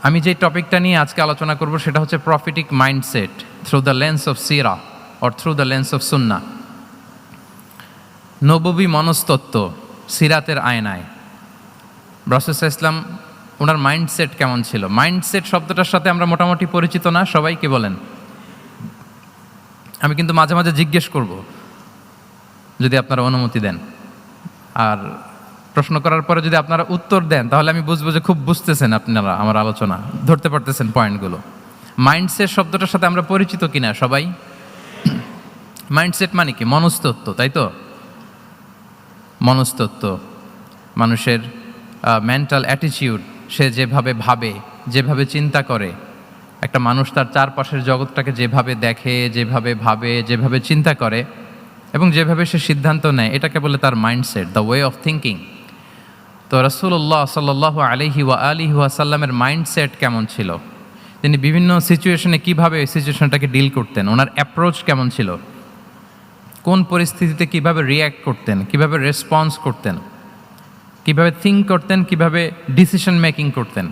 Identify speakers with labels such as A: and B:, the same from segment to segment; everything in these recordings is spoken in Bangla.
A: আমি যে টপিকটা নিয়ে আজকে আলোচনা করব সেটা হচ্ছে prophetic mindset through the lens of সিরা or through the lens of সুন্না। নববী মনস্তত্ত্ব সিরাতের আয়নায় রাসূল সাল্লাল্লাহু আলাইহি ওয়াসাল্লাম ওনার মাইন্ডসেট কেমন ছিল। মাইন্ডসেট শব্দটার সাথে আমরা মোটামুটি পরিচিত না, সবাইকে বলেন। আমি কিন্তু মাঝে মাঝে জিজ্ঞেস করব যদি আপনারা অনুমতি দেন, আর প্রশ্ন করার পরে যদি আপনারা উত্তর দেন তাহলে আমি বুঝবো যে খুব বুঝতেছেন আপনারা আমার আলোচনা, ধরতে পারতেছেন পয়েন্টগুলো। মাইন্ডসেট শব্দটার সাথে আমরা পরিচিত কিনা সবাই? মাইন্ডসেট মানে কি? মনস্তত্ত্ব, তাই তো? মনস্তত্ত্ব, মানুষের মেন্টাল অ্যাটিটিউড, সে যেভাবে ভাবে, যেভাবে চিন্তা করে, একটা মানুষ তার চারপাশের জগৎটাকে যেভাবে দেখে, যেভাবে ভাবে, যেভাবে চিন্তা করে এবং যেভাবে সে সিদ্ধান্ত নেয়, এটাকে বলে তার mindset, the way of thinking. তো রাসূলুল্লাহ সাল্লাল্লাহু আলাইহি ওয়াসাল্লামের মাইন্ডসেট কেমন ছিল, তিনি বিভিন্ন সিচুয়েশনে কীভাবে ওই সিচুয়েশনটাকে ডিল করতেন, ওনার অ্যাপ্রোচ কেমন ছিল, কোন পরিস্থিতিতে কিভাবে রিয়্যাক্ট করতেন, কিভাবে রেসপন্স করতেন, কিভাবে থিঙ্ক করতেন, কিভাবে ডিসিশন মেকিং করতেন,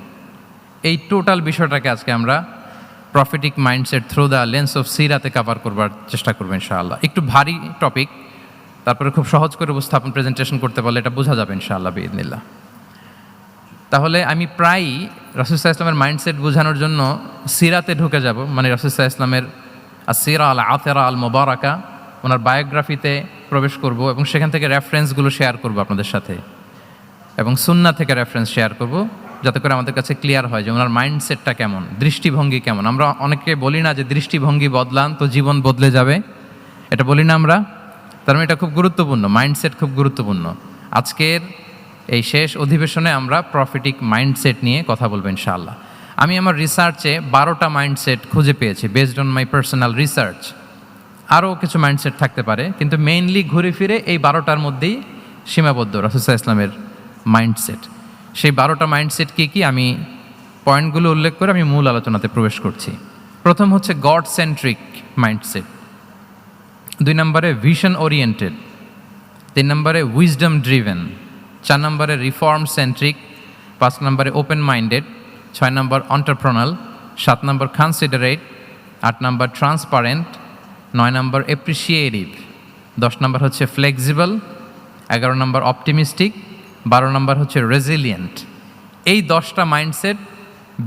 A: এই টোটাল বিষয়টাকে আজকে আমরা prophetic mindset through the lens of সিরাতে কভার করবার চেষ্টা করবো ইনশাআল্লাহ। একটু ভারী টপিক, তারপরে খুব সহজ করে উপস্থাপন প্রেজেন্টেশন করতে পারলে এটা বোঝা যাবে ইনশাআল্লাহ বিইذনিল্লাহ। তাহলে আমি প্রায়ই রাসূল সাল্লাল্লাহু আলাইহি ওয়াসাল্লামের মাইন্ডসেট বোঝানোর জন্য সিরাতে ঢুকে যাব, মানে রাসূল সাল্লাল্লাহু আলাইহি ওয়াসাল্লামের আসিরা আল আতেরা আল মুবারাকা, ওনার বায়োগ্রাফিতে প্রবেশ করব এবং সেখান থেকে রেফারেন্সগুলো শেয়ার করব আপনাদের সাথে, এবং সুন্নাহ থেকে রেফারেন্স শেয়ার করব, যাতে করে আমাদের কাছে ক্লিয়ার হয় যে ওনার মাইন্ডসেটটা কেমন, দৃষ্টিভঙ্গি কেমন। আমরা অনেকে বলি না যে দৃষ্টিভঙ্গি বদলান তো জীবন বদলে যাবে, এটা বলি না আমরা? তার মানে এটা খুব গুরুত্বপূর্ণ, মাইন্ডসেট খুব গুরুত্বপূর্ণ। আজকের এই শেষ অধিবেশনে আমরা প্রফিটিক মাইন্ডসেট নিয়ে কথা বলবো ইনশাআল্লাহ। আমি আমার রিসার্চে 12টা মাইন্ডসেট খুঁজে পেয়েছি, based on my personal research. আরও কিছু মাইন্ডসেট থাকতে পারে, কিন্তু মেইনলি ঘুরে ফিরে এই 12টার মধ্যেই সীমাবদ্ধ রাসূল সাল্লাল্লাহু আলাইহি ওয়াসাল্লামের মাইন্ডসেট। সেই 12টা মাইন্ডসেট কী কী, আমি পয়েন্টগুলো উল্লেখ করে আমি মূল আলোচনাতে প্রবেশ করছি। প্রথম হচ্ছে গড সেন্ট্রিক মাইন্ডসেট, 2 নম্বরে ভিশন ওরিয়েন্টেড, 3 নম্বরে উইজডম ড্রিভেন, 4 নম্বরে রিফর্ম সেন্ট্রিক, 5 নম্বরে ওপেন মাইন্ডেড, 6 নম্বর অন্টারপ্রনাল, 7 নম্বর কনসিডারেট, 8 নম্বর ট্রান্সপারেন্ট, 9 নম্বর এপ্রিসিয়েটিভ, 10 নম্বর হচ্ছে ফ্লেক্সিবল, 11 নম্বর অপটিমিস্টিক, 12 নম্বর হচ্ছে রেজিলিয়েন্ট। এই 10টা mindset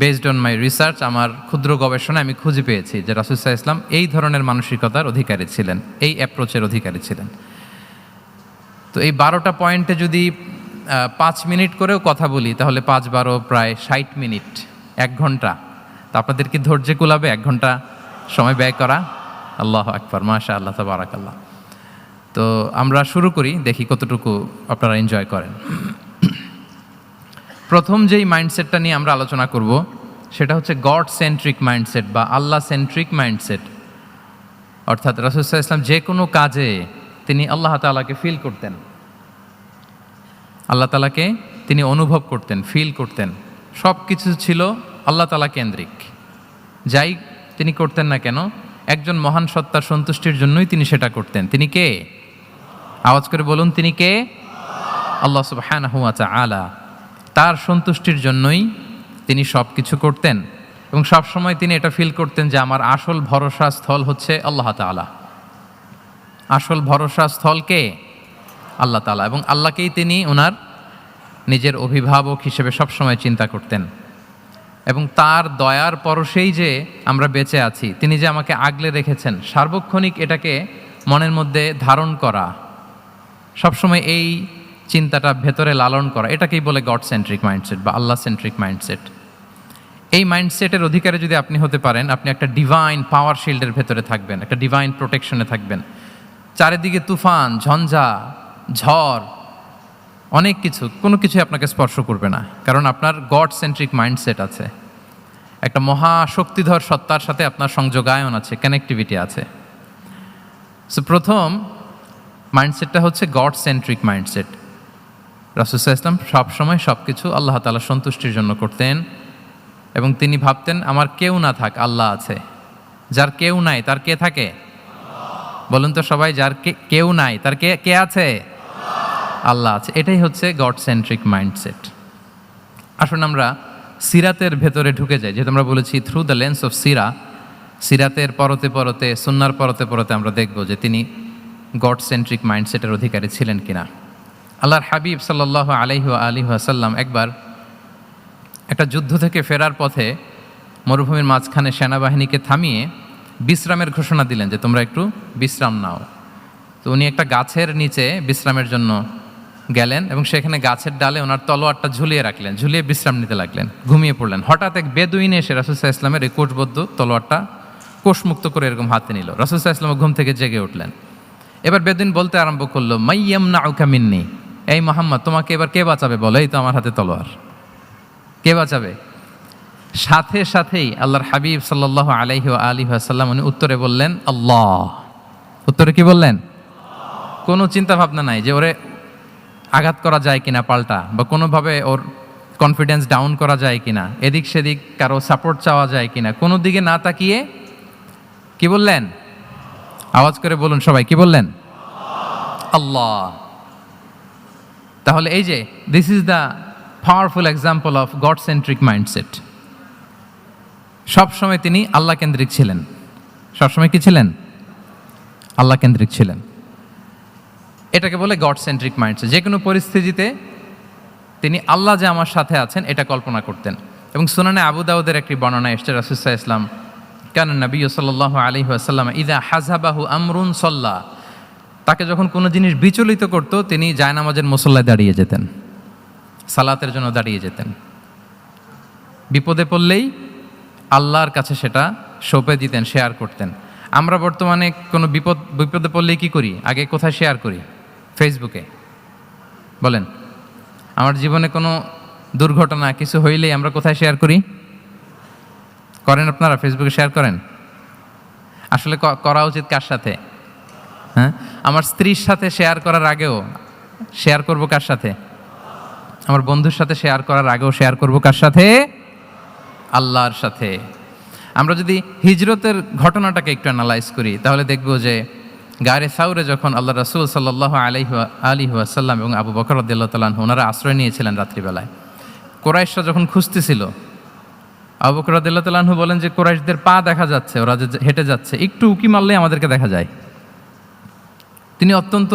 A: based on my research, আমার ক্ষুদ্র গবেষণায় আমি খুঁজে পেয়েছি যে রাসূল সাল্লাল্লাহু আলাইহি ওয়াসাল্লাম এই ধরনের মানসিকতার অধিকারী ছিলেন, এই অ্যাপ্রোচের অধিকারী ছিলেন। তো এই 12টা পয়েন্টে যদি 5 মিনিট করেও কথা বলি তাহলে 5-12 প্রায় 60 মিনিট, 1 ঘন্টা। তো আপনাদের কি ধৈর্য কুলাবে 1 ঘন্টা সময় ব্যয় করা? আল্লাহু আকবার, মাশাআল্লাহ, তাবারাকাল্লাহ। তো আমরা শুরু করি, দেখি কতটুকু আপনারা এনজয় করেন। প্রথম যেই মাইন্ডসেটটা নিয়ে আমরা আলোচনা করব সেটা হচ্ছে গড সেন্ট্রিক মাইন্ডসেট বা আল্লাহ সেন্ট্রিক মাইন্ডসেট। অর্থাৎ রাসূল সাল্লাল্লাহু আলাইহি ওয়াসাল্লাম যে কোনো কাজে তিনি আল্লাহ তাআলাকে ফিল করতেন, আল্লাহ তাআলাকে তিনি অনুভব করতেন, ফিল করতেন। সব কিছু ছিল আল্লাহ তাআলা কেন্দ্রিক, যাই তিনি করতেন না কেন একজন মহান সত্তার সন্তুষ্টির জন্যই তিনি সেটা করতেন। তিনি কে? আওয়াজ করে বলুন, তিনি কে? আল্লাহ সুবহানাহু ওয়া তাআলা। তার সন্তুষ্টির জন্যই তিনি সব কিছু করতেন এবং সবসময় তিনি এটা ফিল করতেন যে আমার আসল ভরসা স্থল হচ্ছে আল্লাহ তাআলা। আসল ভরসা স্থল কে? আল্লাহ তাআলা। এবং আল্লাহকেই তিনি ওনার নিজের অভিভাবক হিসেবে সবসময় চিন্তা করতেন। এবং তার দয়ার পরশেই যে আমরা বেঁচে আছি, তিনি যে আমাকে আগলে রেখেছেন, সার্বক্ষণিক এটাকে মনের মধ্যে ধারণ করা, সবসময় এই চিন্তাটা ভেতরে লালন করা, এটাকেই বলে গড সেন্ট্রিক মাইন্ডসেট বা আল্লাহ সেন্ট্রিক মাইন্ডসেট। এই মাইন্ডসেটের অধিকারী যদি আপনি হতে পারেন, আপনি একটা ডিভাইন পাওয়ার শিল্ডের ভেতরে থাকবেন, একটা ডিভাইন প্রোটেকশনে থাকবেন। চারিদিকে তুফান, ঝঞ্ঝা, ঝড়, অনেক কিছু, কোনো কিছুই আপনাকে স্পর্শ করবে না, কারণ আপনার গড সেন্ট্রিক মাইন্ডসেট আছে। একটা মহাশক্তিধর সত্তার সাথে আপনার সংযোগায়ন আছে, কানেক্টিভিটি আছে। সো প্রথম মাইন্ডসেটটা হচ্ছে গড সেন্ট্রিক মাইন্ডসেট। রাসূল সাল্লাল্লাহু আলাইহি ওয়াসাল্লাম সবসময় সব কিছু আল্লাহ তাআলা সন্তুষ্টির জন্য করতেন এবং তিনি ভাবতেন আমার কেউ না থাক, আল্লাহ আছে। যার কেউ নাই তার কে থাকে? বলুন তো সবাই, যার কেউ নাই তার কে আছে? আল্লাহ আছে। এটাই হচ্ছে গড সেন্ট্রিক মাইন্ডসেট। আসুন আমরা সিরাতের ভেতরে ঢুকে যায়। যেহেতু আমরা বলেছি থ্রু দ্য লেন্স অফ সিরাতের পরতে পরতে, সুন্নার পরতে পরতে আমরা দেখব যে তিনি গড সেন্ট্রিক মাইন্ডসেটের অধিকারী ছিলেন কিনা। আল্লাহর হাবিব সাল্লাল্লাহু আলাইহি ওয়াসাল্লাম একবার একটা যুদ্ধ থেকে ফেরার পথে মরুভূমির মাঝখানে সেনাবাহিনীকে থামিয়ে বিশ্রামের ঘোষণা দিলেন যে তোমরা একটু বিশ্রাম নাও। তো উনি একটা গাছের নিচে বিশ্রামের জন্য গেলেন এবং সেখানে গাছের ডালে ওনার তলোয়ারটা ঝুলিয়ে রাখলেন, ঝুলিয়ে বিশ্রাম নিতে লাগলেন, ঘুমিয়ে পড়লেন। হঠাৎ এক বেদুইন এসে রাসূল সাল্লাল্লাহু আলাইহি ওয়াসাল্লামের এই কোষবদ্ধ তলোয়ারটা কোষমুক্ত করে এরকম হাতে নিল। রাসূল সাল্লাল্লাহু আলাইহি ওয়াসাল্লাম ঘুম থেকে জেগে উঠলেন। এবার বেদুইন বলতে আরম্ভ করলো, মাইয়ামনাউকা মিন্নি, এই মুহাম্মদ তোমাকে এবার কে বাঁচাবে বলো, এই তো আমার হাতে তলোয়ার, কে বাঁচাবে? সাথে সাথেই আল্লাহর হাবিব সাল্লাল্লাহু আলাইহি ওয়াসাল্লাম উনি উত্তরে বললেন আল্লাহ। উত্তরে কি বললেন? কোনো চিন্তা ভাবনা নাই যে ওরে আঘাত করা যায় কিনা পাল্টা, বা কোনোভাবে ওর কনফিডেন্স ডাউন করা যায় কিনা, এদিক সেদিক কারো সাপোর্ট চাওয়া যায় কিনা, কোনো দিকে না তাকিয়ে কি বললেন? আওয়াজ করে বলুন সবাই, কি বললেন? আল্লাহ। তাহলে এই যে this is the powerful example of god centric mindset. সবসময় তিনি আল্লাহ কেন্দ্রিক ছিলেন। সবসময় কি ছিলেন? আল্লাহ কেন্দ্রিক ছিলেন। এটাকে বলে গড সেন্ট্রিক মাইন্ডসেট। যে কোনো পরিস্থিতিতে তিনি আল্লাহ যে আমার সাথে আছেন এটা কল্পনা করতেন। এবং সুনানে আবু দাউদের একটি বর্ণনা এসেছে, রাসূল সাল্লাল্লাহু আলাইহি ওয়াসাল্লাম কানা নবী সাল্লাল্লাহু আলাইহি ওয়াসাল্লাম ইযা হাযাবাহু আমরুন সাল্লা, তাকে যখন কোনো জিনিস বিচলিত করত তিনি জায়নামাজের মুসল্লায় দাঁড়িয়ে যেতেন, সালাতের জন্য দাঁড়িয়ে যেতেন। বিপদে পড়লেই আল্লাহর কাছে সেটা সঁপে দিতেন, শেয়ার করতেন। আমরা বর্তমানে কোনো বিপদে পড়লেই কি করি? আগে কোথায় শেয়ার করি? ফেসবুকে। বলেন, আমার জীবনে কোনো দুর্ঘটনা কিছু হইলেই আমরা কোথায় শেয়ার করি? করেন আপনারা? ফেসবুকে শেয়ার করেন? আসলে করা উচিত কার সাথে? হ্যাঁ, আমার স্ত্রীর সাথে শেয়ার করার আগেও শেয়ার করব কার সাথে? আমার বন্ধুর সাথে শেয়ার করার আগেও শেয়ার করব কার সাথে? আল্লাহর সাথে। আমরা যদি হিজরতের ঘটনাটাকে একটু অ্যানালাইজ করি তাহলে দেখব যে গারে সাউরে যখন আল্লাহ রাসূল সাল্লাল্লাহু আলাইহি ওয়াসাল্লাম এবং আবু বকর রাদিয়াল্লাহু তাআলা আনহু ওনারা আশ্রয় নিয়েছিলেন রাত্রিবেলায়, কুরাইশরা যখন খুঁজতেছিল, আবু বকর রাদিয়াল্লাহু তাআলা আনহু বলেন যে কুরাইশদের পা দেখা যাচ্ছে, ওরা যে হেঁটে যাচ্ছে, একটু উকি মারলেই আমাদেরকে দেখা যায়। তিনি অত্যন্ত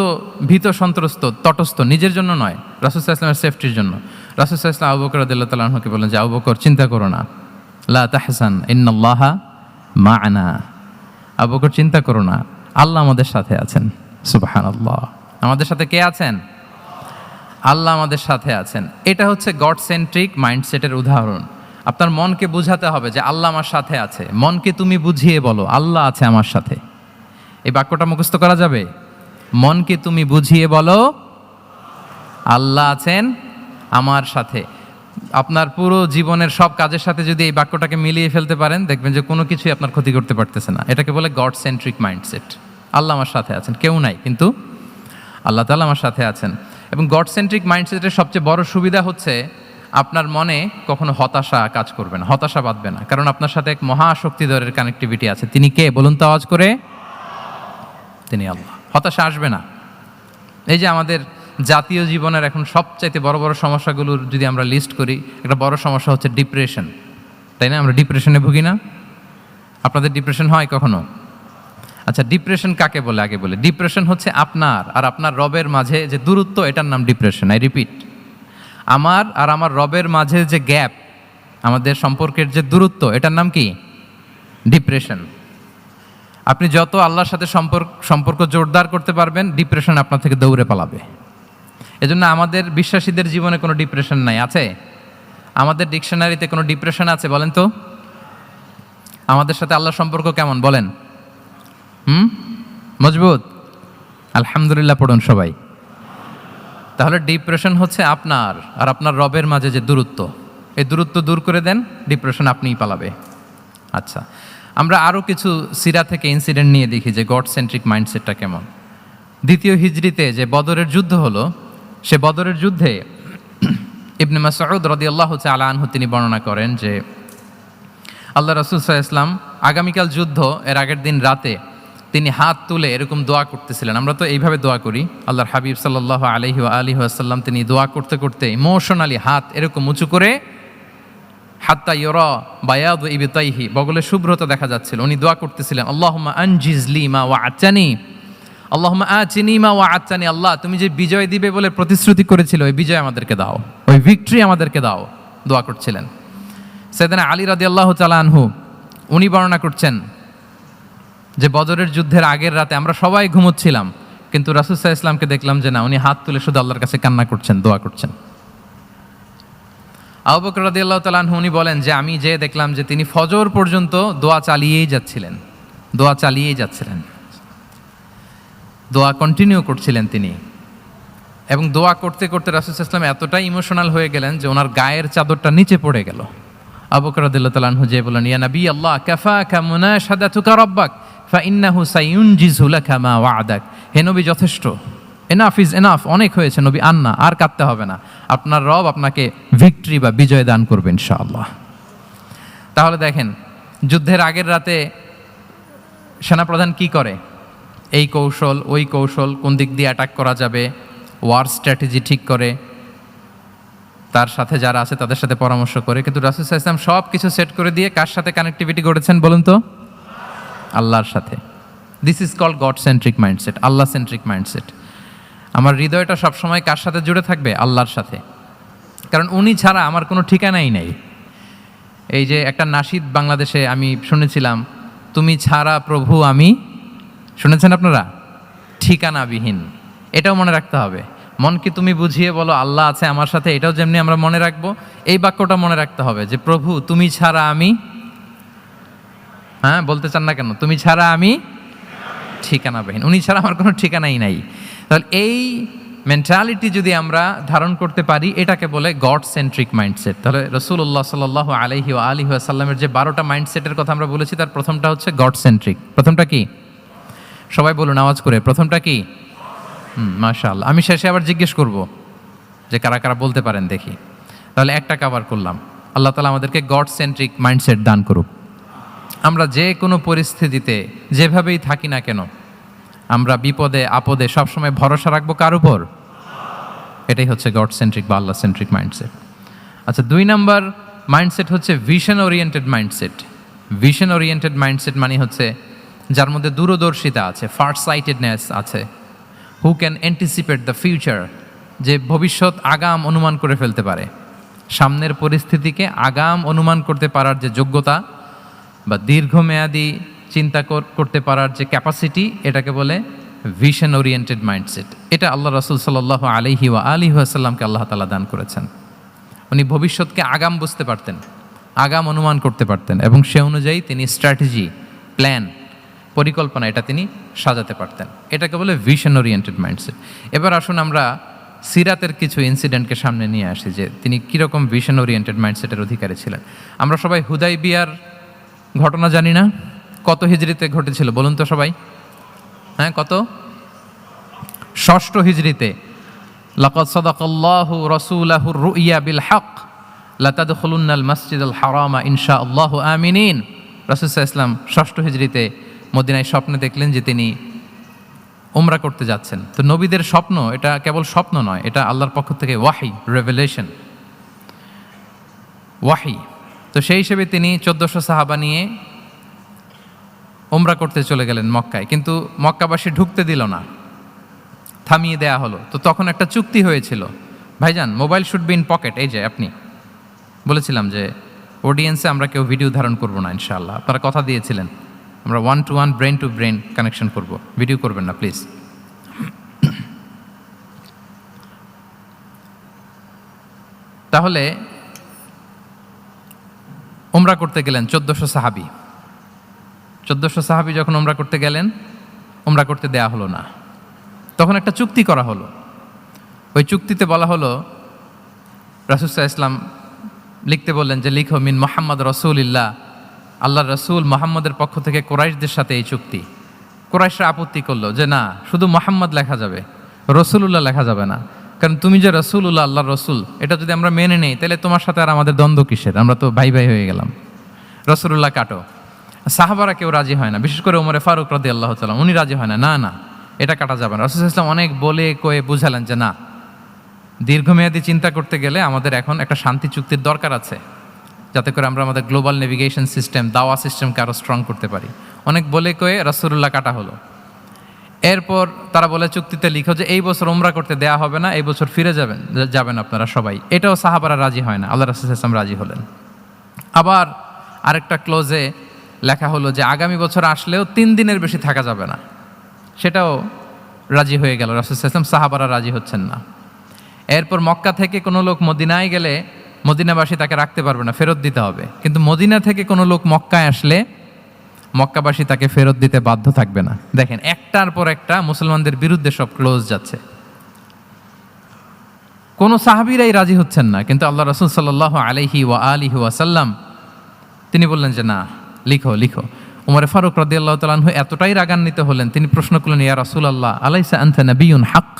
A: ভীত সন্ত্রস্ত, তটস্থ, নিজের জন্য নয়, রাসূল সাল্লাল্লাহু আলাইহি ওয়াসাল্লামের সেফটির জন্য। রাসূল সাল্লাল্লাহু আলাইহি ওয়াসাল্লাম আবু বকর রাদিয়াল্লাহু তাআলা আনহুকে বলেন যে আবু বকর চিন্তা করো না, লা তাহজান ইন্নাল্লাহা মা'ানা, আবু বকর চিন্তা করো না, আল্লাহ আমাদের সাথে আছেন। সুবহানাল্লাহ। আমাদের সাথে কে আছেন? আল্লাহ আমাদের সাথে আছেন। এটা হচ্ছে গড সেন্ট্রিক মাইন্ডসেটের উদাহরণ। আপনার মনকে বুঝাতে হবে যে আল্লাহ আমার সাথে আছে। মনকে তুমি বুঝিয়ে বলো আল্লাহ আছে আমার সাথে। এই বাক্যটা মুখস্থ করা যাবে? মনকে তুমি বুঝিয়ে বলো আল্লাহ আছেন আমার সাথে। আপনার পুরো জীবনের সব কাজের সাথে যদি এই বাক্যটাকে মিলিয়ে ফেলতে পারেন দেখবেন যে কোনো কিছুই আপনার ক্ষতি করতে পারতেছে না। এটাকে বলে গড সেন্ট্রিক মাইন্ডসেট। আল্লাহ আমার সাথে আছেন, কেউ নাই কিন্তু আল্লাহ তাআলা আমার সাথে আছেন। এবং গড সেন্ট্রিক মাইন্ডসেটের সবচেয়ে বড় সুবিধা হচ্ছে আপনার মনে কখনো হতাশা কাজ করবে না, হতাশা বাঁধবে না, কারণ আপনার সাথে এক মহাশক্তিধরের কানেক্টিভিটি আছে। তিনি কে বলুন তো আওয়াজ করে? তিনি আল্লাহ। হতাশা আসবে না। এই যে আমাদের জাতীয় জীবনের এখন সবচাইতে বড় বড় সমস্যাগুলোর যদি আমরা লিস্ট করি, একটা বড় সমস্যা হচ্ছে ডিপ্রেশন, তাই না? আমরা ডিপ্রেশনে ভুগি না? আপনাদের ডিপ্রেশন হয় কখনো? আচ্ছা, ডিপ্রেশন কাকে বলে আগে বলে। ডিপ্রেশন হচ্ছে আপনার আর আপনার রবের মাঝে যে দূরত্ব, এটার নাম ডিপ্রেশন। আই রিপিট, আমার আর আমার রবের মাঝে যে গ্যাপ, আমাদের সম্পর্কের যে দূরত্ব, এটার নাম কি? ডিপ্রেশন। আপনি যত আল্লাহর সাথে সম্পর্ক জোরদার করতে পারবেন, ডিপ্রেশন আপনার থেকে দৌড়ে পালাবে। এজন্য আমাদের বিশ্বাসীদের জীবনে কোনো ডিপ্রেশন নাই। আছে? আমাদের ডিকশনারিতে কোনো ডিপ্রেশন আছে বলেন তো? আমাদের সাথে আল্লাহর সম্পর্ক কেমন বলেন? মজবুত? আলহামদুলিল্লাহ পড়ুন সবাই। তাহলে ডিপ্রেশন হচ্ছে আপনার আর আপনার রবের মাঝে যে দূরত্ব, এই দূরত্ব দূর করে দেন, ডিপ্রেশন আপনিই পালাবে। আচ্ছা, আমরা আরও কিছু সিরা থেকে ইনসিডেন্ট নিয়ে দেখি যে গড সেন্ট্রিক মাইন্ডসেটটা কেমন। দ্বিতীয় হিজরিতে যে বদরের যুদ্ধ হলো, সে বদরের যুদ্ধে ইবনে মাসউদ রাদিয়াল্লাহু তাআলা আনহু তিনি বর্ণনা করেন যে আল্লাহ রাসূল সাল্লাল্লাহু আলাইহি ওয়াসাল্লাম আগামীকাল যুদ্ধ, এর আগের দিন রাতে তিনি হাত তুলে এরকম দোয়া করতেছিলেন। আমরা তো এইভাবে দোয়া করি। আল্লাহর হাবিব সাল্লাল্লাহু আলাইহি ওয়াসাল্লাম তিনি দোয়া করতে করতে ইমোশনালি হাত এরকম উঁচু করে হাত্তা ইয়রা বায়াদু ইবতাইহি, বগলে শুভ্রতা দেখা যাচ্ছিল। উনি দোয়া করতেছিলেন, আল্লাহুম্মা আনজিজলি মা ওয়া'আতানি, আল্লাহুম্মা আতিনি মা ওয়া'আতানি, আল্লাহ তুমি যে বিজয় দিবে বলে প্রতিশ্রুতি করেছিল, ওই বিজয় আমাদেরকে দাও, ওই ভিক্টরি আমাদেরকে দাও, দোয়া করছিলেন। সাইয়েদনা আলী রাদিয়াল্লাহু তাআলা আনহু উনি বর্ণনা করছেন যে বদরের যুদ্ধের আগের রাতে আমরা সবাই ঘুমোচ্ছিলাম, কিন্তু রাসূল সাল্লাল্লাহু আলাইহি ওয়াসাল্লামকে দেখলাম যে না, উনি হাত তুলে শুধু আল্লাহর কাছে কান্না করছেন, দোয়া করছেন। আবু বকর রাদিয়াল্লাহু তাআলা আনহু উনি বলেন যে আমি যে দেখলাম যে তিনি ফজর পর্যন্ত দোয়া চালিয়েই যাচ্ছিলেন, দোয়া চালিয়েই যাচ্ছিলেন, দোয়া কন্টিনিউ করছিলেন তিনি। এবং দোয়া করতে করতে রাসূল সাল্লাল্লাহু আলাইহি ওয়াসাল্লাম এতটাই ইমোশনাল হয়ে গেলেন যে ওনার গায়ের চাদরটা নিচে পড়ে গেল। আবু বকর রাদিয়াল্লাহু তাআলা আনহু যে বলেন, ইয়া নবী আল্লাহ কাফাকা মুনাশাদাতুকা রাব্বাক ফাইন্নাহু সায়ুনজিজু লাকা মা ওয়া'দাক, হে নবী যথেষ্ট, এনাফ ইজ এনাফ, অনেক হয়েছে নবী, আন্না আর কাঁদতে হবে না, আপনার রব আপনাকে ভিক্টরি বা বিজয় দান করবে ইনশাআল্লাহ। তাহলে দেখেন, যুদ্ধের আগের রাতে সেনাপ্রধান কি করে, এই কৌশল ওই কৌশল, কোন দিক দিয়ে অ্যাটাক করা যাবে, ওয়ার স্ট্র্যাটেজি ঠিক করে, তার সাথে যারা আছে তাদের সাথে পরামর্শ করে। কিন্তু রাসূল সাল্লাল্লাহু আলাইহি ওয়াসাল্লাম সব কিছু সেট করে দিয়ে কার সাথে কানেক্টিভিটি করেছেন বলুন তো? আল্লাহর সাথে। This is called God centric mindset, Allah centric mindset. আমার হৃদয়টা সবসময় কার সাথে জুড়ে থাকবে? আল্লাহর সাথে, কারণ উনি ছাড়া আমার কোনো ঠিকানাই নাই। এই যে একটা নাশিদ বাংলাদেশে আমি শুনেছিলাম, তুমি ছাড়া প্রভু আমি, শুনেছেন আপনারা? ঠিকানাবিহীন। এটাও মনে রাখতে হবে। মনকে তুমি বুঝিয়ে বলো আল্লাহ আছে আমার সাথে, এটাও যেমনি আমরা মনে রাখবো, এই বাক্যটা মনে রাখতে হবে যে প্রভু তুমি ছাড়া আমি, হ্যাঁ বলতে চান না কেন? তুমি ছাড়া আমি ঠিকানাবিহীন, উনি ছাড়া আমার কোনো ঠিকানাই নাই। তাহলে এই মেন্টালিটি যদি আমরা ধারণ করতে পারি, এটাকে বলে গড সেন্ট্রিক মাইন্ডসেট। তাহলে রাসূলুল্লাহ সাল্লাল্লাহু আলাইহি ওয়া আলিহি ওয়াসাল্লামের যে 12টা মাইন্ডসেটের কথা আমরা বলেছি, তার প্রথমটা হচ্ছে গড সেন্ট্রিক। প্রথমটা কি? সবাই বলুন আওয়াজ করে, প্রথমটা কি? মাশাআল্লাহ। আমি শেষে আবার জিজ্ঞেস করব যে কারা কারা বলতে পারেন দেখি। তাহলে একটা কভার করলাম। আল্লাহ তাআলা আমাদেরকে গড সেন্ট্রিক মাইন্ডসেট দান করুক। আমরা যে কোনো পরিস্থিতিতে যেভাবেই থাকি না কেন, আমরা বিপদে আপদে সবসময় ভরসা রাখবো কার উপর? এটাই হচ্ছে গড সেন্ট্রিক বা আল্লাহ সেন্ট্রিক মাইন্ডসেট। আচ্ছা, 2 নাম্বার মাইন্ডসেট হচ্ছে vision oriented mindset. Vision oriented mindset মানে হচ্ছে যার মধ্যে দূরদর্শিতা আছে, ফার সাইটেডনেস আছে, who can anticipate the future, যে ভবিষ্যৎ আগাম অনুমান করে ফেলতে পারে, সামনের পরিস্থিতিকে আগাম অনুমান করতে পারার যে যোগ্যতা বা দীর্ঘমেয়াদী চিন্তা করতে পারার যে ক্যাপাসিটি, এটাকে বলে ভিশন ওরিয়েন্টেড মাইন্ডসেট। এটা আল্লাহ রাসূল সাল্লাল্লাহু আলাইহি ওয়া আলিহি ওয়াসাল্লামকে আল্লাহ তাআলা দান করেছেন। উনি ভবিষ্যৎকে আগাম বুঝতে পারতেন, আগাম অনুমান করতে পারতেন, এবং সে অনুযায়ী তিনি স্ট্র্যাটেজি, প্ল্যান, পরিকল্পনা এটা তিনি সাজাতে পারতেন। এটাকে বলে ভিশন ওরিয়েন্টেড মাইন্ডসেট। এবার আসুন আমরা সিরাতের কিছু ইনসিডেন্টকে সামনে নিয়ে আসি যে তিনি কীরকম ভিশন ওরিয়েন্টেড মাইন্ডসেটের অধিকারী ছিলেন। আমরা সবাই হুদাইবিয়ার ঘটনা জানি না? কত হিজরিতে ঘটেছিল বলুন তো সবাই? হ্যাঁ, কত? 6 হিজরিতে। লাকাদ সাদাকাল্লাহু রাসূলাহুর রুইয়া বিল হক লাতাদখুলুন্নাল মাসজিদাল হারামা ইনশাআল্লাহু আমিনিন। রাসূল সাল্লাল্লাহু আলাইহি ওয়াসাল্লাম 6 হিজরিতে মদিনায় স্বপ্নে দেখলেন যে তিনি উমরা করতে যাচ্ছেন। তো নবীদের স্বপ্ন এটা কেবল স্বপ্ন নয়, এটা আল্লাহর পক্ষ থেকে ওয়াহি, রেভেলেশন, ওয়াহি। তো সেই হিসেবে তিনি 1400 সাহাবা নিয়ে উমরা করতে চলে গেলেন মক্কায়, কিন্তু মক্কাবাসী ঢুকতে দিল না, থামিয়ে দেয়া হলো। তো তখন একটা চুক্তি হয়েছিল, ভাইজান mobile should be in pocket. এই যে আপনি বলেছিলাম যে অডিয়েন্সে আমরা কেউ ভিডিও ধারণ করব না ইনশাআল্লাহ, আপনারা কথা দিয়েছিলেন আমরা 1-to-1 brain to brain connection করব, ভিডিও করবেন না প্লিজ। তাহলে উমরা করতে গেলেন 1400 সাহাবী। 1400 সাহাবী যখন উমরা করতে গেলেন, উমরা করতে দেয়া হলো না। তখন একটা চুক্তি করা হলো। ওই চুক্তিতে বলা হলো, রাসূল সাল্লাল্লাহু আলাইহি ওয়াসাল্লাম লিখতে বললেন যে লিখো মিন মুহাম্মদ রাসূলুল্লাহ, আল্লাহর রাসূল মুহাম্মদের পক্ষ থেকে কুরাইশদের সাথে এই চুক্তি। কুরাইশরা আপত্তি করলো যে না, শুধু মুহাম্মদ লেখা যাবে, রাসূলুল্লাহ লেখা যাবে না, কারণ তুমি যে রাসূলুল্লাহ, আল্লাহর রাসূল, এটা যদি আমরা মেনে নেই তাহলে তোমার সাথে আর আমাদের দ্বন্দ্ব কিসের, আমরা তো ভাই ভাই হয়ে গেলাম, রাসূলুল্লাহ কাটো। সাহাবারা কেউ রাজি হয় না, বিশেষ করে ওমরে ফারুক রাদিয়াল্লাহু তাআলা উনি রাজি হয় না, না না এটা কাটা যাবে না। রাসূল সাল্লাল্লাহু আলাইহি ওয়াসাল্লাম অনেক বলে কয়ে বুঝালেন যে না, দীর্ঘমেয়াদী চিন্তা করতে গেলে আমাদের এখন একটা শান্তি চুক্তির দরকার আছে। যাতে করে আমরা আমাদের গ্লোবাল নেভিগেশন সিস্টেম, দাওয়া সিস্টেমকে আরও স্ট্রং করতে পারি। অনেক বলে কয়ে রাসূলুল্লাহ কাটা হলো। এরপর তারা বলে চুক্তিতে লিখো যে এই বছর উমরা করতে দেয়া হবে না, এই বছর ফিরে যাবেন আপনারা সবাই। এটাও সাহাবারা রাজি হয় না, আল্লাহ রাসূল সাল্লাল্লাহু আলাইহি ওয়াসাল্লাম রাজি হলেন। আবার আরেকটা ক্লোজে লেখা হলো যে আগামী বছর আসলেও 3 দিনের বেশি থাকা যাবে না, সেটাও রাজি হয়ে গেল। রাসূল সাল্লাল্লাহু আলাইহি ওয়াসাল্লাম, সাহাবারা রাজি হচ্ছেন না। এরপর মক্কা থেকে কোনো লোক মদিনায় গেলে মদিনাবাসী তাকে রাখতে পারবে না, ফেরত দিতে হবে। কিন্তু মদিনা থেকে কোনো লোক মক্কায় আসলে মক্কাবাসী তাকে ফেরত দিতে বাধ্য থাকবে না। দেখেন, একটার পর একটা মুসলমানদের বিরুদ্ধে সব ক্লোজ যাচ্ছে। কোনো সাহাবীরাই রাজি হচ্ছেন না, কিন্তু আল্লাহ রাসূল সাল্লাল্লাহু আলাইহি ওয়া আলিহি ওয়াসাল্লাম তিনি বললেন যে না, লিখো লিখো। উমর ফারুক রাদিয়াল্লাহু তাআলা আনহু এতটাই রাগান্বিত হলেন, তিনি প্রশ্ন করলেন, ইয়া রাসূলুল্লাহ, আলাইসা আনতা নাবিয়্যুন হক?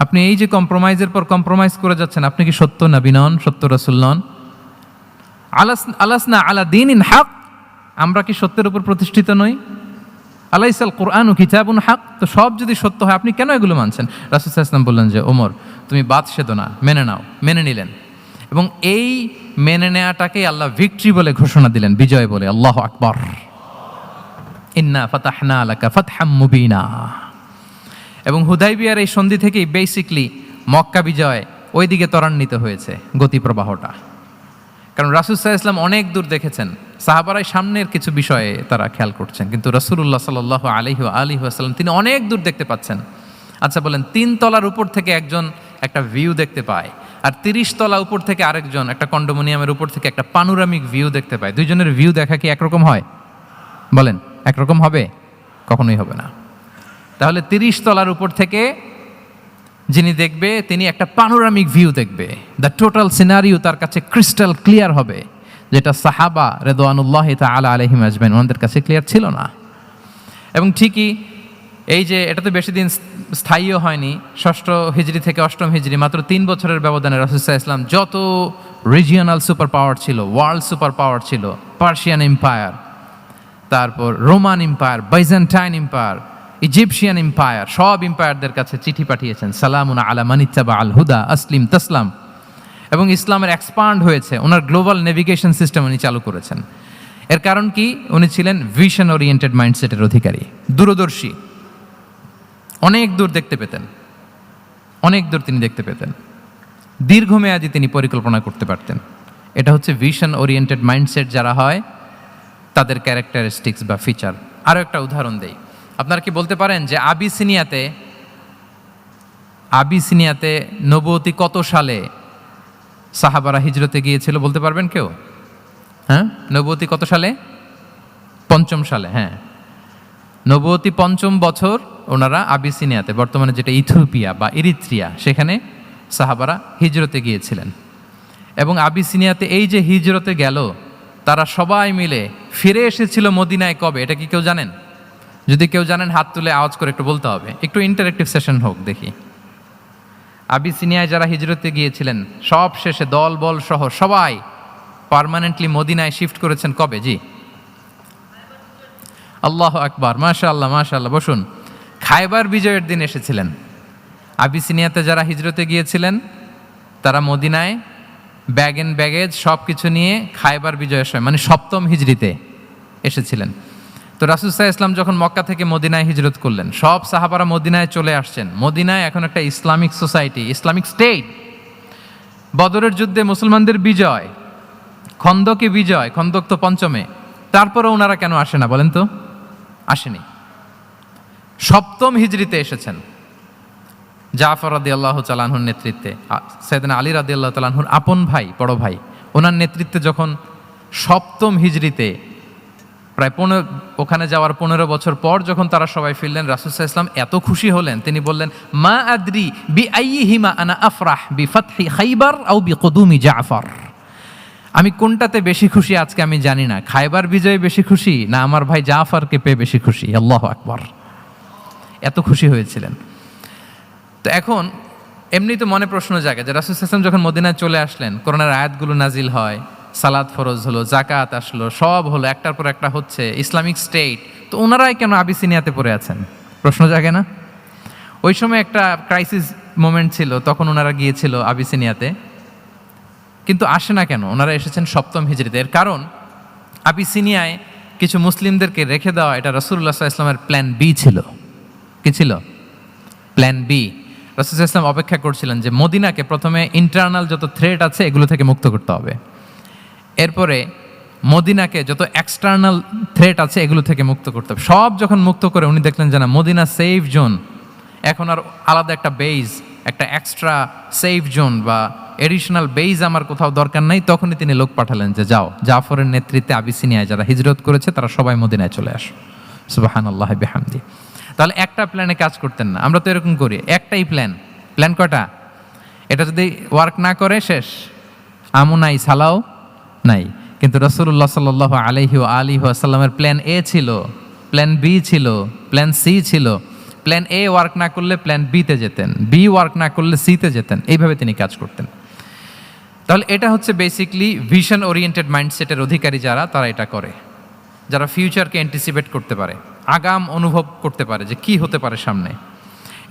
A: আপনি এই যে কম্প্রোমাইজের পর কম্প্রোমাইজ করে যাচ্ছেন, আপনি কি সত্য নবী নন, সত্য রাসূল নন? আলাসনা আলা দীনিন হক, আমরা কি সত্যের উপর প্রতিষ্ঠিত নই? আলাইসাল কুরআনু কিতাবুন হক, তো সব যদি সত্য হয় আপনি কেন এগুলো মানছেন? রাসূল সাল্লাল্লাহু আলাইহি ওয়াসাল্লাম বললেন যে ওমর, তুমি বাদ সেদো না, মেনে নাও। মেনে নিলেন, এবং এই মেনে নেওয়াটাকেই আল্লাহ ভিক্টরি বলে ঘোষণা দিলেন, বিজয় বলে। আল্লাহু আকবার। ইন্না ফাতাহনা লাকা ফাতহাম মুবিনা। এবং হুদাইবিয়ার এই সন্ধি থেকেই বেসিকলি মক্কা বিজয় ওইদিকে ত্বরান্বিত হয়েছে গতি প্রবাহটা। কারণ রাসূল সাল্লাল্লাহু আলাইহি ওয়াসাল্লাম অনেক দূর দেখেছেন, সাহাবারাই সামনের কিছু বিষয়ে তারা খেয়াল করছেন, কিন্তু রাসূলুল্লাহ সাল্লাল্লাহু আলাইহি ওয়া আলিহি ওয়াসাল্লাম তিনি অনেক দূর দেখতে পাচ্ছেন। আচ্ছা বলেন, 3 তলার উপর থেকে একজন একটা ভিউ দেখতে পায়, আর 30 তলা উপর থেকে আরেকজন একটা কন্ডোমিনিয়ামের উপর থেকে একটা পানোরামিক ভিউ দেখতে পায়। দুইজনের ভিউ দেখা কি একরকম হয়? বলেন, একরকম হবে? কখনোই হবে না। তাহলে 30 তলার উপর থেকে যিনি দেখবে, তিনি একটা পানোরামিক ভিউ দেখবে। দ্য টোটাল সিনারিও তার কাছে ক্রিস্টাল ক্লিয়ার হবে, যেটা সাহাবা রিদওয়ানুল্লাহি তাআলা আলাইহিম আজমাইন ওনাদের কাছে ক্লিয়ার ছিল না। এবং ঠিকই এই যে এটাতে বেশি দিন স্থায়ীও হয়নি, 6ষ্ঠ হিজরি থেকে 8ম হিজরি, মাত্র 3 বছরের ব্যবধানে রাসূল সাল্লাল্লাহু আলাইহি ওয়াসাল্লাম যত রিজিওনাল সুপার পাওয়ার ছিল, ওয়ার্ল্ড সুপার পাওয়ার ছিল, পার্সিয়ান এম্পায়ার, তারপর Roman empire, Byzantine empire, Egyptian empire, সব এম্পায়ারদের কাছে চিঠি পাঠিয়েছেন, সালামুন আলা মান ইত্তাবা আল হুদা আসলিম তাসলাম। এবং ইসলামের এক্সপান্ড হয়েছে, ওনার গ্লোবাল নেভিগেশন সিস্টেম উনি চালু করেছেন। এর কারণ কি? উনি ছিলেন ভিশন ওরিয়েন্টেড মাইন্ডসেটের অধিকারী, দূরদর্শী, অনেক দূর দেখতে পেতেন, অনেক দূর তিনি দেখতে পেতেন, দীর্ঘমেয়াদী তিনি পরিকল্পনা করতে পারতেন। এটা হচ্ছে ভিশন ওরিয়েন্টেড মাইন্ডসেট যারা হয় তাদের ক্যারেক্টারিস্টিক্স বা ফিচার। আরও একটা উদাহরণ দেই, আপনারা কি বলতে পারেন যে আবিসিনিয়াতে নবুয়তি কত সালে সাহাবারা হিজরতে গিয়েছিল? বলতে পারবেন কেউ? হ্যাঁ, নবুয়তি কত সালে? 5ম সালে। হ্যাঁ, নবুয়তি 5ম বছর ওনারা আবিসিনিয়াতে, বর্তমানে যেটা ইথিওপিয়া বা ইরিত্রিয়া, সেখানে সাহাবারা হিজরতে গিয়েছিলেন। এবং আবিসিনিয়াতে এই যে হিজরতে গেল, তারা সবাই মিলে ফিরে এসেছিল মদিনায় কবে? এটা কি কেউ জানেন? যদি কেউ জানেন হাত তুলে আওয়াজ করে একটু বলতে হবে, একটু ইন্টারেক্টিভ সেশন হোক দেখি। আবিসিনিয়ায় যারা হিজরতে গিয়েছিলেন সব শেষে দল বল সহ সবাই পার্মানেন্টলি মদিনায় শিফট করেছেন কবে? জি, আল্লাহু আকবার, মাশাআল্লাহ মাশাআল্লাহ। বসুন। খায়বার বিজয়ের দিন এসেছিলেন। আবিসিনিয়াতে যারা হিজরতে গিয়েছিলেন তারা মদিনায় ব্যাগ এন্ড ব্যাগেজ সব কিছু নিয়ে খায়বার বিজয়ের সময়, মানে 7ম হিজরিতে এসেছিলেন। তো রাসূল সাল্লাল্লাহু আলাইহি ওয়াসাল্লাম যখন মক্কা থেকে মদিনায় হিজরত করলেন, সব সাহাবারা মদিনায় চলে আসছেন। মদিনায় এখন একটা ইসলামিক সোসাইটি, ইসলামিক স্টেট। বদরের যুদ্ধে মুসলমানদের বিজয়, খন্দকে বিজয়, খন্দক তো 5মে। তারপরে ওনারা কেন আসে না বলেন তো? আসেনি। 7ম হিজরিতে এসেছেন, জাফর রাদিয়াল্লাহু তাআলা আনহুর নেতৃত্বে, সাইয়েদনা আলী রাদিয়াল্লাহু তাআলা আনহুর আপন ভাই, বড় ভাই, ওনার নেতৃত্বে যখন 7ম হিজরিতে প্রায় ওখানে যাওয়ার 15 বছর পর যখন তারা সবাই ফিরলেন, রাসূল সাল্লাল্লাহু আলাইহি ওয়াসাল্লাম এত খুশি হলেন, তিনি বললেন, মা আদরি বি আইয়িহিমা আনা আফরাহ বি ফাতহি খাইবার আও বি কুদুমি জাফর। আমি কোনটাতে বেশি খুশি আজকে আমি জানি না, খায়বার বিজয়ে বেশি খুশি না আমার ভাই জাফরকে পেয়ে বেশি খুশি। আল্লাহু আকবার, এত খুশি হয়েছিলেন। তো এখন এমনি তো মনে প্রশ্ন জাগে যে রাসূল সাল্লাল্লাহু আলাইহি ওয়াসাল্লাম যখন মদিনায় চলে আসলেন, কোরআনের আয়াতগুলো নাজিল হয়, সালাত ফরজ হলো, জাকাত আসলো, সব হলো, একটার পর একটা হচ্ছে, ইসলামিক স্টেট, তো ওনারাই কেন আবিসিনিয়াতে পড়ে আছেন? প্রশ্ন জাগে না? ওই সময় একটা ক্রাইসিস মোমেন্ট ছিল, তখন ওনারা গিয়েছিল আবিসিনিয়াতে। কিন্তু আসে না কেন? ওনারা এসেছেন 7ম হিজরিতে। এর কারণ আবিসিনিয়ায় কিছু মুসলিমদেরকে রেখে দেওয়া, এটা রাসূলুল্লাহ সাল্লাল্লাহু আলাইহি ওয়াসাল্লামের প্ল্যান বি ছিল। কি ছিল? Plan B. রাসূল সাল্লাল্লাহু আলাইহি ওয়াসাল্লাম অপেক্ষা করছিলেন যে মদিনাকে প্রথমে ইন্টারনাল যত থ্রেট আছে এগুলো থেকে মুক্ত করতে হবে, এরপরে মদিনাকে যত এক্সটার্নাল থ্রেট আছে এগুলো থেকে মুক্ত করতে হবে। সব যখন মুক্ত করে উনি দেখলেন যে না, মদিনা সেফ জোন, এখন আর আলাদা একটা বেইজ, একটা এক্সট্রা সেফ জোন বা এডিশনাল বেইজ আমার কোথাও দরকার নাই। তখনই তিনি লোক পাঠালেন যে যাও, জাফরের নেতৃত্বে আবিসিনিয়ায় যারা হিজরত করেছে তারা সবাই মদিনায় চলে আসো। সুবহানাল্লাহ বিহামদি। তাহলে একটা প্ল্যানে কাজ করতেন না। আমরা তো এরকম করি, একটাই প্ল্যান। প্ল্যান কয়টা? এটা যদি ওয়ার্ক না করে শেষ, আমও নাই, সালাও নাই। কিন্তু রাসূলুল্লাহ সাল্লাল্লাহু আলাইহি ওয়া সাল্লামের প্ল্যান এ ছিল, প্ল্যান বি ছিল, প্ল্যান সি ছিল। প্ল্যান এ ওয়ার্ক না করলে প্ল্যান বিতে যেতেন, বি ওয়ার্ক না করলে সিতে যেতেন। এইভাবে তিনি কাজ করতেন। তাহলে এটা হচ্ছে বেসিকলি ভিশন ওরিয়েন্টেড মাইন্ডসেটের অধিকারী যারা, তারা এটা করে। যারা ফিউচারকে অ্যান্টিসিপেট করতে পারে, আগাম অনুভব করতে পারে যে কি হতে পারে সামনে।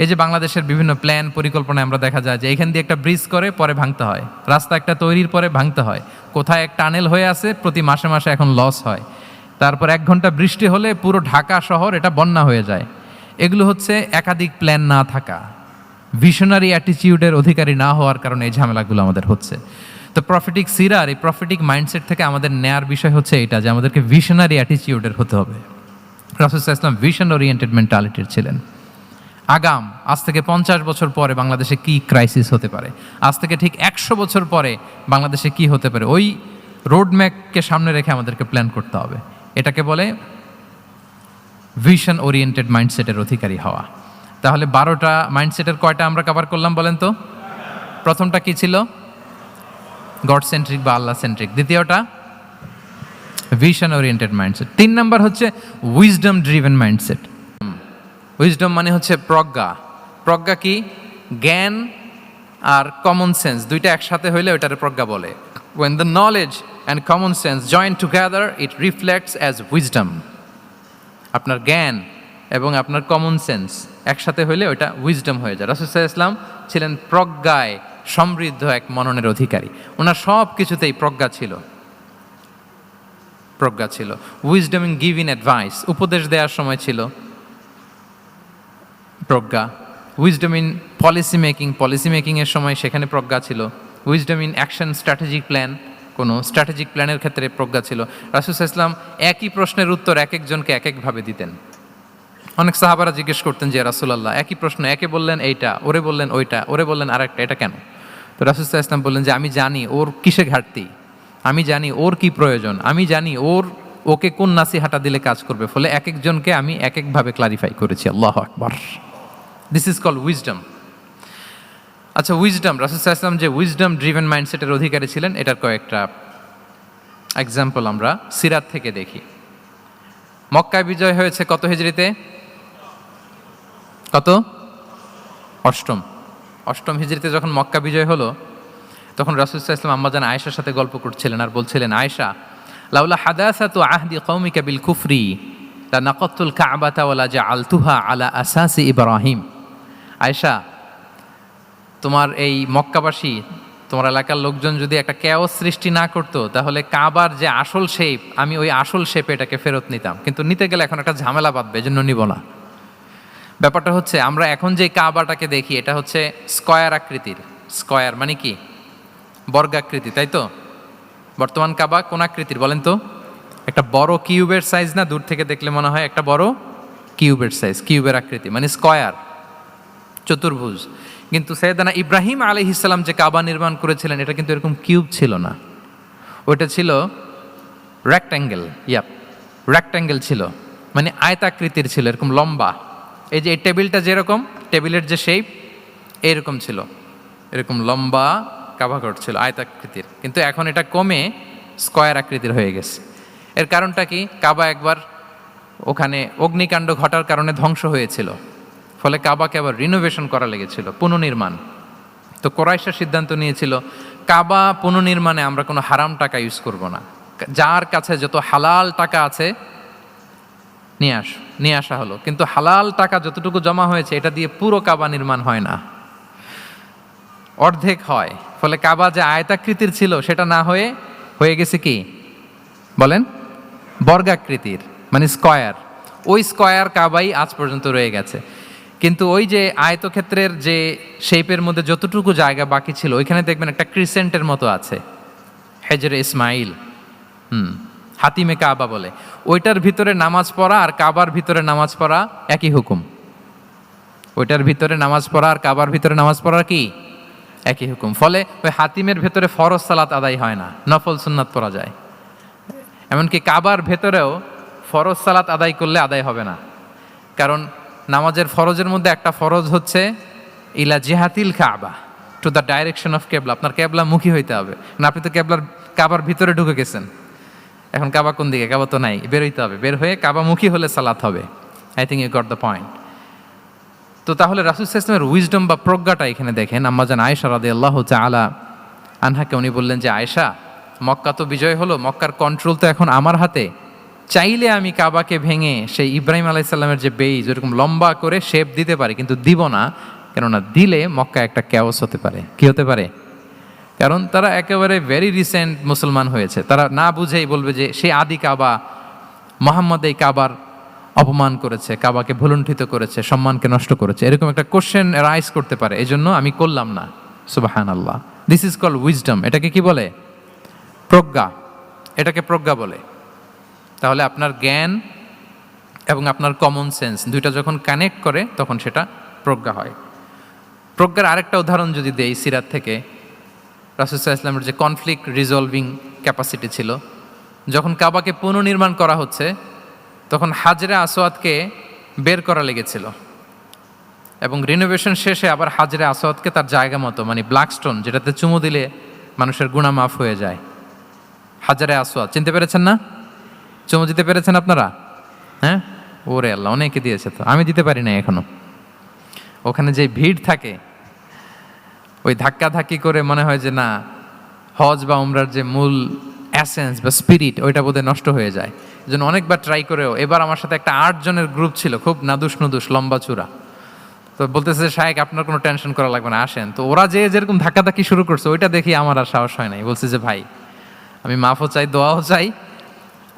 A: এই যে বাংলাদেশের বিভিন্ন প্ল্যান পরিকল্পনায় আমরা দেখা যায় যে এখান দিয়ে একটা ব্রিজ করে পরে ভাঙতে হয়, রাস্তা একটা তৈরির পরে ভাঙতে হয়, কোথায় এক টানেল হয়ে আছে প্রতি মাসে মাসে এখন লস হয়, তারপর 1 ঘন্টা বৃষ্টি হলে পুরো ঢাকা শহর এটা বন্যা হয়ে যায়। এগুলো হচ্ছে একাধিক প্ল্যান না থাকা, ভিশনারি অ্যাটিটিউডের অধিকারী না হওয়ার কারণে এই ঝামেলাগুলো আমাদের হচ্ছে। তো প্রফেটিক সিরার এই প্রফেটিক মাইন্ডসেট থেকে আমাদের নেয়ার বিষয় হচ্ছে এটা যে আমাদেরকে ভিশনারি অ্যাটিটিউডের হতে হবে। রাসূল সাল্লাল্লাহু আলাইহি ওয়াসাল্লাম ভিশন ওরিয়েন্টেড মেন্টালিটির ছিলেন। আগাম আজ থেকে 50 বছর পরে বাংলাদেশে কি ক্রাইসিস হতে পারে, আজ থেকে ঠিক 100 বছর পরে বাংলাদেশে কি হতে পারে, ওই রোডম্যাপকে সামনে রেখে আমাদেরকে প্ল্যান করতে হবে। এটাকে বলে ভিশন ওরিয়েন্টেড মাইন্ডসেটের অধিকারী হওয়া। তাহলে 12টা মাইন্ডসেটের কয়টা আমরা কভার করলাম বলেন তো? প্রথমটা কি ছিল? গড সেন্ট্রিক বা আল্লাহ সেন্ট্রিক। দ্বিতীয়টা ভিশন ওরিয়েন্টেড মাইন্ডসেট। 3 নাম্বার হচ্ছে উইজডম ড্রিভেন মাইন্ডসেট। উইজডম মানে হচ্ছে প্রজ্ঞা। প্রজ্ঞা কি? জ্ঞান আর কমন সেন্স দুইটা একসাথে হইলে ওইটারে প্রজ্ঞা বলে। When the knowledge and common sense join together, it reflects as wisdom. আপনার জ্ঞান এবং আপনার কমন সেন্স একসাথে হইলে ওইটা উইজডম হয়ে যায়। রাসূল সাল্লাল্লাহু আলাইহি ওয়াসাল্লাম ছিলেন প্রজ্ঞায় সমৃদ্ধ এক মননের অধিকারী। ওনার সব কিছুতেই প্রজ্ঞা ছিল, প্রজ্ঞা ছিল। উইজডম ইন গিভিং অ্যাডভাইস, উপদেশ দেওয়ার সময় ছিল প্রজ্ঞা। Wisdom in policy making, policy মেকিংয়ের সময় সেখানে প্রজ্ঞা ছিল। Wisdom in action strategic plan, কোনো স্ট্র্যাটেজিক প্ল্যানের ক্ষেত্রে প্রজ্ঞা ছিল। রাসূল সাল্লাল্লাহু আলাইহি ওয়াসাল্লাম একই প্রশ্নের উত্তর এক একজনকে এক একভাবে দিতেন। অনেক সাহাবারা জিজ্ঞেস করতেন যে রাসূলুল্লাহ একই প্রশ্ন, একে বললেন এইটা, ওরে বললেন ওইটা, ওরে বললেন আরেকটা, এটা কেন? তো রাসূল সাল্লাল্লাহু আলাইহি ওয়াসাল্লাম বললেন যে আমি জানি ওর কিসে ঘাটতি, আমি জানি ওর কি প্রয়োজন, আমি জানি ওকে কোন নাসিহাটা দিলে কাজ করবে, ফলে এক একজনকে আমি এক একভাবে ক্লারিফাই করেছি। আল্লাহু আকবার। This is called wisdom. আচ্ছা, উইজডম, রাসূল সাল্লাল্লাহু আলাইহি ওয়াসাল্লাম যে উইজডম ড্রিভেন মাইন্ডসেটের অধিকারী ছিলেন, এটার কয়েকটা এক্সাম্পল আমরা সিরাত থেকে দেখি। মক্কায় বিজয় হয়েছে কত হিজরিতে? কত? অষ্টম হিজরিতে যখন মক্কা বিজয় হলো, তখন রাসূল সাল্লাল্লাহু আলাইহি ওয়াসাল্লাম আম্মাজান আয়েশার সাথে গল্প করছিলেন আর বলছিলেন, আয়েশা, লাউলা হাদাসাতু আহদি কওমিকা বিল কুফরি লা নাকাতুল কাবাতা ওয়া লা জাআলতুহা আলা আসাসি ইব্রাহিম। আয়েশা, তোমার এই মক্কাবাসী, তোমার এলাকার লোকজন যদি একটা কেওস সৃষ্টি না করতো, তাহলে কাবার যে আসল শেপ, আমি ওই আসল শেপে এটাকে ফেরত নিতাম। কিন্তু নিতে গেলে এখন একটা ঝামেলা বাঁধবে, এজন্য নিব না। ব্যাপারটা হচ্ছে আমরা এখন যে কাবাটাকে দেখি এটা হচ্ছে স্কয়ার আকৃতির। স্কয়ার মানে কি? বর্গাকৃতি, তাই তো? বর্তমান কাবা কোন আকৃতির বলেন তো? একটা বড় কিউবের সাইজ না? দূর থেকে দেখলে মনে হয় একটা বড় কিউবের সাইজ, কিউবের আকৃতি মানে স্কয়ার, চতুর্ভুজ। কিন্তু সাইয়েদানা ইব্রাহিম আলাইহিস সালাম যে কাবা নির্মাণ করেছিলেন এটা কিন্তু এরকম কিউব ছিল না, ওটা ছিল রেক্ট্যাঙ্গেল। রেক্ট্যাঙ্গেল ছিল, মানে আয়তাকৃতির ছিল, এরকম লম্বা। এই যে এই টেবিলটা যেরকম, টেবিলের যে শেপ এরকম ছিল, এরকম লম্বা কাবাঘর ছিল আয়তাকৃতির। কিন্তু এখন এটা কমে স্কয়ার আকৃতির হয়ে গেছে। এর কারণটা কি? কাবা একবার ওখানে অগ্নিকাণ্ড ঘটার কারণে ধ্বংস হয়েছিল, ফলে কাবাকে আবার রিনোভেশন করা লেগেছিল, পুনর্নির্মাণ। তো কুরাইশরা সিদ্ধান্ত নিয়েছিল কাবা পুনর্নির্মাণে আমরা কোনো হারাম টাকা ইউজ করব না, যার কাছে যত হালাল টাকা আছে নিয়ে আসা হলো। কিন্তু হালাল টাকা যতটুকু জমা হয়েছে এটা দিয়ে পুরো কাবা নির্মাণ হয় না, অর্ধেক হয়, ফলে কাবা যে আয়তাকৃতির ছিল সেটা না হয়ে গেছে কি বলেন, বর্গাকৃতির, মানে স্কয়ার। ওই স্কয়ার কাবাই আজ পর্যন্ত রয়ে গেছে। কিন্তু ওই যে আয়তক্ষেত্রের যে শেপের মধ্যে যতটুকু জায়গা বাকি ছিল ওইখানে দেখবেন একটা ক্রিসেন্টের মতো আছে, হেজরে ইসমাইল, হাতিমে কাবা বলে। ওইটার ভিতরে নামাজ পড়া আর কাবার ভিতরে নামাজ পড়া একই হুকুম। ওইটার ভিতরে নামাজ পড়া আর কাবার ভিতরে নামাজ পড়া কি একই হুকুম। ফলে ওই হাতিমের ভেতরে ফরজ সালাত আদায় হয় না, নফল সুন্নাত পড়া যায়। এমনকি কাবার ভেতরেও ফরজ সালাত আদায় করলে আদায় হবে না, কারণ নামাজের ফরজের মধ্যে একটা ফরজ হচ্ছে ইলা জিহাতিল কাবা, টু দ্য ডাইরেকশন অফ কেবলা। আপনার কেবলা মুখী হইতে হবে না, আপনি তো কাবার ভিতরে ঢুকে গেছেন, এখন কাবা কোন দিকে, কাবা তো নাই, বের হইতে হবে, বের হয়ে কাবামুখী হলে সালাত হবে। I think you got the point. তো তাহলে রাসূল সাল্লাল্লাহু আলাইহি ওয়াসাল্লামের উইজডম বা প্রজ্ঞাটা এখানে দেখেন। আম্মাজান আয়েশা রাদিয়াল্লাহু তাআলা আনহাকে উনি বললেন যে, আয়েশা, মক্কা তো বিজয় হলো, মক্কার কন্ট্রোল তো এখন আমার হাতে, চাইলে আমি কাবাকে ভেঙে সেই ইব্রাহিম আলাইহিস সালামের যে বেইজ ওরকম লম্বা করে শেপ দিতে পারি, কিন্তু দিব না, কেননা দিলে মক্কা একটা ক্যাওস হতে পারে। কি হতে পারে? কারণ তারা একেবারে ভেরি রিসেন্ট মুসলমান হয়েছে, তারা না বুঝেই বলবে যে সেই আদি কাবা, মোহাম্মদ এই কাবার অপমান করেছে, কাবাকে ভুলুণ্ঠিত করেছে, সম্মানকে নষ্ট করেছে, এরকম একটা কোশ্চেন রাইজ করতে পারে। এই জন্য আমি করলাম না। সুবহানাল্লাহ, দিস ইজ কল্ড উইজডম। এটাকে কি বলে? প্রজ্ঞা। এটাকে প্রজ্ঞা বলে। তাহলে আপনার জ্ঞান এবং আপনার কমন সেন্স দুইটা যখন কানেক্ট করে তখন সেটা প্রজ্ঞা হয়। প্রজ্ঞার আরেকটা উদাহরণ যদি দেই সিরাত থেকে, রাসূল সাল্লাল্লাহু আলাইহি ওয়াসাল্লামের যে কনফ্লিক্ট রিজলভিং ক্যাপাসিটি ছিল, যখন কাবাকে পুনর্নির্মাণ করা হচ্ছে তখন হাজরে আসওয়াদকে বের করা লেগেছিল, এবং রিনোভেশন শেষে আবার হাজরে আসওয়াদকে তার জায়গা মতো, মানে ব্ল্যাক স্টোন যেটাতে চুমু দিলে মানুষের গুনাহ মাফ হয়ে যায়, হাজরে আসওয়াদ, চিনতে পেরেছেন না? চুমু দিতে পেরেছেন আপনারা? হ্যাঁ, ওরে আল্লাহ, অনেকে দিয়েছে, তো আমি দিতে পারি না এখনো। ওখানে যে ভিড় থাকে, ওই ধাক্কাধাক্কি করে মনে হয় যে না, হজ বা উমরার যে মূল অ্যাসেন্স বা স্পিরিট ওইটা বোধহয় নষ্ট হয়ে যায়। এই জন্য অনেকবার ট্রাই করেও, এবার আমার সাথে একটা 8 জনের গ্রুপ ছিল, খুব নাদুস নুদুস লম্বা চূড়া, তো বলতেছে শায়েক আপনার কোনো টেনশন করা লাগবে না, আসেন। তো ওরা যেরকম ধাক্কাধাক্কি শুরু করছে ওইটা দেখি আমার আর সাহস হয় নাই। বলছে যে ভাই, আমি মাফও চাই, দোয়াও চাই,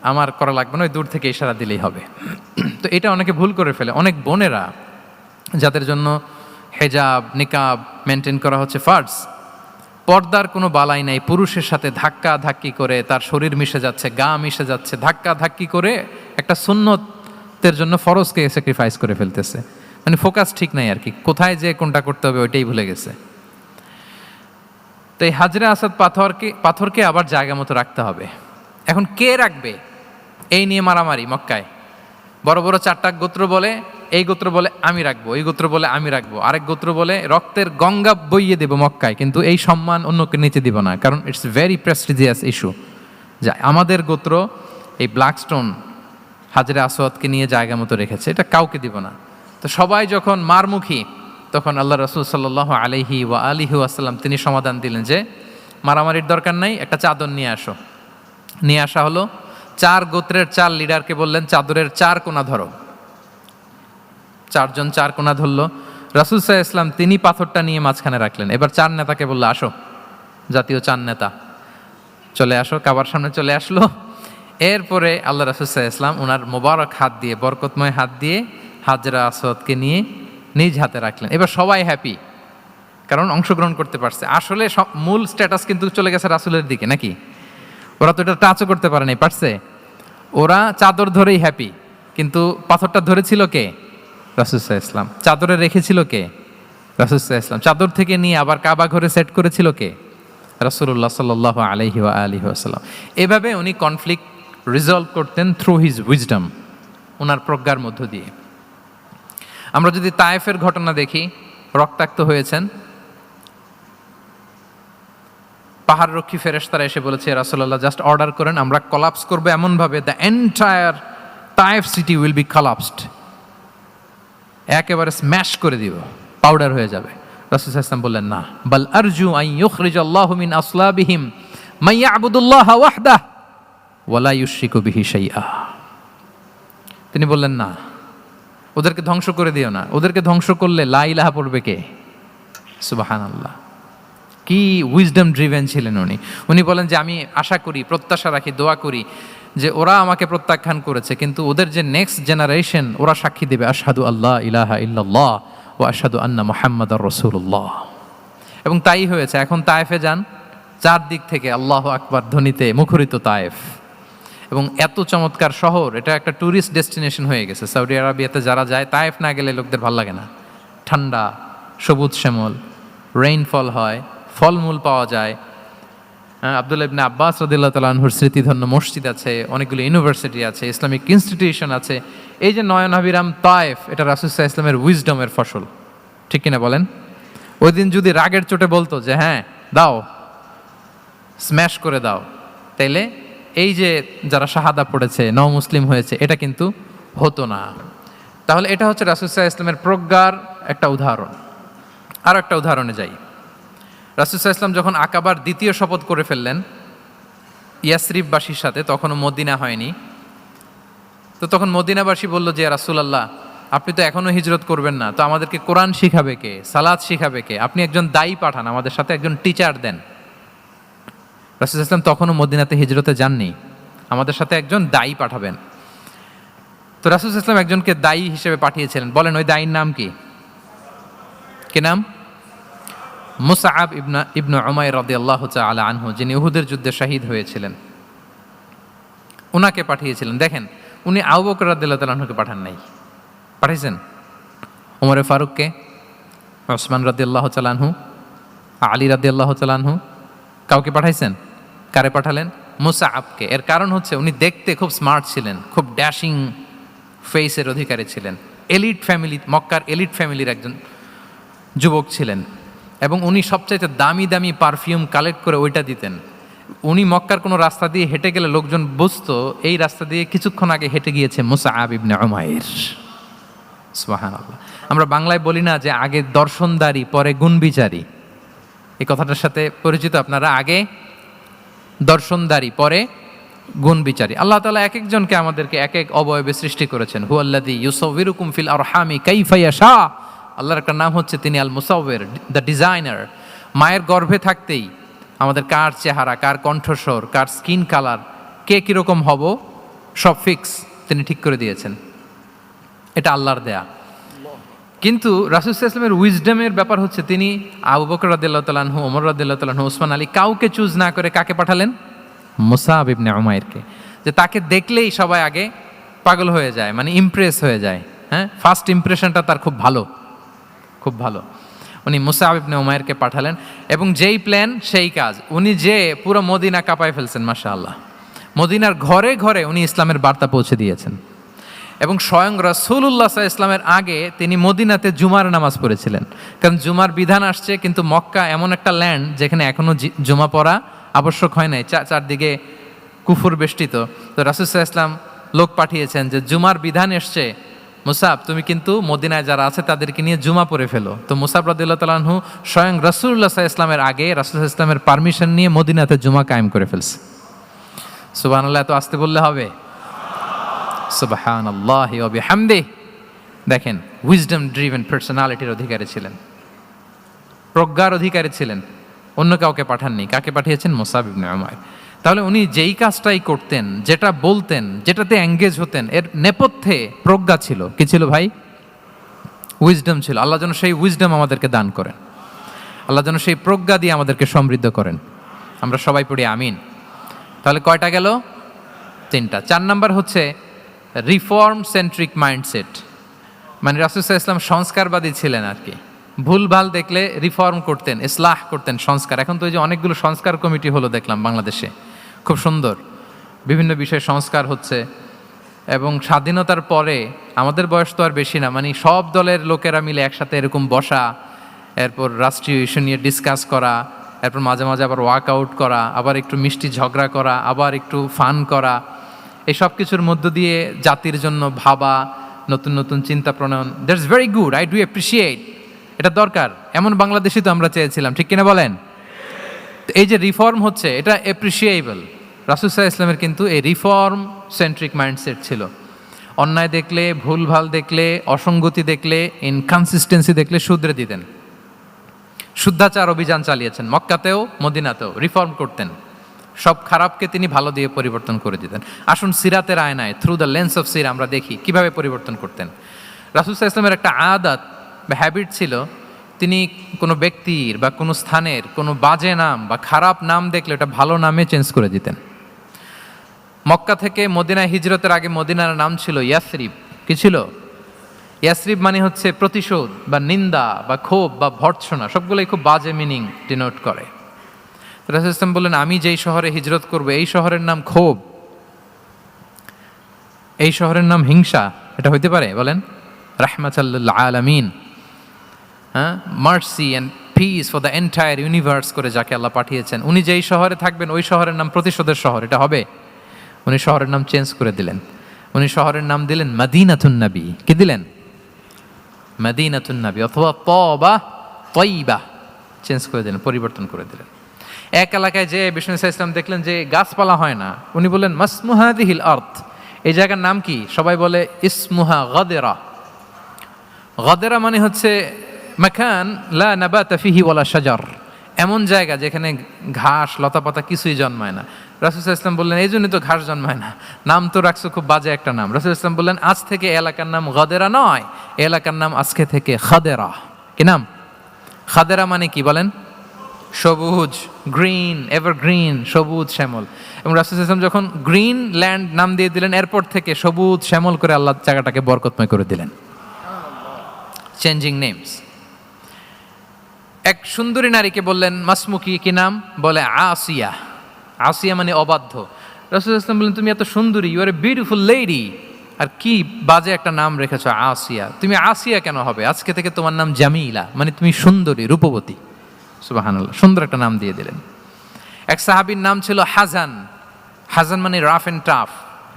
A: আমার করা লাগবে না, ওই দূর থেকে ইশারা দিলেই হবে। তো এটা অনেকে ভুল করে ফেলে। অনেক বোনেরা যাদের জন্য হেজাব নিকাব মেনটেন করা হচ্ছে ফার্জ, পর্দার কোনো বালাই নাই, পুরুষের সাথে ধাক্কা ধাক্কি করে তার শরীর মিশে যাচ্ছে, গা মিশে যাচ্ছে, ধাক্কা ধাক্কি করে একটা সুন্নতের জন্য ফরজকে স্যাক্রিফাইস করে ফেলতেছে। মানে ফোকাস ঠিক নাই আর কি, কোথায় যে কোনটা করতে হবে ওইটাই ভুলে গেছে। তো এই হাজরে আসাদ পাথরকে আবার জায়গা মতো রাখতে হবে। এখন কে রাখবে এই নিয়ে মারামারি মক্কায়। বড় বড় 4টা গোত্র বলে, এই গোত্র বলে আমি রাখবো, এই গোত্র বলে আমি রাখবো, আরেক গোত্র বলে রক্তের গঙ্গা বইয়ে দেব মক্কায়, কিন্তু এই সম্মান অন্যকে নিতে দিব না, কারণ ইটস ভেরি প্রেস্টিজিয়াস ইস্যু যে আমাদের গোত্র এই ব্ল্যাক স্টোন হাজরে আসওয়াদকে নিয়ে জায়গা মতো রেখেছে, এটা কাউকে দিব না। তো সবাই যখন মারমুখী, তখন আল্লাহ রাসূল সাল্লাল্লাহু আলাইহি ওয়া আলিহি ওয়াসাল্লাম তিনি সমাধান দিলেন যে মারামারির দরকার নাই, একটা চাদর নিয়ে আসো। নিয়ে আসা হলো। 4 গোত্রের 4 লিডারকে বললেন চাদরের 4 কোণা ধরো। 4 জন 4 কোণা ধরলো। রাসূল সাল্লাল্লাহু আলাইহি ওয়াসাল্লাম তিনি পাথরটা নিয়ে মাঝখানে রাখলেন। এবার 4 নেতাকে বললো আসো, জাতীয় 4 নেতা চলে আসো, কাবার সামনে চলে আসলো। এরপরে আল্লাহ রাসূল সাল্লাল্লাহু আলাইহি ওয়াসাল্লাম ওনার মোবারক হাত দিয়ে, বরকতময় হাত দিয়ে হাজরা আসওয়াদকে নিয়ে নিজ হাতে রাখলেন। এবার সবাই হ্যাপি, কারণ অংশগ্রহণ করতে পারছে। আসলে মূল স্ট্যাটাস কিন্তু চলে গেছে রাসূলের দিকে, নাকি? ওরা তো এটা টাচও করতে পারে নাই, পারছে? ওরা চাদর ধরেই হ্যাপি, কিন্তু পাথরটা ধরেছিল কে? রাসূল সাল্লাল্লাহু আলাইহি ওয়াসাল্লাম। চাদরে রেখেছিল কে? রাসূল সাল্লাল্লাহু আলাইহি ওয়াসাল্লাম। চাদর থেকে নিয়ে আবার কাবা ঘরে সেট করেছিল কে? রাসূলুল্লাহ সাল্লাল্লাহু আলাইহি ওয়া আলিহি ওয়াসাল্লাম। এভাবে উনি কনফ্লিক্ট রিজলভ করতেন থ্রু হিজ উইজডম, ওনার প্রজ্ঞার মধ্য দিয়ে। আমরা যদি তায়েফের ঘটনা দেখি, রক্তাক্ত হয়েছেন, পাহাড়রক্ষী ফেরেশতারা এসে বলেছে রাসূলুল্লাহ জাস্ট অর্ডার করেন, আমরা কলাপস করবো এমনভাবে the entire Taif city will be collapsed, একেবারে স্ম্যাশ করে দিব, পাউডার হয়ে যাবে। রাসূল সাল্লাল্লাহু আলাইহি ওয়াসাল্লাম বললেন না, বাল আরজু আন ইউখরিজাল্লাহু মিন আসলাবিহিম মান ইয়াবুদুল্লাহ ওয়াহদাহু ওয়া লা ইউশরিকু বিহি শাইআ। তিনি বললেন না, ওদেরকে ধ্বংস করে দিও না, ওদেরকে ধ্বংস করলে লা ইলাহা পড়বে কে? সুবহানাল্লাহ। কি উইজডম ড্রিভেন ছিলেন উনি। উনি বলেন যে আমি আশা করি, প্রত্যাশা রাখি, দোয়া করি যে ওরা আমাকে প্রত্যাখ্যান করেছে, কিন্তু ওদের যে নেক্সট জেনারেশন ওরা সাক্ষী দেবে আশহাদু আল্লাহ ইলাহা ইল্লাল্লাহ ওয়া আশহাদু আন্না মুহাম্মাদার রাসূলুল্লাহ। এবং তাই হয়েছে। এখন তায়েফে যান, চারদিক থেকে আল্লাহু আকবার ধ্বনিতে মুখরিত তায়েফ, এবং এত চমৎকার শহর, এটা একটা ট্যুরিস্ট ডেস্টিনেশন হয়ে গেছে। সৌদি আরবিয়াতে যারা যায়, তায়েফ না গেলে লোকদের ভালো লাগে না। ঠান্ডা, সবুজ শ্যামল, রেইনফল হয়, ফলমূল পাওয়া যায়। আব্দুল্লাহ ইবনে আব্বাস রাদিয়াল্লাহু তাআলা আনহুর স্মৃতিধন্য মসজিদ আছে, অনেকগুলো ইউনিভার্সিটি আছে, ইসলামিক ইনস্টিটিউশন আছে। এই যে নয়নাভিরাম তায়েফ, এটা রাসূল সাল্লাল্লাহু আলাইহি ওয়াসাল্লামের উইজডমের ফসল, ঠিক কিনা বলেন? ওই দিন যদি রাগের চোটে বলতো যে হ্যাঁ দাও, স্ম্যাশ করে দাও, তাইলে এই যে যারা শাহাদা পড়েছে, নও মুসলিম হয়েছে, এটা কিন্তু হতো না। তাহলে এটা হচ্ছে রাসূল সাল্লাল্লাহু আলাইহি ওয়াসাল্লামের প্রজ্ঞার একটা উদাহরণ। আর একটা উদাহরণে যাই। রাসূল সাল্লাল্লাহু আলাইহি ওয়াসাল্লাম যখন আকাবার দ্বিতীয় শপথ করে ফেললেন ইয়াসরিববাসীর সাথে, তখনও মদিনা হয়নি, তো তখন মদিনাবাসী বলল যে রাসূলুল্লাহ, আপনি তো এখনো হিজরত করবেন না, তো আমাদেরকে কোরআন শিখাবে কে, সালাত শিখাবে কে? আপনি একজন দায়ী পাঠান, আমাদের সাথে একজন টিচার দেন। রাসূল সাল্লাল্লাহু আলাইহি ওয়াসাল্লাম তখনও মদিনাতে হিজরতে যাননি, আমাদের সাথে একজন দায়ী পাঠাবেন। তো রাসূল সাল্লাল্লাহু আলাইহি ওয়াসাল্লাম একজনকে দায়ী হিসেবে পাঠিয়েছিলেন। বলেন ওই দায়ীর নাম কি? কি নাম? মুসআব ইবনে উমাইর রাদিয়াল্লাহু তাআলা আনহু, যিনি উহুদের যুদ্ধে শহীদ হয়েছিলেন, উনাকে পাঠিয়েছিলেন। দেখেন, উনি আবু বকর রাদিয়াল্লাহু তাআলা আনহুকে পাঠান নাই, পাঠিয়েছেন ওমর ফারুককে, ওসমান রাদিয়াল্লাহু তাআলা আনহু, আলী রাদিয়াল্লাহু তাআলা আনহু, কাউকে পাঠাইছেন? কারে পাঠালেন? মুসআবকে। এর কারণ হচ্ছে উনি দেখতে খুব স্মার্ট ছিলেন, খুব ড্যাশিং ফেসের অধিকারী ছিলেন, এলিট ফ্যামিলি, মক্কার এলিট ফ্যামিলির একজন যুবক ছিলেন, এবং উনি সবচাইতে দামি দামি পারফিউম কালেক্ট করে ওইটা দিতেন। উনি মক্কার কোনো রাস্তা দিয়ে হেঁটে গেলে লোকজন বুঝতো এই রাস্তা দিয়ে কিছুক্ষণ আগে হেঁটে গিয়েছে মুসআব ইবনে উমাইর। সুবহানাল্লাহ। আমরা বাংলায় বলি না যে আগে দর্শনদারি পরে গুণবিচারী? এই কথাটার সাথে পরিচিত আপনারা? আগে দর্শনদারি পরে গুণবিচারী। আল্লাহ তাআলা এক একজনকে আমাদেরকে এক এক অবয়বে সৃষ্টি করেছেন। হুয়াল্লাযী ইউসাউবিরুকুম ফিল আরহামি কাইফা ইয়াশা। আল্লাহর একটা নাম হচ্ছে তিনি আল মুসাউবির, দ্য ডিজাইনার। মায়ের গর্ভে থাকতেই আমাদের কার চেহারা, কার কণ্ঠস্বর, কার স্কিন কালার, কে কীরকম হব, সব ফিক্স তিনি ঠিক করে দিয়েছেন। এটা আল্লাহর দেয়া। কিন্তু রাসূল সাল্লাল্লাহু আলাইহি ওয়াসাল্লামের উইজডমের ব্যাপার হচ্ছে তিনি আবু বকর রাদিয়াল্লাহু তাআলা আনহু, ওমর রাদিয়াল্লাহু তাআলা আনহু, ওসমান আলী, কাউকে চুজ না করে কাকে পাঠালেন? মুসআব ইবনে উমাইরকে। যে তাকে দেখলেই সবাই আগে পাগল হয়ে যায়, মানে ইমপ্রেস হয়ে যায়। হ্যাঁ, ফার্স্ট ইমপ্রেশনটা তার খুব ভালো, খুব ভালো। উনি মুসআব ইবনে উমাইরকে পাঠালেন, এবং যেই প্ল্যান সেই কাজ। উনি যে পুরো মদিনা কাঁপায় ফেলছেন, মাশাআল্লাহ। মদিনার ঘরে ঘরে উনি ইসলামের বার্তা পৌঁছে দিয়েছেন, এবং স্বয়ং রাসূলুল্লাহ সাল্লাল্লাহু আলাইহি ওয়াসাল্লামের আগে তিনি মদিনাতে জুমার নামাজ পড়েছিলেন। কারণ জুমার বিধান আসছে, কিন্তু মক্কা এমন একটা ল্যান্ড যেখানে এখনো জুমা পড়া আবশ্যক হয় নাই, চারদিকে কুফর বেষ্টিত। তো রাসূল সাল্লাল্লাহু আলাইহি ওয়াসাল্লাম লোক পাঠিয়েছেন যে জুমার বিধান এসছে, মুসাব তুমি কিন্তু মদিনায় যারা আছে তাদেরকে নিয়ে জুমা পড়ে ফেলো। তো মুসাব রাদিয়াল্লাহু তাআলা আনহু স্বয়ং রাসূলুল্লাহ সাল্লাল্লাহু আলাইহি ওয়াসাল্লামের আগে রাসূল সাল্লাল্লাহু আলাইহি ওয়াসাল্লামের পারমিশন নিয়ে মদিনাতে জুমা কায়েম করে ফেলছে। সুবহানাল্লাহ, এত আসতে বললে হবে? সুবহানাল্লাহি ওয়া বিহামদিহি। দেখেন, উইজডম ড্রিভেন পার্সোনালিটির অধিকারী ছিলেন, প্রজ্ঞার অধিকারী ছিলেন, অন্য কাউকে পাঠাননি। কাকে পাঠিয়েছেন? মুসআব ইবনে উমাইর। তাহলে উনি যেই কাজটাই করতেন, যেটা বলতেন, যেটাতে এঙ্গেজ হতেন, এর নেপথ্যে প্রজ্ঞা ছিল। কি ছিল ভাই? উইজডম ছিল। আল্লাহ যেন সেই উইজডম আমাদেরকে দান করেন, আল্লাহ যেন সেই প্রজ্ঞা দিয়ে আমাদেরকে সমৃদ্ধ করেন। আমরা সবাই পড়ি আমিন। তাহলে কয়টা গেল? 3টা। 4 নাম্বার হচ্ছে রিফর্ম সেন্ট্রিক মাইন্ডসেট। মানে রাসূল সাল্লাল্লাহু আলাইহি ওয়াসাল্লাম সংস্কারবাদী ছিলেন আর কি। ভুলভাল দেখলে রিফর্ম করতেন, ইসলাহ করতেন, সংস্কার। এখন তো ওই যে অনেকগুলো সংস্কার কমিটি হলো দেখলাম বাংলাদেশে, খুব সুন্দর বিভিন্ন বিষয়ে সংস্কার হচ্ছে। এবং স্বাধীনতার পরে আমাদের বয়স তো আর বেশি না, মানে সব দলের লোকেরা মিলে একসাথে এরকম বসা, এরপর রাষ্ট্রীয় ইস্যু নিয়ে ডিসকাস করা, এরপর মাঝে মাঝে আবার ওয়ার্কআউট করা, আবার একটু মিষ্টি ঝগড়া করা, আবার একটু ফান করা, এই সব কিছুর মধ্য দিয়ে জাতির জন্য ভাবা, নতুন নতুন চিন্তা প্রণয়ন। That's very good, I do appreciate. এটা দরকার। এমন বাংলাদেশই তো আমরা চেয়েছিলাম, ঠিক কিনা বলেন? এই যে রিফর্ম হচ্ছে, এটা অ্যাপ্রিসিয়েবল। রাসূল সাল্লাল্লাহু আলাইহি ওয়াসাল্লামের কিন্তু এই রিফর্ম সেন্ট্রিক মাইন্ডসেট ছিল। অন্যায় দেখলে, ভুলভাল দেখলে, অসঙ্গতি দেখলে, ইনকনসিস্টেন্সি দেখলে শুধরে দিতেন। শুদ্ধাচার অভিযান চালিয়েছেন, মক্কাতেও মদিনাতেও রিফর্ম করতেন, সব খারাপকে তিনি ভালো দিয়ে পরিবর্তন করে দিতেন। আসুন সিরাতের আয়নায়, থ্রু দ্য লেন্স অফ সিরা আমরা দেখি কিভাবে পরিবর্তন করতেন। রাসূল সাল্লাল্লাহু আলাইহি ওয়াসাল্লামের একটা আদাত বা হ্যাবিট ছিল, তিনি কোনো ব্যক্তির বা কোনো স্থানের কোনো বাজে নাম বা খারাপ নাম দেখলে ওটা ভালো নামে চেঞ্জ করে দিতেন। মক্কা থেকে মদিনায় হিজরতের আগে মদিনার নাম ছিল ইয়াসরিব। কি ছিল? ইয়াসরিব মানে হচ্ছে প্রতিশোধ বা নিন্দা বা ক্ষোভ বা ভর্ৎসনা, সবগুলোই খুব বাজে মিনিং ডিনোট করে। রাসূল সাল্লাল্লাহু আলাইহি ওয়াসাল্লাম বললেন, আমি যেই শহরে হিজরত করব এই শহরের নাম ক্ষোভ, এই শহরের নাম হিংসা, এটা হইতে পারে? বলেন। রাহমাতাল লিল আলামিন, হ্যাঁ, mercy and peace for the entire universe করে যাকে আল্লাহ পাঠিয়েছেন, উনি যেই শহরে থাকবেন ওই শহরের নাম প্রতিশোধের শহর, এটা হবে? উনি শহরের নাম চেঞ্জ করে দিলেন। উনি শহরের নাম দিলেন মদিনাতুন নবী। কি দিলেন? মদিনাতুন নবী, অথবা তবা তয়্যিবা, চেঞ্জ করে দিলেন, পরিবর্তন করে দিলেন। এক এলাকায় যে বিষ্ণু ইসলাম দেখলেন যে গাছপালা হয় না, উনি বললেন মাসমু হাযিহিল আরদ, এই জায়গার নাম কি? সবাই বলে ইসমুহা গাদেরা। গাদেরা মানে হচ্ছে মাকান লা নাবাতা ফিহি ওয়ালা শাজার, এমন জায়গা যেখানে ঘাস লতাপাতা কিছুই জন্মায় না। রাসূল সাল্লাল্লাহু আলাইহি ওয়াসাল্লাম বললেন এই জন্যই তো ঘাস জন্মায় না, নাম তো রাখছো খুব বাজে একটা নাম। রাসূল সাল্লাল্লাহু আলাইহি ওয়াসাল্লাম বললেন আজ থেকে এলাকার নাম গাদেরা নয়, এলাকার নাম আজকে থেকে খাদেরা। কি নাম? খাদেরা মানে কি বলেন? সবুজ, গ্রিন, এভারগ্রিন, সবুজ শ্যামল। এবং রাসূল সাল্লাল্লাহু আলাইহি ওয়াসাল্লাম যখন গ্রিন ল্যান্ড নাম দিয়ে দিলেন, এরপর থেকে সবুজ শ্যামল করে আল্লাহ জায়গাটাকে বরকতময় করে দিলেন। Changing names. এক সুন্দরী নারীকে বললেন মাসমুকি, কি নাম? বলে আসিয়া। আসিয়া মানে অবাধ্য। রাসূল সাল্লাল্লাহু আলাইহি ওয়াসাল্লাম বললেন তুমি এত সুন্দরী, you are a beautiful lady, আর কি বাজে একটা নাম রেখেছো আসিয়া, তুমি আসিয়া কেন হবে? আজকে থেকে তোমার নাম জামিলা, মানে তুমি সুন্দরী, রূপবতী। সুবহানাল্লাহ, সুন্দর একটা নাম দিয়ে দিলেন। এক সাহাবীর নাম ছিল হাজান। হাজান মানে রাফ এন্ড টাফ,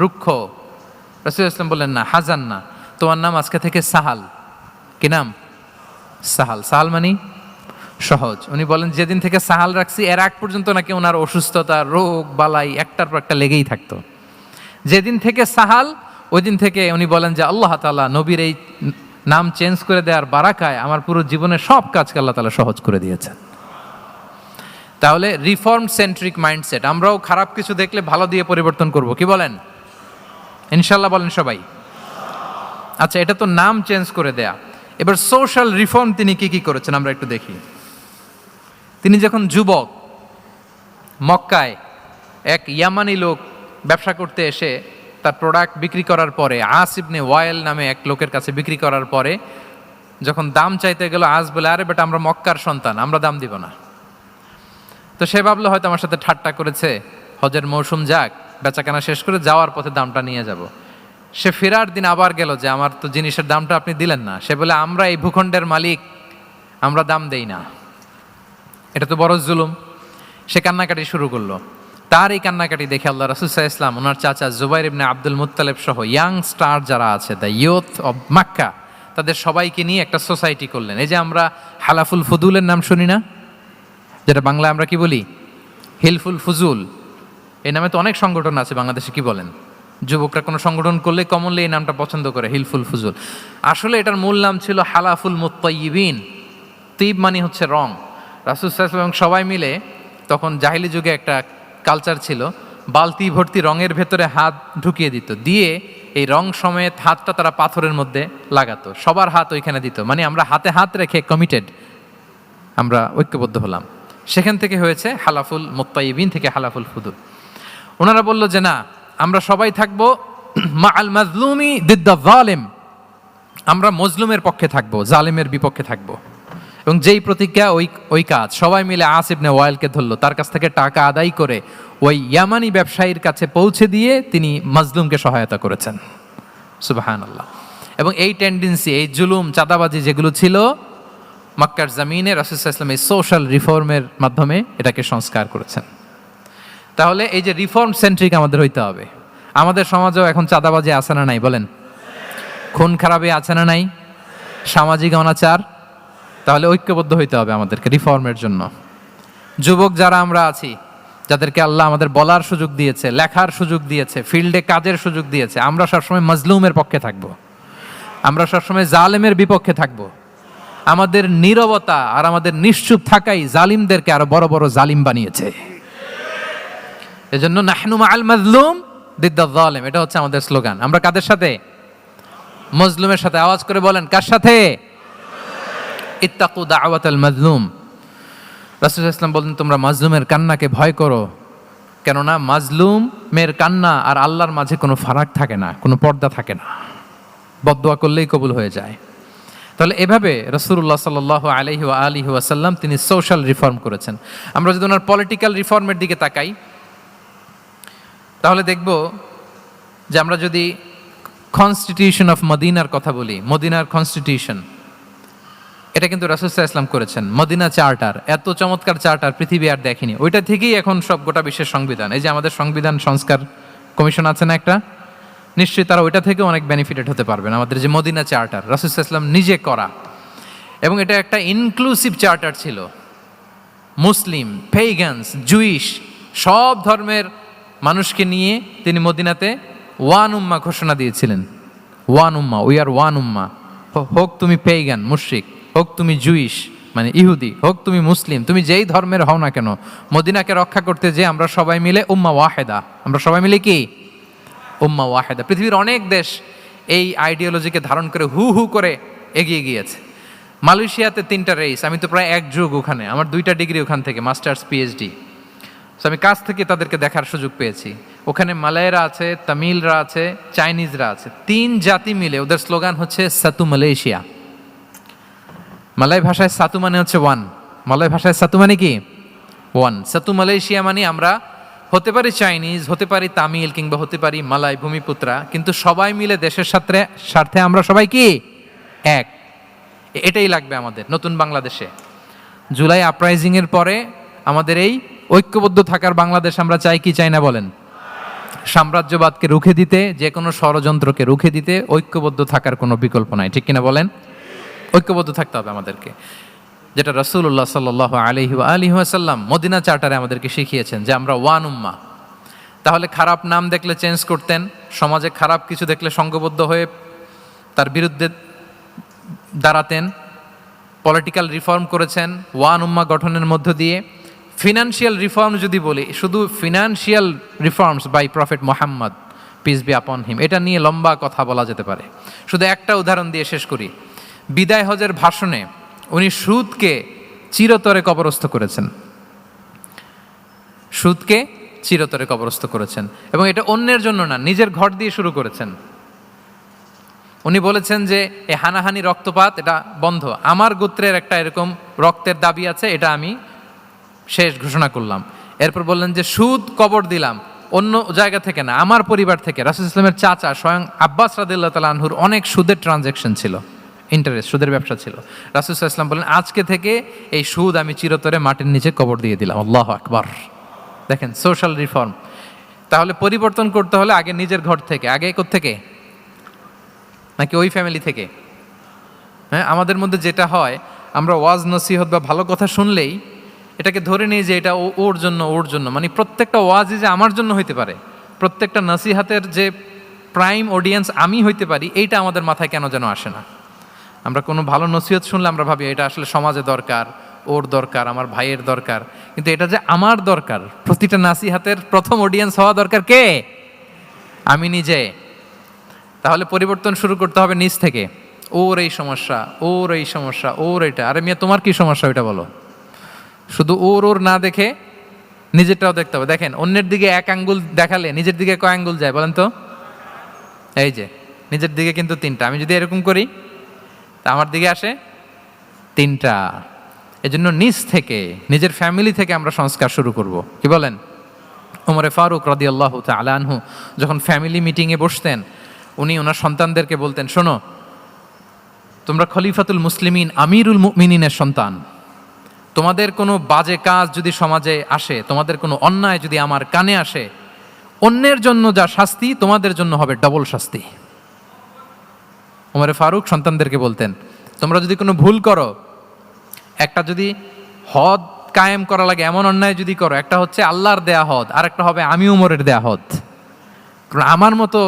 A: রুক্ষ। রাসূল সাল্লাল্লাহু আলাইহি ওয়াসাল্লাম বললেন না, হাজান না, তোমার নাম আজকে থেকে সাহাল। কি নাম? সাহাল। সাহাল মানে সহজ। উনি বলেন যেদিন থেকে সাহাল রাখছি এর আগ পর্যন্ত নাকি ওনার অসুস্থতা, রোগ বালাই একটার পর একটা লেগেই থাকতো। যেদিন থেকে সাহাল, ওই দিন থেকে উনি বলেন যে আল্লাহ তাআলা নবীর এই নাম চেঞ্জ করে দেওয়ার বারাকায় আমার পুরো জীবনের সব কাজকে আল্লাহ তাআলা সহজ করে দিয়েছেন। তাহলে রিফর্ম সেন্ট্রিক মাইন্ডসেট, আমরাও খারাপ কিছু দেখলে ভালো দিয়ে পরিবর্তন করব। কি বলেন? ইনশাআল্লাহ বলেন সবাই। আচ্ছা, এটা তো নাম চেঞ্জ করে দেয়া। এবার সোশ্যাল রিফর্ম তিনি কি কি করেছেন আমরা একটু দেখি। তিনি যখন যুবক, মক্কায় এক ইয়ামানি লোক ব্যবসা করতে এসে তার প্রোডাক্ট বিক্রি করার পরে, আস ইবনে ওয়াইল নামে এক লোকের কাছে বিক্রি করার পরে যখন দাম চাইতে গেল, আস বলে আরে বেটা আমরা মক্কার সন্তান, আমরা দাম দিব না। তো সে ভাবলো হয়তো আমার সাথে ঠাট্টা করেছে, হজের মৌসুম যাক, বেচাকেনা শেষ করে যাওয়ার পথে দামটা নিয়ে যাব। সে ফেরার দিন আবার গেল যে আমার তো জিনিসের দামটা আপনি দিলেন না। সে বলে আমরা এই ভূখণ্ডের মালিক, আমরা দাম দেই না, এটা তো বড় জুলুম। সে কান্নাকাটি শুরু করলো। তার এই কান্নাকাটি দেখে আল্লাহ রাসূল সাল্লাল্লাহু আলাইহি ওয়াসাল্লাম ওনার চাচা জুবাইর ইবনে আব্দুল মুত্তালিব সহ ইয়াং স্টার যারা আছে, দ্য ইয়ুথ অব মক্কা, তাদের সবাইকে নিয়ে একটা সোসাইটি করলেন। এই যে আমরা হালাফুল ফুদুলের নাম শুনি না, যেটা বাংলায় আমরা কি বলি হিলফুল ফুজুল, এই নামে তো অনেক সংগঠন আছে বাংলাদেশে। কি বলেন? যুবকরা কোনো সংগঠন করলে কমনলি এই নামটা পছন্দ করে, হিলফুল ফুজুল। আসলে এটার মূল নাম ছিল হালাফুল মুত্তাইয়িবিন। তিব মানে হচ্ছে রং। রাসূল সাল্লাল্লাহু আলাইহি ওয়াসাল্লাম সবাই মিলে, তখন জাহিলি যুগে একটা কালচার ছিল, বালতি ভর্তি রঙের ভেতরে হাত ঢুকিয়ে দিত, দিয়ে এই রং সমেত হাতটা তারা পাথরের মধ্যে লাগাতো, সবার হাত ওইখানে দিত, মানে আমরা হাতে হাত রেখে কমিটেড, আমরা ঐক্যবদ্ধ হলাম। সেখান থেকে হয়েছে হালাফুল মুত্তাইয়িবিন, থেকে হালাফুল ফুদুল। ওনারা বলল যে না, আমরা সবাই থাকবো মা আল মাজলুমি দিদ্দা জালেম, আমরা মজলুমের পক্ষে থাকবো, জালেমের বিপক্ষে থাকবো। এবং যেই প্রতিজ্ঞা ওই কাজ। সবাই মিলে আস ইবনে ওয়াইলকে ধরলো, তার কাছ থেকে টাকা আদায় করে ওই ইয়ামানি ব্যবসায়ীর কাছে পৌঁছে দিয়ে তিনি মাজলুমকে সহায়তা করেছেন। সুবহানাল্লাহ। এবং এই টেন্ডেন্সি, এই জুলুম, চাঁদাবাজি যেগুলো ছিল মক্কার জমিনে, রাসূল সাল্লাল্লাহু আলাইহি ওয়াসাল্লাম এই সোশ্যাল রিফর্মের মাধ্যমে এটাকে সংস্কার করেছেন। তাহলে এই যে রিফর্ম সেন্ট্রিক আমাদের হইতে হবে। আমাদের সমাজেও এখন চাঁদাবাজি আছে না নাই বলেন? খুন খারাপি আছে না নাই? সামাজিক অনাচার। তাহলে ঐক্যবদ্ধ হইতে হবে আমাদেরকে রিফর্মের জন্য। যুবক যারা আমরা আছি, যাদেরকে আল্লাহ আমাদের বলার সুযোগ দিয়েছে, লেখার সুযোগ দিয়েছে, ফিল্ডে কাজের সুযোগ দিয়েছে, আমরা সবসময় মজলুমের পক্ষে থাকবো, আমরা সবসময় জালেমের বিপক্ষে থাকবো, আমাদের নীরবতা আর আমাদের নিশ্চুপ থাকাই জালিমদেরকে আরো বড় বড় জালিম বানিয়েছে। এজন্য নাহনু মাআল মাজলুম দিদ্দাল যালিম, এটা হচ্ছে আমাদের স্লোগান। আমরা কাদের সাথে? মজলুমের সাথে। আওয়াজ করে বলেন, কার সাথে? ইত্তাকু দাওয়াতাল মাজলুম। রাসূলুল্লাহ সাল্লাল্লাহু আলাইহি ওয়াসাল্লাম বলেন, তোমরা মাজলুমের কান্নাকে ভয় করো, কেননা মাজলুমের কান্না আর আল্লাহর মাঝে কোনো ফারাক থাকে না, কোনো পর্দা থাকে না, বদদোয়া করলেই কবুল হয়ে যায়। তাহলে এভাবে রাসূলুল্লাহ সাল্লাল্লাহু আলাইহি ওয়া আলিহি ওয়াসাল্লাম তিনি সোশ্যাল রিফর্ম করেছেন। আমরা যদি ওনার পলিটিক্যাল রিফর্মের দিকে তাকাই, তাহলে দেখব যে আমরা যদি কনস্টিটিউশন অফ মদিনার কথা বলি, মদিনার কনস্টিটিউশন, এটা কিন্তু রাসূল সাল্লাল্লাহু আলাইহি ওয়াসাল্লাম করেছেন। মদিনা চার্টার, এত চমৎকার চার্টার পৃথিবী আর দেখেনি। ওইটা থেকেই এখন সব গোটা বিশ্বের সংবিধান। এই যে আমাদের সংবিধান সংস্কার কমিশন আছে না একটা, নিশ্চয়ই তারা ওইটা থেকে অনেক বেনিফিটেড হতে পারবেন। আমাদের যে মদিনা চার্টার রাসূল সাল্লাল্লাহু আলাইহি ওয়াসাল্লাম নিজে করা, এবং এটা একটা ইনক্লুসিভ চার্টার ছিল। মুসলিম, পেগানস, জুইশ, সব ধর্মের মানুষকে নিয়ে তিনি মদিনাতে ওয়ান উম্মা ঘোষণা দিয়েছিলেন। One Umma, we are one উম্মা। হোক তুমি পেগান মুশরিক, হোক তুমি জুইশ মানে ইহুদি, হোক তুমি মুসলিম, তুমি যেই ধর্মের হও না কেন, মদিনাকে রক্ষা করতে যে আমরা সবাই মিলে উম্মা ওয়াহেদা, আমরা সবাই মিলে কি উম্মা ওয়াহেদা। পৃথিবীর অনেক দেশ এই আইডিওলজিকে ধারণ করে হু হু করে এগিয়ে গিয়েছে। মালয়েশিয়াতে 3টা রেস, আমি তো প্রায় 1 যুগ ওখানে, আমার 2টা ডিগ্রি ওখান থেকে, মাস্টার্স পিএইচডি। সো আমি কাছ থেকে তাদেরকে দেখার সুযোগ পেয়েছি। ওখানে মালয়েরা আছে, তামিলরা আছে, চাইনিজরা আছে, 3 জাতি মিলে ওদের স্লোগান হচ্ছে সাতু মালয়েশিয়া। মালয় ভাষায় সাতু মানে হচ্ছে ওয়ান, মালয় ভাষায় সাতু মানে কি ওয়ান। সাতু মালয়েশিয়া মানে আমরা হতে পারি চাইনিজ, হতে পারি তামিল, কিংবা হতে পারি মালয় ভূমিপুত্রা, কিন্তু সবাই মিলে দেশের স্বার্থে আমরা সবাই কি এক। এটাই লাগবে আমাদের নতুন বাংলাদেশে। জুলাই আপরাইজিং এর পরে আমাদের এই ঐক্যবদ্ধ থাকার বাংলাদেশ আমরা চাই কি চাই না বলেন? সাম্রাজ্যবাদকে রুখে দিতে, যে কোনো ষড়যন্ত্রকে রুখে দিতে ঐক্যবদ্ধ থাকার কোনো বিকল্প নাই, ঠিক কিনা বলেন? ঐক্যবদ্ধ থাকতে হবে আমাদেরকে, যেটা রাসূলুল্লাহ সাল্লাল্লাহু আলাইহি ওয়া আলিহি ওয়াসাল্লাম মদিনা চার্টারে আমাদেরকে শিখিয়েছেন যে আমরা ওয়ান উম্মাহ। তাহলে খারাপ নাম দেখলে চেঞ্জ করতেন, সমাজে খারাপ কিছু দেখলে সংঘবদ্ধ হয়ে তার বিরুদ্ধে দাঁড়াতেন। পলিটিক্যাল রিফর্ম করেছেন ওয়ান উম্মাহ গঠনের মধ্য দিয়ে। ফিনান্সিয়াল রিফর্ম যদি বলি, শুধু financial reforms by Prophet Muhammad peace be upon him, এটা নিয়ে লম্বা কথা বলা যেতে পারে। শুধু একটা উদাহরণ দিয়ে শেষ করি। বিদায় হজের ভাষণে উনি সুদকে চিরতরে কবরস্থ করেছেন, সুদকে চিরতরে কবরস্থ করেছেন, এবং এটা অন্যের জন্য না, নিজের ঘর দিয়ে শুরু করেছেন। উনি বলেছেন যে এই হানাহানি রক্তপাত এটা বন্ধ, আমার গোত্রের একটা এরকম রক্তের দাবি আছে, এটা আমি শেষ ঘোষণা করলাম। এরপর বললেন যে সুদ কবর দিলাম, অন্য জায়গা থেকে না, আমার পরিবার থেকে। রাসূল ইসলামের চাচা স্বয়ং আব্বাস রাদিয়াল্লাহু তাআলা আনহুর অনেক সুদের ট্রানজ্যাকশন ছিল, ইন্টারেস্ট, সুদের ব্যবসা ছিল। রাসূল সাল্লাল্লাহু আলাইহি ওয়াসাল্লাম বলেন আজকে থেকে এই সুদ আমি চিরতরে মাটির নিচে কবর দিয়ে দিলাম। আল্লাহু আকবার। দেখেন সোশ্যাল রিফর্ম। তাহলে পরিবর্তন করতে হলে আগে নিজের ঘর থেকে, আগে কোত্থেকে? নাকি ওই ফ্যামিলি থেকে? হ্যাঁ, আমাদের মধ্যে যেটা হয়, আমরা ওয়াজ নসিহত বা ভালো কথা শুনলেই এটাকে ধরে নিই যে এটা ওর জন্য, ওর জন্য, মানে প্রত্যেকটা ওয়াজই যে আমার জন্য হইতে পারে, প্রত্যেকটা নসিহাতের যে প্রাইম অডিয়েন্স আমি হইতে পারি, এইটা আমাদের মাথায় কেন যেন আসে না। আমরা কোনো ভালো নসিহত শুনলে আমরা ভাবি এটা আসলে সমাজে দরকার, ওর দরকার, আমার ভাইয়ের দরকার, কিন্তু এটা যে আমার দরকার, প্রতিটা নাসিহাতের প্রথম অডিয়েন্স হওয়া দরকার কে? আমি নিজে। তাহলে পরিবর্তন শুরু করতে হবে নিজ থেকে। ওর এই সমস্যা, ওর এই সমস্যা, ওর এটা, আরে মিয়া তোমার কি সমস্যা ওইটা বলো। শুধু ওর ওর না দেখে নিজেরটাও দেখতে হবে। দেখেন অন্যের দিকে 1 আঙ্গুল দেখালে নিজের দিকে কয় আঙ্গুল যায় বলেন তো? এই যে নিজের দিকে কিন্তু 3টা। আমি যদি এরকম করি তা আমার দিকে আসে 3টা। এজন্য নিজ থেকে, নিজের ফ্যামিলি থেকে আমরা সংস্কার শুরু করব, কি বলেন? ওমরে ফারুক রাদিয়াল্লাহু তাআলা আনহু যখন ফ্যামিলি মিটিংয়ে বসতেন, উনি ওনার সন্তানদেরকে বলতেন, শোনো, তোমরা খলিফাতুল মুসলিমিন, আমিরুল মুমিনিনের সন্তান, তোমাদের কোনো বাজে কাজ যদি সমাজে আসে, তোমাদের কোনো অন্যায় যদি আমার কানে আসে, অন্যের জন্য যা শাস্তি তোমাদের জন্য হবে ডবল শাস্তি। ওমরে ফারুক সন্তানদেরকে বলতেন, তোমরা যদি কোনো ভুল করো, একটা যদি হদ কায়েম করা লাগে এমন অন্যায় যদি করো, একটা হচ্ছে আল্লাহর দেয়া হদ, আর একটা হবে আমি উমরের দেয়া হদ। কারণ আমার মতো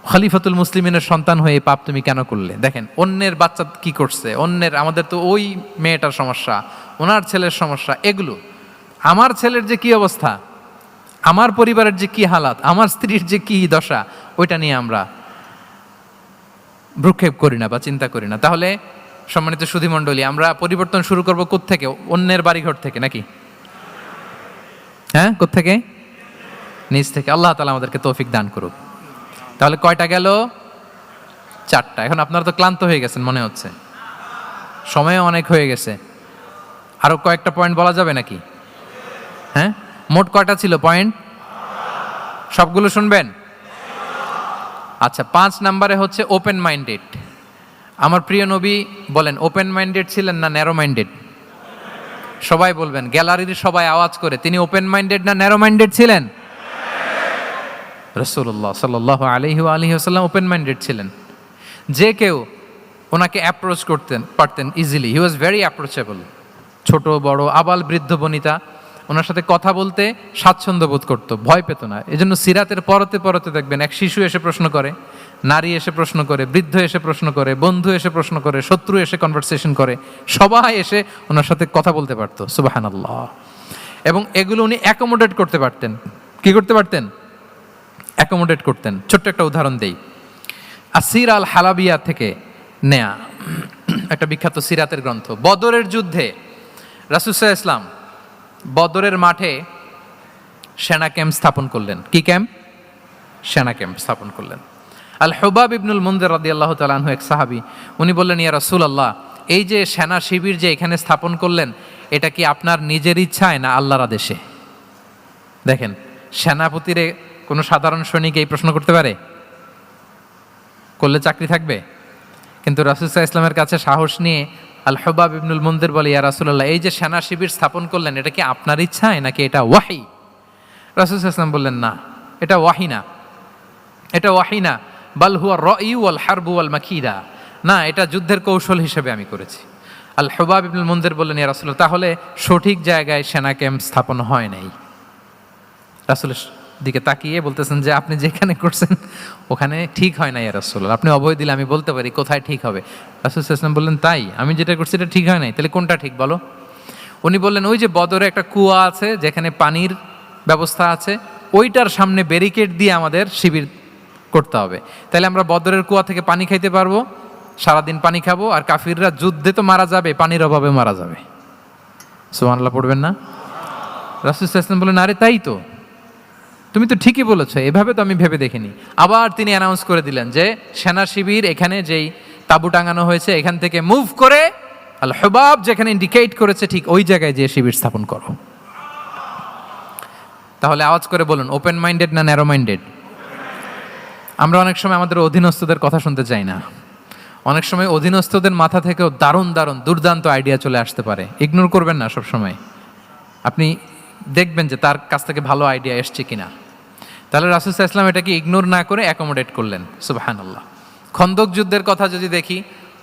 A: খলিফাতুল মুসলিমিনের সন্তান হয়ে এই পাপ তুমি কেন করলে? দেখেন অন্যের বাচ্চা কি করছে, অন্যের, আমাদের তো ওই মেয়েটার সমস্যা, ওনার ছেলের সমস্যা, এগুলো আমার ছেলের যে কি অবস্থা, আমার পরিবারের যে কি হালাত, আমার স্ত্রীর যে কি দশা, ওইটা নিয়ে আমরা ভ্রুক্ষেপ করি না বা চিন্তা করি না। তাহলে সম্মানিত সুধীমণ্ডলী, আমরা পরিবর্তন শুরু করবো কোত্থেকে? অন্যের বাড়িঘর থেকে নাকি? হ্যাঁ, কোত্থেকে? নিজ থেকে। আল্লাহ তাআলা আমাদেরকে তৌফিক দান করুক। তাহলে কয়টা গেল? 4টা। এখন আপনারা তো ক্লান্ত হয়ে গেছেন মনে হচ্ছে, সময়ও অনেক হয়ে গেছে। আরো কয়েকটা পয়েন্ট বলা যাবে নাকি? হ্যাঁ, মোট কয়টা ছিল পয়েন্ট? সবগুলো শুনবেন? আচ্ছা, 5 নম্বরে হচ্ছে ওপেন মাইন্ডেড। আমার প্রিয় নবী বলেন ওপেন মাইন্ডেড ছিলেন না ন্যারো মাইন্ডেড? সবাই বলবেন, গ্যালারির সবাই আওয়াজ করে, তিনি ওপেন মাইন্ডেড না ন্যারো মাইন্ডেড ছিলেন? রাসূলুল্লাহ সাল্লাল্লাহু আলাইহি ওয়া আলিহি ওয়াসাল্লাম ওপেন মাইন্ডেড ছিলেন। যে কেউ ওনাকে অ্যাপ্রোচ করতেন পারতেন easily, he was very approachable. ছোট বড় আবাল বৃদ্ধ বনিতা ওনার সাথে কথা বলতে স্বাচ্ছন্দ্য বোধ করতো, ভয় পেত না। এজন্য সিরাতের পরতে পরতে দেখবেন এক শিশু এসে প্রশ্ন করে, নারী এসে প্রশ্ন করে, বৃদ্ধ এসে প্রশ্ন করে, বন্ধু এসে প্রশ্ন করে, শত্রু এসে কনভারসেশন করে, সবাই এসে ওনার সাথে কথা বলতে পারতো। সুবহানাল্লাহ। এবং এগুলো উনি অ্যাকোমোডেট করতে পারতেন। কি করতে পারতেন? অ্যাকোমোডেট করতেন। ছোট্ট একটা উদাহরণ দেই, আসির আল হালাবিয়া থেকে নেয়া একটা বিখ্যাত সিরাতের গ্রন্থ। বদরের যুদ্ধে রাসূল সাল্লাল্লাহু আলাইহি ওয়াসাল্লাম বদরের মাঠে সেনা ক্যাম্প স্থাপন করলেন। কি ক্যাম্প? সেনা ক্যাম্প স্থাপন করলেন। আল হুবাব ইবনুল মুনজির রাদিয়াল্লাহু তাআলা আনহু এক সাহাবী, উনি বললেন, ইয়া রাসূলুল্লাহ, এই যে সেনা শিবির যে এখানে স্থাপন করলেন, এটা কি আপনার নিজের ইচ্ছায় না আল্লাহর আদেশে? দেখেন, সেনাপতিরে কোনো সাধারণ সৈনিক এই প্রশ্ন করতে পারে? করলে চাকরি থাকবে? কিন্তু রাসূল সাল্লাল্লাহু আলাইহি ওয়াসাল্লামের কাছে সাহস নিয়ে আল হুবাব ইবনুল মুনজির বলে, ইয়া রাসূলুল্লাহ, এই যে সেনা শিবির স্থাপন করলেন, এটা কি আপনার ইচ্ছায় নাকি এটা ওয়াহি? রাসূল সাল্লাল্লাহু আলাইহি ওয়াসাল্লাম বললেন, না, এটা ওয়াহি না, এটা ওয়াহি না, বাল হুয়া রায়ু ওয়াল হারবু ওয়াল মাকিদা, না, এটা যুদ্ধের কৌশল হিসেবে আমি করেছি। আল হুবাব ইবনুল মুনজির বললেন, ইয়া রাসূলুল্লাহ, তাহলে সঠিক জায়গায় সেনা ক্যাম্প স্থাপন হয় নাই। রাসূলের দিকে তাকিয়ে বলতেছেন যে আপনি যেখানে করছেন ওখানে ঠিক হয় না ইয়া রাসূলুল্লাহ, আপনি অভয় দিলে আমি বলতে পারি কোথায় ঠিক হবে। রাসূল সাল্লাল্লাহু আলাইহি ওয়াসাল্লাম বললেন, তাই? আমি যেটা করছি এটা ঠিক হয় নাই, তাহলে কোনটা ঠিক বলো? উনি বললেন, ওই যে বদরে একটা কুয়া আছে যেখানে পানির ব্যবস্থা আছে, ওইটার সামনে ব্যারিকেড দিয়ে আমাদের শিবির করতে হবে। তাহলে আমরা বদরের কুয়া থেকে পানি খাইতে পারবো, সারাদিন পানি খাবো, আর কাফিররা যুদ্ধে তো মারা যাবে, পানির অভাবে মারা যাবে। সুবহানাল্লাহ পড়বেন না? রাসূল সাল্লাল্লাহু আলাইহি ওয়াসাল্লাম বললেন, আরে তাই তো, তুমি তো ঠিকই বলেছো, এভাবে তো আমি ভেবে দেখিনি। আবার তিনি অ্যানাউন্স করে দিলেন যে সেনা শিবির এখানে যেই তাঁবু টাঙানো হয়েছে এখান থেকে মুভ করে আল হুবাব যেখানে ইন্ডিকেট করেছে ঠিক ওই জায়গায় যে শিবির স্থাপন করো। তাহলে আওয়াজ করে বলুন, ওপেন মাইন্ডেড না ন্যারো মাইন্ডেড? আমরা অনেক সময় আমাদের অধীনস্থদের কথা শুনতে চাই না। অনেক সময় অধীনস্থদের মাথা থেকেও দারুণ দারুণ দুর্দান্ত আইডিয়া চলে আসতে পারে। ইগনোর করবেন না সব সময়, আপনি দেখবেন যে তার কাছ থেকে ভালো আইডিয়া এসছে কিনা। তাহলে রাসূল সাল্লাল্লাহু আলাইহি ওয়াসাল্লাম এটাকে ইগনোর না করে অ্যাকোমোডেট করলেন। সুবহানাল্লাহ। খন্দক যুদ্ধের কথা যদি দেখি,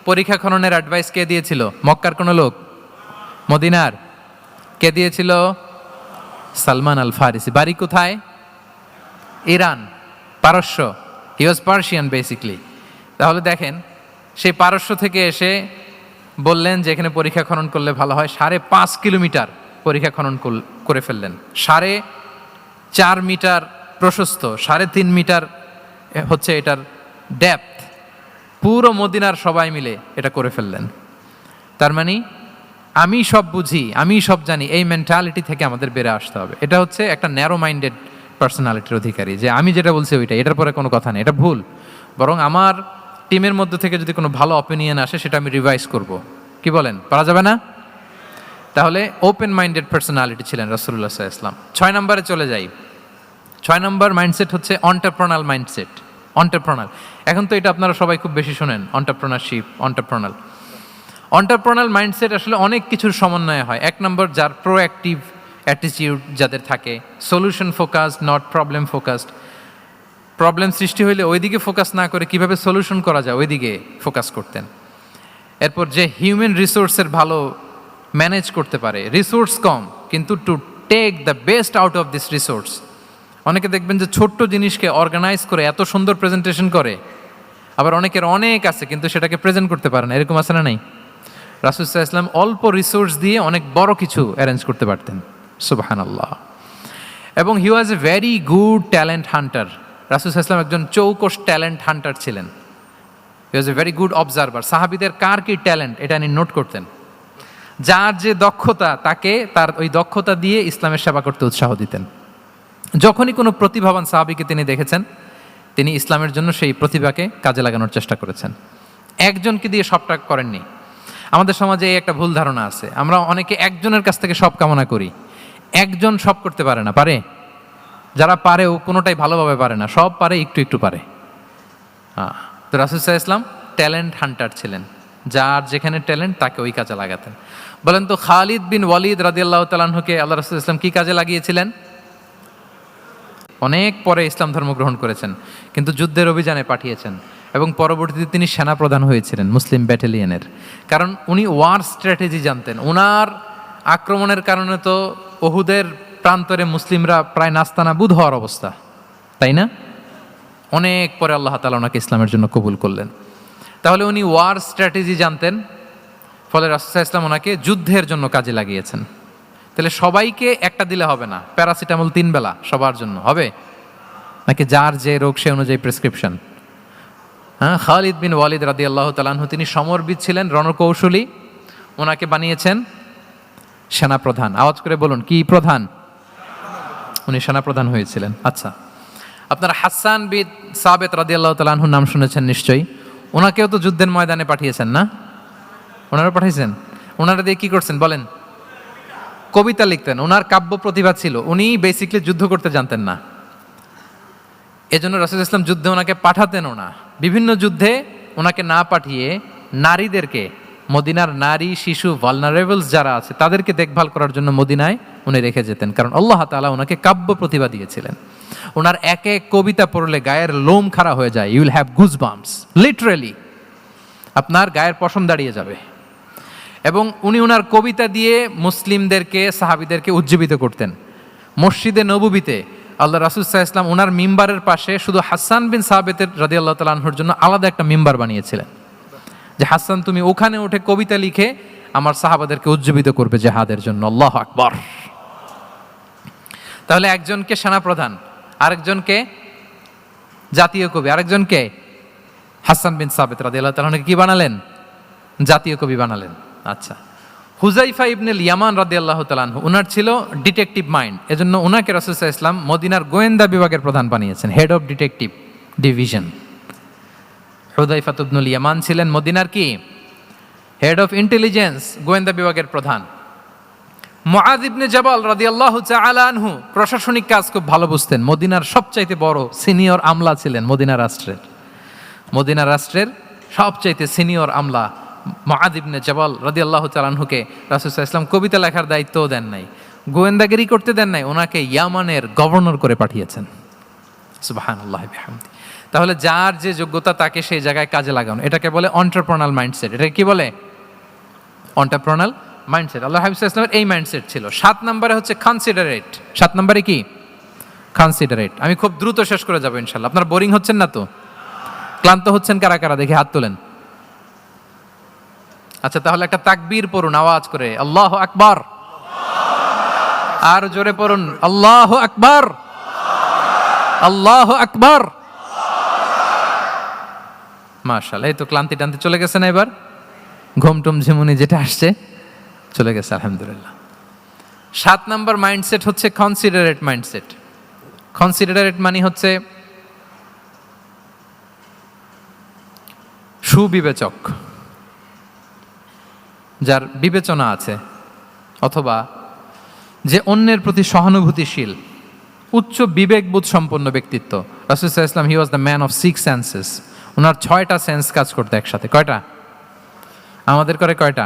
A: পরীক্ষা খননের অ্যাডভাইস কে দিয়েছিল? মক্কার কোনো লোক? মদিনার? কে দিয়েছিল? সালমান আল ফারিসি। বাড়ি কোথায়? ইরান, পারস্য। হি ওয়াজ পার্সিয়ান বেসিকলি। তাহলে দেখেন, সেই পারস্য থেকে এসে বললেন যে এখানে পরীক্ষা খনন করলে ভালো হয়। 5.5 কিলোমিটার পরীক্ষা খনন করে ফেললেন। 4.5 মিটার প্রশস্ত, 3.5 মিটার হচ্ছে এটার ডেপথ। পুরো মদিনার সবাই মিলে এটা করে ফেললেন। তার মানে আমি সব বুঝি, আমি সব জানি, এই মেন্টালিটি থেকে আমাদের বেড়ে আসতে হবে। এটা হচ্ছে একটা ন্যারো মাইন্ডেড পার্সোনালিটির অধিকারী, যে আমি যেটা বলছি ওইটা, এটার পরে কোনো কথা নেই, এটা ভুল। বরং আমার টিমের মধ্যে থেকে যদি কোনো ভালো অপিনিয়ন আসে সেটা আমি রিভাইজ করব। কি বলেন, পারা যাবে না? তাহলে ওপেন মাইন্ডেড পার্সোনালিটি ছিলেন রাসূলুল্লাহ সাল্লাল্লাহু আলাইহি ওয়াসাল্লাম। 6 নম্বরে চলে যাই। 6 নম্বর মাইন্ডসেট হচ্ছে এন্টারপ্রেনাল মাইন্ডসেট। এন্টারপ্রেনাল, এখন তো এটা আপনারা সবাই খুব বেশি শোনেন, এন্টারপ্রেনারশিপ, এন্টারপ্রেনাল। এন্টারপ্রেনাল মাইন্ডসেট আসলে অনেক কিছুর সমন্বয় হয়। 1 নম্বর, যার প্রোঅ্যাক্টিভ অ্যাটিটিউড যাদের থাকে, solution focused, not problem focused. Problem সৃষ্টি হইলে ওইদিকে ফোকাস না করে কিভাবে সলিউশন করা যায় ওইদিকে ফোকাস করতেন। এরপর যে হিউম্যান রিসোর্সের ভালো ম্যানেজ করতে পারে, রিসোর্স কম কিন্তু to take the best out of this resource, অনেকে দেখবেন যে ছোট্ট জিনিসকে অর্গানাইজ করে এত সুন্দর প্রেজেন্টেশন করে, আবার অনেকের অনেক আছে কিন্তু সেটাকে প্রেজেন্ট করতে পারে না, এরকম আছে না নাই? রাসূল সাল্লাল্লাহু আলাইহি ওয়াসাল্লাম অল্প রিসোর্স দিয়ে অনেক বড় কিছু অ্যারেঞ্জ করতে পারতেন, সুবহানাল্লাহ। এবং he was a very good talent hunter. রাসূল সাল্লাল্লাহু আলাইহি ওয়াসাল্লাম একজন চৌকস ট্যালেন্ট হান্টার ছিলেন। He was a very good observer. সাহাবীদের কার কি ট্যালেন্ট এটা তিনি নোট করতেন। যার যে দক্ষতা তাকে তার ওই দক্ষতা দিয়ে ইসলামের সেবা করতে উৎসাহ দিতেন। যখনই কোনো প্রতিভাবান সাহাবীকে তিনি দেখেছেন, তিনি ইসলামের জন্য সেই প্রতিভাকে কাজে লাগানোর চেষ্টা করেছেন। একজনকে দিয়ে সবটা করেননি। আমাদের সমাজে এই একটা ভুল ধারণা আছে, আমরা অনেকে একজনের কাছ থেকে সব কামনা করি। একজন সব করতে পারে না, পারে? যারা পারেও কোনোটাই ভালোভাবে পারে না, সব পারে একটু একটু পারে। তো রাসূল সাল্লাল্লাহু আলাইহি ওয়াসাল্লাম ট্যালেন্ট হান্টার ছিলেন, যার যেখানে ট্যালেন্ট তাকে ওই কাজে লাগাতেন। বলেন তো খালিদ বিন ওয়ালিদ রাদিয়াল্লাহু তাআলা আনহুকে আল্লাহ রাসূল সাল্লাল্লাহু আলাইহি ওয়াসাল্লাম কি কাজে লাগিয়েছিলেন? অনেক পরে ইসলাম ধর্ম গ্রহণ করেছেন, কিন্তু যুদ্ধের অভিযানে পাঠিয়েছেন এবং পরবর্তীতে তিনি সেনাপ্রধান হয়েছিলেন মুসলিম ব্যাটালিয়নের। কারণ উনি ওয়ার স্ট্র্যাটেজি জানতেন। ওনার আক্রমণের কারণে তো উহুদের প্রান্তরে মুসলিমরা প্রায় নাস্তানাবুদ হওয়ার অবস্থা, তাই না? অনেক পরে আল্লাহ তাআলা ওনাকে ইসলামের জন্য কবুল করলেন। তাহলে উনি ওয়ার স্ট্র্যাটেজি জানতেন, ফলে রাসূল সাল্লাল্লাহু আলাইহি ওয়াসাল্লাম ওনাকে যুদ্ধের জন্য কাজে লাগিয়েছেন। তাহলে সবাইকে একটা দিলে হবে না, প্যারাসিটামল 3 বেলা সবার জন্য হবে নাকি যার যে রোগ সে অনুযায়ী প্রেসক্রিপশন? হ্যাঁ, খালিদ বিন ওয়ালিদ রাদিয়াল্লাহু তাআলা আনহু তিনি সমরবিদ ছিলেন, রণকৌশলী। ওনাকে বানিয়েছেন সেনাপ্রধান। আওয়াজ করে বলুন, কি প্রধান? উনি সেনাপ্রধান হয়েছিলেন। আচ্ছা, আপনারা হাসান বিন সাবিত রাদিয়াল্লাহু তাআলা আনহুর নাম শুনেছেন নিশ্চয়ই। ওনাকেও তো যুদ্ধের ময়দানে পাঠিয়েছেন না? ওনারা পাঠিয়েছেন। ওনারা দিয়ে কি করছেন বলেন? কবিতা লিখতেন। ওনার কাব্য প্রতিভা ছিল। উনি বেসিক্যালি যুদ্ধ করতে জানতেন না, এজন্য রাসূল সাল্লাল্লাহু আলাইহি ওয়াসাল্লাম যুদ্ধে ওনাকে পাঠাতেনও না। বিভিন্ন যুদ্ধে ওনাকে না পাঠিয়ে নারীদেরকে, মদিনার নারী শিশু ভালনারেবলস যারা আছে তাদেরকে দেখভাল করার জন্য মদিনায় উনি রেখে যেতেন, কারণ আল্লাহ তাআলা ওনাকে কাব্য প্রতিভা দিয়েছিলেন। ওনার এক এক কবিতা পড়লে গায়ের লোম খাড়া হয়ে যায়। You will have goosebumps, literally আপনার গায়ের পশম দাঁড়িয়ে যাবে। এবং উনি ওনার কবিতা দিয়ে মুসলিমদেরকে, সাহাবীদেরকে উজ্জীবিত করতেন। মসজিদে নববীতে আল্লাহ রাসূল সাল্লাল্লাহু আলাইহি ওয়াসাল্লাম ওনার মিম্বারের পাশে শুধু হাসান বিন সাবিতের রাদিয়াল্লাহু তাআলা আনহুর জন্য আলাদা একটা মিম্বার বানিয়েছিলেন, যে হাসান তুমি ওখানে উঠে কবিতা লিখে আমার সাহাবাদেরকে উজ্জীবিত করবে জিহাদের জন্য। আল্লাহু আকবার। তাহলে একজনকে সেনাপ্রধান, আরেকজনকে জাতীয় কবি, আরেকজনকে হাসান বিন সাবিত রাদিয়াল্লাহু তাআলা আনহুকে কি বানালেন? জাতীয় কবি বানালেন। আচ্ছা, হুযাইফা ইবনুল ইয়ামান রাদিয়াল্লাহু তাআলা আনহু, ওনার ছিল ডিটেকটিভ মাইন্ড, এজন্য ওনাকে রাসূল সাল্লাল্লাহু আলাইহি ওয়াসাল্লাম মদিনার গোয়েন্দা বিভাগের প্রধান বানিয়েছেন, হেড অফ ডিটেকটিভ ডিভিশন। হুযাইফা ইবনুল ইয়ামান ছিলেন মদিনার কি? হেড অফ ইন্টেলিজেন্স, গোয়েন্দা বিভাগের প্রধান। মুআয ইবনে জাবাল রাদিয়াল্লাহু তাআলা আনহু প্রশাসনিক কাজ খুব ভালো বুঝতেন। মদিনার সবচাইতে বড় সিনিয়র আমলা ছিলেন মদিনা রাষ্ট্রের। মদিনা রাষ্ট্রের সবচাইতে সিনিয়র আমলা মুআয ইবনে জাবাল রাদিয়াল্লাহু তাআলা আনহুকে রাসূল সাল্লাল্লাহু আলাইহি ওয়াসাল্লাম কবিতা লেখার দায়িত্বও দেন নাই, গোয়েন্দাগিরি করতে দেন নাই, ওনাকে ইয়ামানের গভর্নর করে পাঠিয়েছেন। সুবহানাল্লাহি ওয়া বিহামদিহি। তাহলে যার যে যোগ্যতা তাকে সেই জায়গায় কাজে লাগানো, এটাকে বলে এন্টারপ্রেনাল মাইন্ডসেট। এটাকে কি বলে? এন্টারপ্রেনাল মাইন্ডসেট। আল্লাহ হাবিব সাল্লাল্লাহু আলাইহি ওয়াসাল্লামের এই মাইন্ডসেট ছিল। 7 নম্বরে হচ্ছে কনসিডারেট। 7 নম্বরে কি? কনসিডারেট। আমি খুব দ্রুত শেষ করে যাব ইনশাআল্লাহ। আপনারা বোরিং হচ্ছেন না তো? ক্লান্ত হচ্ছেন কারা কারা দেখি হাত তোলেন। আচ্ছা, তাহলে একটা তাকবীর পড়ুন আওয়াজ করে, আল্লাহু আকবার। আর জোরে পড়ুন, আল্লাহু আকবার, আল্লাহু আকবার। মাশাআল্লাহ, এই তো ক্লান্তি টান্তি চলে গেছে না? এবার ঘুমটুম ঝিমুনি যেটা আসছে চলে গেছে আলহামদুলিল্লাহ। 7 নম্বর মাইন্ডসেট হচ্ছে কনসিডারেট মাইন্ডসেট। কনসিডারেট মানে হচ্ছে সুবিবেচক, যার বিবেচনা আছে, অথবা যে অন্যের প্রতি সহানুভূতিশীল, উচ্চ বিবেকবোধ সম্পন্ন ব্যক্তিত্ব। রাসূল সাল্লাল্লাহু আলাইহি ওয়াসাল্লাম he was the man of 6 senses. ওনার 6টা সেন্স কাজ করতে একসাথে। কয়টা? আমাদের করে কয়টা?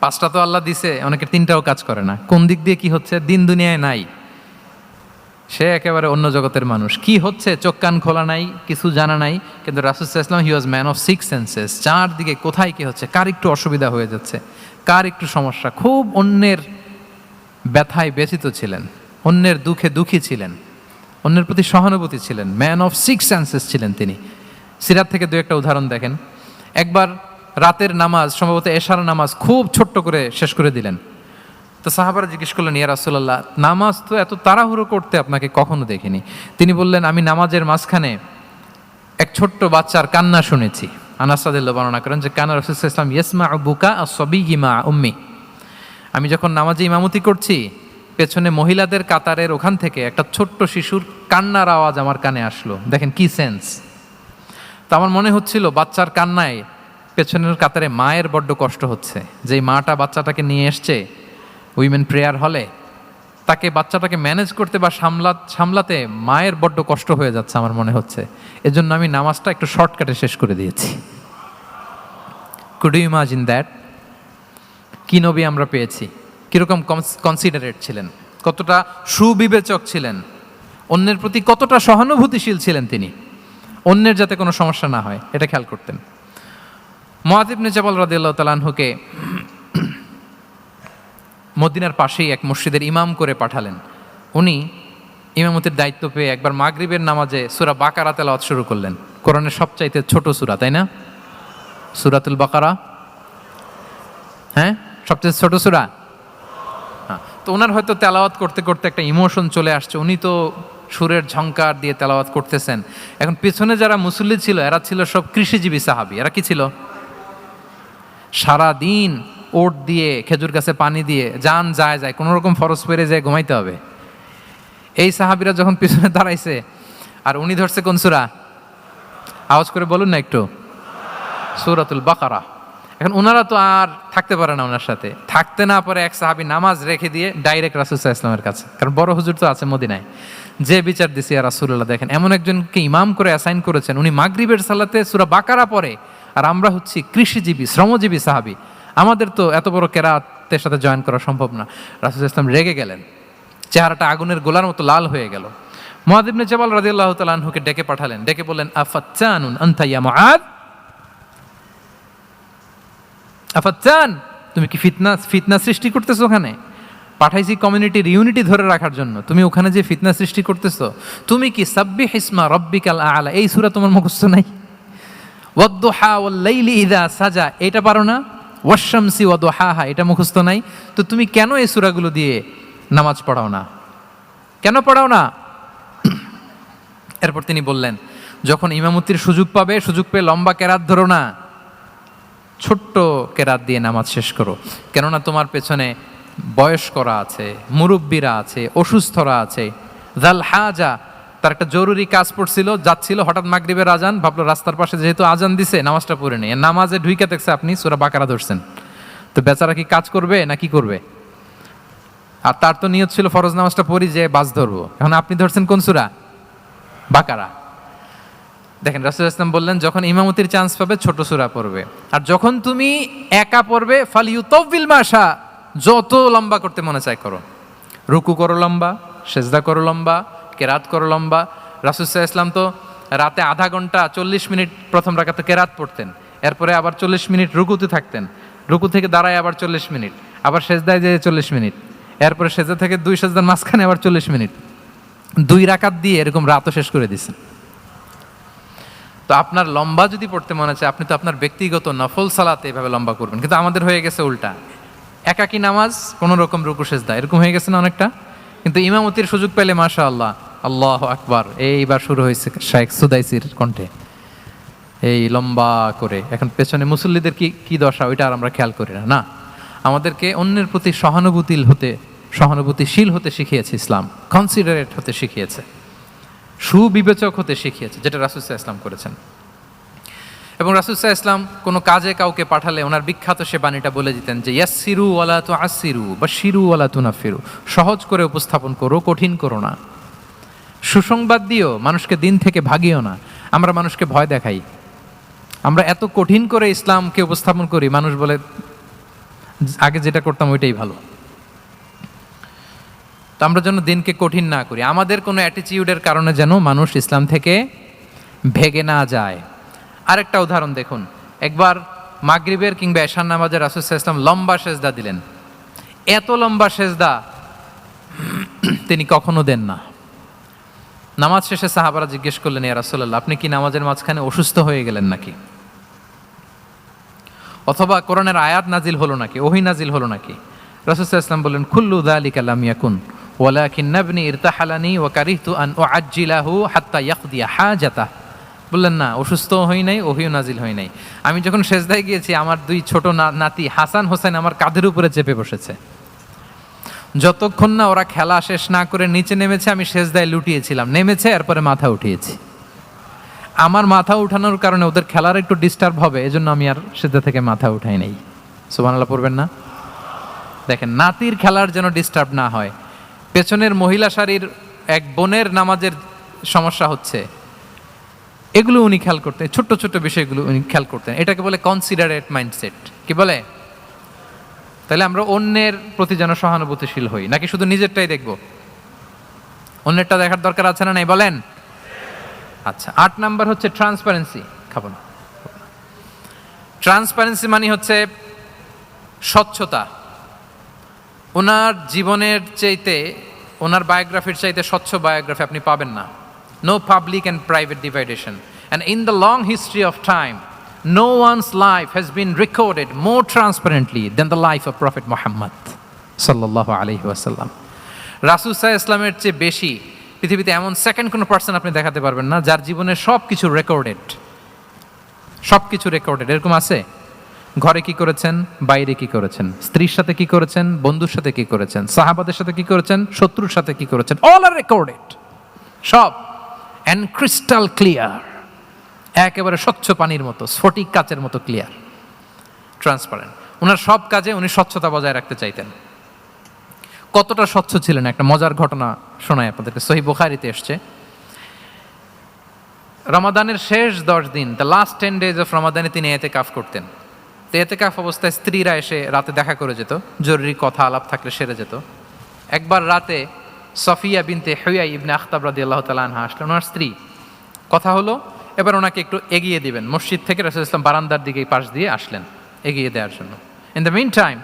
A: 5টা তো আল্লাহ দিছে, অনেকের 3টাও কাজ করে না। কোন দিক দিয়ে কি হচ্ছে দিন দুনিয়ায় নাই, সে একেবারে অন্য জগতের মানুষ। কি হচ্ছে চোখ কান খোলা নাই, কিছু জানা নাই। কিন্তু রাসূল সাল্লাল্লাহু আলাইহি ওয়াসাল্লাম he was man of 6 senses. চারদিকে কোথায় কি হচ্ছে, কার একটু অসুবিধা হয়ে যাচ্ছে, কার একটু সমস্যা, খুব অন্যের ব্যথায় ব্যথিত ছিলেন, অন্যের দুঃখে দুঃখী ছিলেন। অন্যের প্রতি সহানুভূতি ছিলেন, ম্যান অফ সিক্স সেন্সেস ছিলেন তিনি। সিরাত থেকে দু একটা উদাহরণ দেখেন। একবার রাতের নামাজ, সম্ভবত এশার নামাজ, খুব ছোট্ট করে শেষ করে দিলেন। তো সাহাবারা জিজ্ঞেস করলেন, ইয়া রাসূলুল্লাহ, নামাজ তো এত তাড়াহুড়ো করতে আপনাকে কখনো দেখিনি। তিনি বললেন, আমি নামাজের মাঝখানে এক ছোট্ট বাচ্চার কান্না শুনেছি। আনাস রাদিয়াল্লাহু বর্ণনা করেন যে কানা রাসূলুল্লাহ সাল্লাল্লাহু আলাইহি ওয়াসাল্লাম ইয়াসমাউ বুকা আস-সাবিয়্যি মা উম্মি। আমি যখন নামাজে ইমামতি করছি, পেছনে মহিলাদের কাতারের ওখান থেকে একটা ছোট্ট শিশুর কান্নার আওয়াজ আমার কানে আসলো। দেখেন কি সেন্স। তো আমার মনে হচ্ছিল বাচ্চার কান্নায় পেছনের কাতারে মায়ের বড্ড কষ্ট হচ্ছে, যে মাটা বাচ্চাটাকে নিয়ে এসছে উইমেন প্রেয়ার হলে, তাকে বাচ্চাটাকে ম্যানেজ করতে বা সামলাতে মায়ের বড্ড কষ্ট হয়ে যাচ্ছে আমার মনে হচ্ছে। এজন্য আমি নামাজটা একটু শর্টকাটে শেষ করে দিয়েছি। Could you imagine that? কি নবী আমরা পেয়েছি, কিরকম কনসিডারেট ছিলেন, কতটা সুবিবেচক ছিলেন, অন্যের প্রতি কতটা সহানুভূতিশীল ছিলেন তিনি, অন্যের যাতে কোনো সমস্যা না হয় এটা খেয়াল করতেন। মুআয ইবনে জাবাল রাদিয়াল্লাহু তাআলা আনহুকে মদিনার পাশেই এক মসজিদের ইমাম করে পাঠালেন। উনি ইমামতির দায়িত্ব পেয়ে একবার মাগরিবের নামাজে সূরা বাকারা তেলাওয়াত শুরু করলেন। কোরআনের সবচাইতে ছোট সূরা, তাই না? সূরাতুল বাকারা, হ্যাঁ, সবচেয়ে ছোট সূরা। হ্যাঁ, তো ওনার হয়তো তেলাওয়াত করতে করতে একটা ইমোশন চলে আসছে। উনি তো সুরের ঝংকার দিয়ে তেলাওয়াত করতেছেন। এখন পেছনে যারা মুসল্লি ছিল এরা ছিল সব কৃষিজীবী সাহাবী। এরা কি ছিল? সারা দিন ওট দিয়ে, খেজুর গাছে পানি দিয়ে যান যায় কোনো রকম ফরজ পেরে যায় ঘুমাইতে হবে। এই সাহাবীরা যখন পিছনে দাঁড়াইছে আর উনি ধরছে কোন সূরা? আওয়াজ করে বলুন না একটু, সূরাতুল বাকারা। এখন ওনারা তো আর থাকতে পারে না, ওনার সাথে থাকতে না পারে এক সাহাবী নামাজ রেখে দিয়ে ডাইরেক্ট রাসূল সাল্লাল্লাহু আলাইহি ওয়াসাল্লামের কাছে, কারণ বড় হুজুর তো আছে মদিনায়। যে বিচার দিছে ইয়া রাসূলুল্লাহ, দেখেন এমন একজনকে ইমাম করে অ্যাসাইন করেছেন, উনি মাগরিবের সালাতে সূরা বাকারা পড়ে, আর আমরা হচ্ছি কৃষিজীবী শ্রমজীবী সাহাবী, আমাদের তো এত বড় কেরাতের সাথে জয়েন করা সম্ভব না। রাসূল সাল্লাল্লাহু আলাইহি ওয়াসাল্লাম রেগে গেলেন, চেহারাটা আগুনের গোলার মতো লাল হয়ে গেল। মুআয ইবনে জাবাল রাদিয়াল্লাহু তাআলা আনহুকে ডেকে পাঠালেন, ডেকে বললেন, আফাত্তানুন আনতা ইয়া মুআয, আফাত্তান, তুমি কি ফিতনা সৃষ্টি করতেছো? ওখানে পাঠাইছি কমিউনিটির ইউনিটি ধরে রাখার জন্য, তুমি ওখানে যে ফিতনা সৃষ্টি করতেছো। তুমি কি সাব্বিহ ইসমা রাব্বিকাল আ'লা এই সূরা তোমার মুখস্থ নাই? ওয়াদ-দুহা ওয়াল-লাইলি ইযা সাজা এটা পারো না? ওয়াশ-শামসি ওয়া দুহাহা এটা মুখস্থ নাই? তো তুমি কেন এই সূরাগুলো দিয়ে নামাজ পড়াও না? কেন পড়াও না? এরপর তিনি বললেন, যখন ইমামতির সুযোগ পাবে, সুযোগ পেয়ে লম্বা কেরাত ধরো না, ছোট্ট কেরাত দিয়ে নামাজ শেষ করো। কেননা তোমার পেছনে বয়স্করা আছে, মুরব্বীরা আছে, অসুস্থরা আছে। জাল হাজা, তার একটা জরুরি কাজ পড়ছিল, যাচ্ছিল, হঠাৎ মাগরিবের আজান, ভাবলো রাস্তার পাশে যেহেতু আজান দিছে নামাজটা পড়ে নেই। নামাজে ঢুইকা দেখছে আপনি সূরা বাকারা ধরছেন, তো বেচারা কি কাজ করবে না কি করবে? আর তার তো নিয়ত ছিল ফরজ নামাজটা পড়ি যে বাস ধরবো, এখন আপনি ধরছেন কোন সূরা? বাকারা। দেখেন রাসূল সাল্লাল্লাহু আলাইহি ওয়াসাল্লাম বললেন, যখন ইমামতির চান্স পাবে ছোট সূরা পড়বে, আর যখন তুমি একা পড়বে ফালিউতাউবিল মাশা, যত লম্বা করতে মনে চায় করো, রুকু করো লম্বা, সেজদা করো লম্বা, কেরাত করো লম্বা। রাসূল সাল্লাল্লাহু আলাইহি ওয়াসাল্লাম তো রাতে আধা ঘন্টা 40 মিনিট প্রথম রাকাতে কেরাত পড়তেন, এরপরে আবার 40 মিনিট রুকুতে থাকতেন, রুকু থেকে দাঁড়ায় আবার 40 মিনিট, আবার সেজদায় যেয়ে 40 মিনিট, এরপরে সেজদা থেকে 2 সেজদার মাঝখানে আবার 40 মিনিট, 2 রাকাত দিয়ে এরকম রাতও শেষ করে দিচ্ছেন। তো আপনার লম্বা যদি পড়তে মনে চায়, আপনি তো আপনার ব্যক্তিগত নফল সালাতে এভাবে লম্বা করবেন। কিন্তু আমাদের হয়ে গেছে উল্টা, একাকী নামাজ, কোনো রকম রুকু সেজদা, এরকম হয়ে গেছে না অনেকটা। কিন্তু ইমামতির সুযোগ পেলে মাশাআল্লাহ, আল্লাহু আকবার, এইবার শুরু হয়েছে শাইখ সুদাইসির কণ্ঠে এই লম্বা করে। এখন পেছনে মুসল্লিদের কি দশা ওইটা আর আমরা খেয়াল করি না। না, আমাদেরকে অন্যের প্রতি সহানুভূতিশীল হতে শিখিয়েছে ইসলাম, কনসিডারেট হতে শিখিয়েছে, সুবিবেচক হতে শিখিয়েছে, যেটা রাসূল সাল্লাল্লাহু আলাইহি ওয়াসাল্লাম করেছেন। এবং রাসূল সাল্লাল্লাহু আলাইহি ওয়াসাল্লাম কোনো কাজে কাউকে পাঠালে ওনার বিখ্যাত সে বাণীটা বলে দিতেন যে ইয়াসসিরু ওয়ালা তুআসসিরু বাশশিরু ওয়ালা তুনাফিরু, সহজ করে উপস্থাপন করো, কঠিন করো না। সুসংবাদ দিও, মানুষকে দিন থেকে ভাগিও না। আমরা মানুষকে ভয় দেখাই, আমরা এত কঠিন করে ইসলামকে উপস্থাপন করি, মানুষ বলে আগে যেটা করতাম ওইটাই ভালো। তো আমরা যেন দিনকে কঠিন না করি, আমাদের কোনো অ্যাটিটিউডের কারণে যেন মানুষ ইসলাম থেকে ভেগে না যায়। আরেকটা উদাহরণ দেখুন, একবার মাগরিবের কিংবা এশার নামাজে রাসূল সাল্লাল্লাহু আলাইহি ওয়াসাল্লাম লম্বা সেজদা দিলেন। এত লম্বা সেজদা তিনি কখনো দেন না। নামাজ শেষে সাহাবারা জিজ্ঞেস করলেন, ইয়া রাসূলুল্লাহ, আপনি কি নামাজের মাঝখানে অসুস্থ হয়ে গেলেন নাকি? অথবা কোরআনের আয়াত নাজিল হলো নাকি, ওহী নাজিল হলো নাকি? রাসূল সাল্লাল্লাহু আলাইহি ওয়াসাল্লাম বললেন, কুল্লু যালিকা লাম ইয়াকুন ওয়ালাকিন্না ইবনি ইরতাহালানি ওয়া কারিহতু আন উআজ্জিলাহু হাত্তা ইয়াকদিয়া হাজাতাহ। বললেন না, অসুস্থ হই নাই, ওহীও নাজিল হয় নাই। আমি যখন সেজদায় গিয়েছি, আমার দুই ছোট নাতি হাসান হোসেন আমার কাঁধের উপরে চেপে বসেছে। যতক্ষণ না ওরা খেলা শেষ না করে নিচে নেমেছে, আমি সেজদায় লুটিয়েছিলাম। নেমেছে, এরপরে মাথা উঠিয়েছি। আমার মাথা উঠানোর কারণে ওদের খেলার একটু ডিস্টার্ব হবে, এজন্য আমি আর সেজদা থেকে মাথা উঠাই নাই। সুবহানাল্লাহ পড়বেন না? দেখেন, নাতির খেলার যেন ডিস্টার্ব না হয়। পেছনের মহিলা সারির এক বোনের নামাজের সমস্যা হচ্ছে, এগুলো উনি খেয়াল করতেন, ছোট্ট ছোট্ট বিষয়গুলো উনি খেয়াল করতেন। এটাকে বলে কনসিডারেট মাইন্ডসেট। কি বলে? তাহলে আমরা অন্যের প্রতি যেন সহানুভূতিশীল হই, নাকি শুধু নিজেরটাই দেখব? অন্যেরটা দেখার দরকার আছে না নাই বলেন? আচ্ছা, 8 নাম্বার হচ্ছে ট্রান্সপারেন্সি। খাবো না। ট্রান্সপারেন্সি মানে হচ্ছে স্বচ্ছতা। ওনার জীবনের চাইতে, ওনার বায়োগ্রাফির চাইতে স্বচ্ছ বায়োগ্রাফি আপনি পাবেন না। No public and private dividation. And in the long history of time, no one's life has been recorded more transparently than the life of Prophet Muhammad sallallahu alaihi wasallam. রাসূল সাল্লাল্লাহু আলাইহি ওয়াসাল্লামের চেয়ে বেশি পৃথিবীতে এমন সেকেন্ড কোনো পার্সন আপনি দেখাতে পারবেন না যার জীবনের সব কিছু রেকর্ডেড। সব কিছু রেকর্ডেড। এরকম আছে? ঘরে কি করেছেন, বাইরে কি করেছেন, স্ত্রীর সাথে কি করেছেন, বন্ধুর সাথে কি করেছেন, সাহাবাদের সাথে কি করেছেন, শত্রুর সাথে কি করেছেন, অল আর রেকর্ডেড। সব অ্যান্ড ক্রিস্টাল ক্লিয়ার, একেবারে স্বচ্ছ পানির মতো, স্ফটিক কাচের মতো ক্লিয়ার, ট্রান্সপারেন্ট। ওনার সব কাজে উনি স্বচ্ছতা বজায় রাখতে চাইতেন। কতটা স্বচ্ছ ছিলেন, একটা মজার ঘটনা শোনাই আপনাদেরকে। সহিহ বুখারীতে এসছে, রমাদানের শেষ 10 দিন, দ্য লাস্ট 10 days অফ রমাদানে তিনি এতেকাফ করতেন। তো এতেকাফ অবস্থায় স্ত্রীরা এসে রাতে দেখা করে যেত, জরুরি কথা আলাপ থাকলে সেরে যেত। একবার রাতে সফিয়া বিনতে হুয়াই ইবনে আখতাব রাদিয়াল্লাহু তাআলা আনহা আসলেন, ওনার স্ত্রী। কথা হলো, এবার ওনাকে একটু এগিয়ে দিবেন। মসজিদ থেকে রাসূলুল্লাহ সাল্লাল্লাহু আলাইহি ওয়াসাল্লাম বারান্দার দিকে পাশ দিয়ে আসলেন এগিয়ে দেওয়ার জন্য। ইন দ্য মিন টাইম,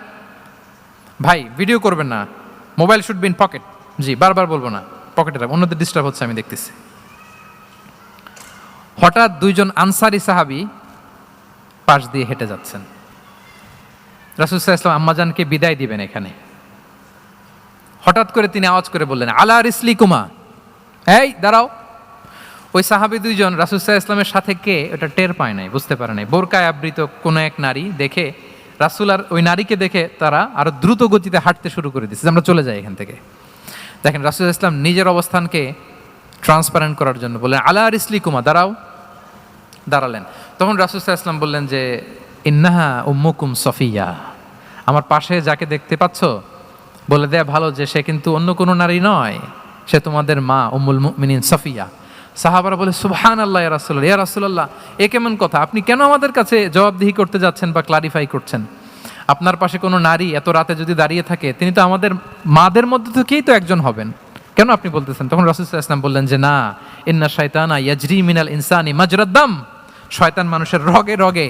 A: ভাই ভিডিও করবেন না, mobile should be in pocket. জি, বারবার বলবো না, পকেটে রাখবেন, অন্যদের ডিস্টার্ব হচ্ছে আমি দেখতেছি। হঠাৎ 2জন আনসারী সাহাবী পাশ দিয়ে হেঁটে যাচ্ছেন। রাসূল সাল্লাল্লাহু আলাইহি ওয়াসাল্লাম আম্মাজানকে বিদায় দিবেন এখানে। হঠাৎ করে তিনি আওয়াজ করে বললেন, আলা রিসলিকুমা, এই দাঁড়াও। ওই সাহাবী 2জন রাসূল সাল্লাল্লাহু আলাইহি ওয়াসাল্লামের সাথে কে ওটা টের পায় নাই, বুঝতে পারে নাই। বোরকায় আবৃত কোনো এক নারী দেখে, রাসূল আর ওই নারীকে দেখে তারা আরো দ্রুত গতিতে হাঁটতে শুরু করে দিচ্ছে, আমরা চলে যাই এখান থেকে। দেখেন, রাসূল সাল্লাল্লাহু আলাইহি ওয়াসাল্লাম নিজের অবস্থানকে ট্রান্সপারেন্ট করার জন্য বললেন, আলা রিসলিকুমা, দাঁড়াও। দাঁড়ালেন। তখন রাসূল সাল্লাল্লাহু আলাইহি ওয়াসাল্লাম বললেন যে, ইন্নাহা উম্মুকুম সফিয়া, আমার পাশে যাকে দেখতে পাচ্ছ, বলে দেয়া ভালো যে সে কিন্তু অন্য কোনো নারী নয়, সে তোমাদের মা উম্মুল মুমিনিন সফিয়া। সাহাবারা বলে, সুবহানাল্লাহ ইয়া রাসূলুল্লাহ, ইয়া রাসূলুল্লাহ, এ কেমন কথা? আপনি কেন আমাদের কাছে জবাবদিহি করতে যাচ্ছেন বা ক্লারিফাই করছেন? আপনার পাশে কোনো নারী এত রাতে যদি দাঁড়িয়ে থাকে, তিনি তো আমাদের মাদের মধ্যে থেকেই তো একজন হবেন, কেন আপনি বলতেছেন? তখন রাসূল সাল্লাল্লাহু আলাইহি ওয়াসাল্লাম বললেন যে, না, ইন্না শাইতানা ইয়াজরি মিনাল ইনসানি মাজরাদ দাম, শয়তান মানুষের রগে রগে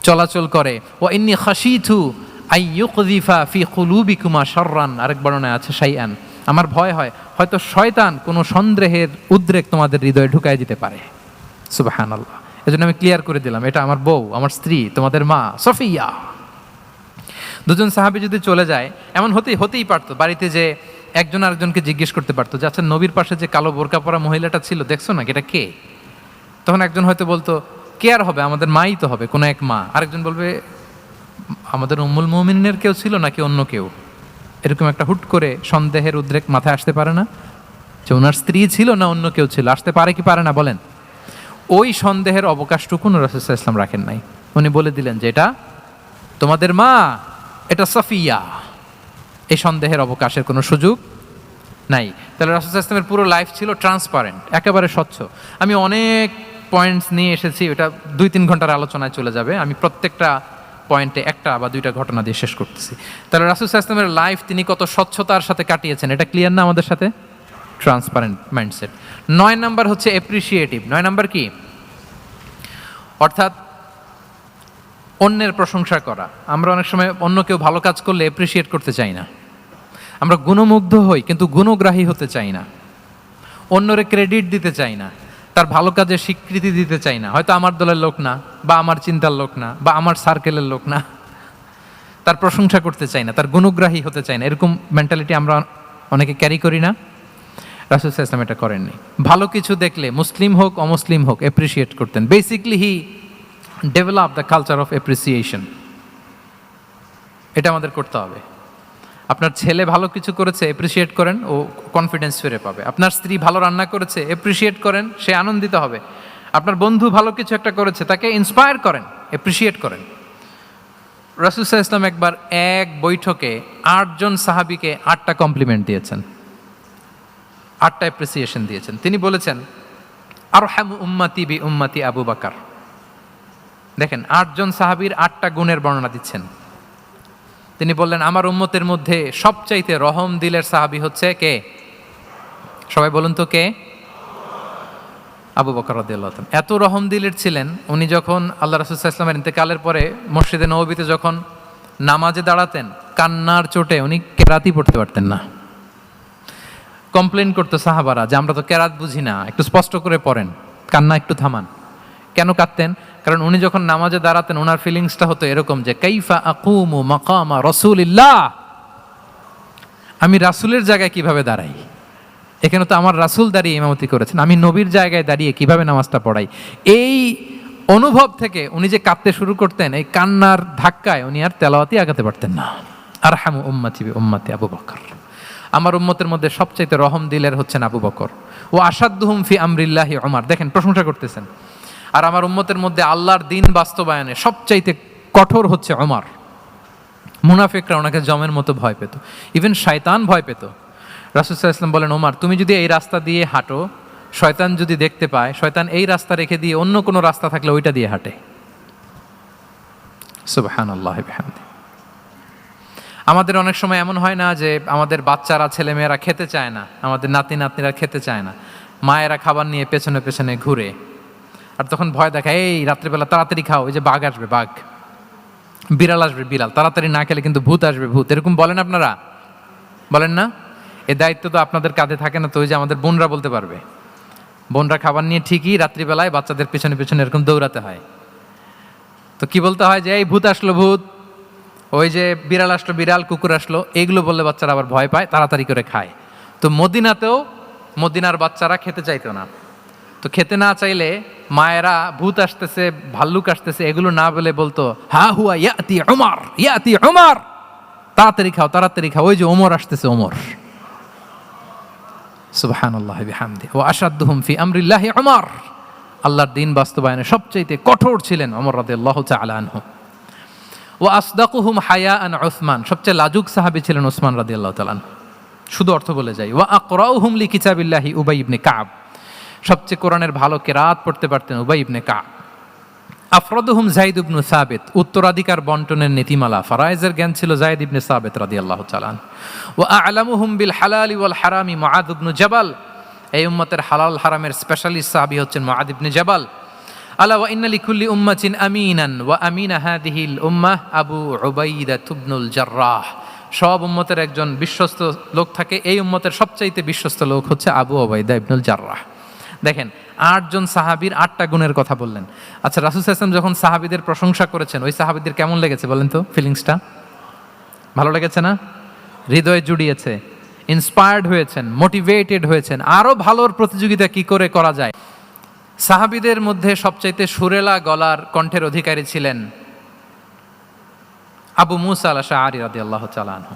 A: চলাচল করে। ওয়া ইন্নী খাশিতু আইয়ুকযিফা ফি কুলুবিকুমা শাররান, আরেক বর্ণনায় আছে শাইআন, আমার ভয় হয় হয়তো শয়তান কোনো সন্দেহের উদ্রেক তোমাদের হৃদয়ে ঢুকায় দিতে পারে। সুবহানাল্লাহ। এজন্য আমি ক্লিয়ার করে দিলাম, এটা আমার বউ, আমার স্ত্রী, তোমাদের মা সফিয়া। 2জন সাহাবী যদি চলে যায়, এমন হতেই পারতো বাড়িতে যে একজন আরেকজনকে জিজ্ঞেস করতে পারতো যে, আচ্ছা, নবীর পাশে যে কালো বোরকা পরা মহিলাটা ছিল, দেখছো না এটা কে? তখন একজন হয়তো বলতো, কে আর হবে, আমাদের মাই তো হবে, কোনো এক মা। আরেকজন বলবে, আমাদের উম্মুল মুমিনিনের কেউ ছিল নাকি অন্য কেউ? এরকম একটা হুট করে সন্দেহের উদ্রেক মাথায় আসতে পারে না যে ওনার স্ত্রী ছিল না অন্য কেউ ছিল? আসতে পারে কি পারে না বলেন? ওই সন্দেহের অবকাশটুকু রাসূল সাল্লাল্লাহু আলাইহি ওয়াসাল্লাম রাখেন নাই। উনি বলে দিলেন যে, এটা তোমাদের মা, এটা সফিয়া। এই সন্দেহের অবকাশের কোনো সুযোগ নাই। তাহলে রাসূল সাল্লাল্লাহু আলাইহি ওয়াসাল্লামের পুরো লাইফ ছিল ট্রান্সপারেন্ট, একেবারে স্বচ্ছ। আমি অনেক পয়েন্টস নিয়ে এসেছি, এটা 2-3 ঘন্টার আলোচনায় চলে যাবে। আমি প্রত্যেকটা পয়েন্টে একটা বা 2টা ঘটনা দিয়ে শেষ করতেছি। তাহলে রাসূল সাল্লাল্লাহু আলাইহি ওয়াসাল্লামের লাইফ তিনি কত স্বচ্ছতার সাথে কাটিয়েছেন, এটা ক্লিয়ার না আমাদের সাথে? Transparent mindset. 9 নাম্বার হচ্ছে অ্যাপ্রিসিয়েটিভ। 9 নাম্বার কি? অর্থাৎ অন্যের প্রশংসা করা। আমরা অনেক সময় অন্য কেউ ভালো কাজ করলে অ্যাপ্রিসিয়েট করতে চাই না, আমরা গুণমুগ্ধ হই কিন্তু গুণগ্রাহী হতে চাই না। অন্যরে ক্রেডিট দিতে চাই না, তার ভালো কাজে স্বীকৃতি দিতে চাই না। হয়তো আমার দলের লোক না, বা আমার চিন্তার লোক না, বা আমার সার্কেলের লোক না, তার প্রশংসা করতে চাই না, তার গুণগ্রাহী হতে চাই না। এরকম মেন্টালিটি আমরা অনেকে ক্যারি করি না। রাসূল সাল্লাল্লাহু আলাইহি ওয়াসাল্লাম এটা করেননি। ভালো কিছু দেখলে মুসলিম হোক অমুসলিম হোক অ্যাপ্রিসিয়েট করতেন। Basically he develop the culture of appreciation. এটা আমাদের করতে হবে। আপনার ছেলে ভালো কিছু করেছে, অ্যাপ্রিসিয়েট করেন, ও কনফিডেন্স ফিরে পাবে। আপনার স্ত্রী ভালো রান্না করেছে, অ্যাপ্রিসিয়েট করেন, সে আনন্দিত হবে। আপনার বন্ধু ভালো কিছু একটা করেছে, তাকে ইন্সপায়ার করেন, অ্যাপ্রিসিয়েট করেন। রাসূল সাল্লাল্লাহু আলাইহি ওয়াসাল্লাম একবার এক বৈঠকে 8 জন সাহাবীকে 8টা কমপ্লিমেন্ট দিয়েছেন, 8টা অ্যাপ্রিসিয়েশন দিয়েছেন। তিনি বলেছেন, আরহামু উম্মতি বি উম্মতি আবু বকর। দেখেন, 8 জন সাহাবীর 8টা গুণের বর্ণনা দিচ্ছেন। তিনি বললেন, আমার উম্মতের মধ্যে সবচাইতে রহম দিলের সাহাবী হচ্ছে কে? সবাই বলুন তো কে? আবু বকর রাদিয়াল্লাহু তাআলা। এত রহম দিলের ছিলেন, উনি যখন আল্লাহ রাসূল সাল্লাল্লাহু আলাইহি ওয়াসাল্লামের ইন্তেকালের পরে মসজিদে নববীতে যখন নামাজে দাঁড়াতেন, কান্নার চোটে উনি কেরাতই পড়তে পারতেন না। কমপ্লেন করতো সাহাবারা যে আমরা তো কেরাত বুঝি না, একটু স্পষ্ট করে পড়েন, কান্না একটু থামান। কেন কাঁদতেন? কারণ উনি যখন নামাজে দাঁড়াতেন ওনার ফিলিংসটা হতো এরকম যে কাইফা আকুমু মাকামা রাসূলিল্লাহ, আমি রাসূলের জায়গায় কিভাবে দাঁড়াই? এখানে তো আমার রাসূল দাঁড়িয়ে ইমামতি করেছেন, আমি নবীর জায়গায় দাঁড়িয়ে কিভাবে নামাজটা পড়াই? এই অনুভব থেকে উনি যে কাঁদতে শুরু করতেন, এই কান্নার ধাক্কায় উনি আর তেলাওয়াতই আগাতে পারতেন না। আরহামু উম্মতি বি উম্মতি আবু বকর। আমার উম্মতের মধ্যে সবচাইতে রহম দিলের হচ্ছেন আবু বকর। ও আসাদ্দুহুম ফি আমরিল্লাহি ওমর। দেখেন, প্রশংসা করতেছেন। আর আমার উম্মতের মধ্যে আল্লাহর দিন বাস্তবায়নে সবচাইতে কঠোর হচ্ছে ওমর। মুনাফিকরা ওনাকে জমের মতো ভয় পেত, ইভেন শয়তান ভয় পেত। রাসূল সাল্লাল্লাহু আলাইহি ওয়াসাল্লাম বলেন, ওমর তুমি যদি এই রাস্তা দিয়ে হাঁটো, শয়তান যদি দেখতে পায়, শয়তান এই রাস্তা রেখে দিয়ে অন্য কোনো রাস্তা থাকলে ওইটা দিয়ে হাঁটে। সুবহানাল্লাহি বিহামদি। আমাদের অনেক সময় এমন হয় না যে আমাদের বাচ্চারা, ছেলেমেয়েরা খেতে চায় না, আমাদের নাতি নাতনিরা খেতে চায় না, মায়েরা খাবার নিয়ে পেছনে পেছনে ঘুরে, আর তখন ভয় দেখায়, এই রাত্রিবেলা তাড়াতাড়ি খাও, ওই যে বাঘ আসবে বাঘ, বিড়াল আসবে বিড়াল, তাড়াতাড়ি না খেলে কিন্তু ভূত আসবে ভূত। এরকম বলেন আপনারা? বলেন না? এ দায়িত্ব তো আপনাদের কাঁধে থাকে না তো? ওই যে আমাদের বোনরা বলতে পারবে। বোনরা খাবার নিয়ে ঠিকই রাত্রিবেলায় বাচ্চাদের পেছনে পেছনে এরকম দৌড়াতে হয়। তো কি বলতে হয় যে এই ভূত আসলো ভূত, ওই যে বিড়াল আসলো বিড়াল, কুকুর আসলো, এইগুলো বললে বাচ্চারা আবার ভয় পায়, তাড়াতাড়ি করে খায়। তো মদিনাতেও মদিনার বাচ্চারা খেতে চাইতো না। তো খেতে না চাইলে মায়েরা ভূত আসতেছে, ভাল্লুক আসতেছে এগুলো না বলে বলতো, হা হুয়া ইয়াতি উমর, ইয়াতি উমর, তাড়াতাড়ি খাও তাড়াতাড়ি খাও, ওই যে ওমর আসতেছে ওমর। সুবহানাল্লাহি বিহামদি। ওয়া আশাদ্দুহুম ফি আমরিল্লাহি উমর। আল্লাহর দিন বাস্তবায়নে সবচাইতে কঠোর ছিলেন ওমর রাদিয়াল্লাহু তাআলা আনহু। ওয়া আসদাকুহুম হায়াআন উসমান। সবচেয়ে লাজুক সাহাবী ছিলেন উসমান রাদিয়াল্লাহু তাআলা আনহু। শুধু অর্থ বলে যাই। ওয়া আকরাউহুম লিকিতাবিল্লাহি উবাই ইবনে কাব। সবচেয়ে কোরআনের ভালো কেরাত পড়তে পারতেন উবাই ইবনে কাব। আফরাদুহুম যায়েদ ইবনে সাবিত। উত্তরাধিকার বন্টনের নীতিমালা, ফারায়েজের জ্ঞান ছিল যায়েদ ইবনে সাবিত রাদিয়াল্লাহু তাআলা। ওয়া আ'লামুহুম বিল হালালি ওয়াল হারামি মুআয ইবনে জাবাল। এই উম্মতের হালাল হারামের স্পেশালিস্ট সাহাবী হচ্ছেন মুআয ইবনে জাবাল। আলা ওয়া ইন্না লিকুল্লি উম্মাতিন আমিনান ওয়া আমিনা হাদিহিল উম্মাহ আবু উবাইদা ইবনুল জাররাহ। সব উম্মতের একজন বিশ্বস্ত লোক থাকে, এই উম্মতের সবচাইতে বিশ্বস্ত লোক হচ্ছে আবু উবাইদা ইবনুল জাররাহ। দেখেন, 8 জন সাহাবীর 8টা গুণের কথা বললেন। আচ্ছা, রাসূল সাল্লাল্লাহু আলাইহি ওয়াসাল্লাম যখন সাহাবীদের প্রশংসা করেছেন, ওই সাহাবীদের কেমন লেগেছে বলেন তো? ফিলিংসটা ভালো লেগেছে না? হৃদয়ে জুড়িয়েছে, ইন্সপায়ার্ড হয়েছেন, মোটিভেটেড হয়েছেন, আরো ভালোর প্রতিযোগিতা কি করে করা যায়। সাহাবীদের মধ্যে সবচাইতে সুরেলা গলার কণ্ঠের অধিকারী ছিলেন আবু মুসা আল-আশআরী রাদিয়াল্লাহু তাআলা আনহু।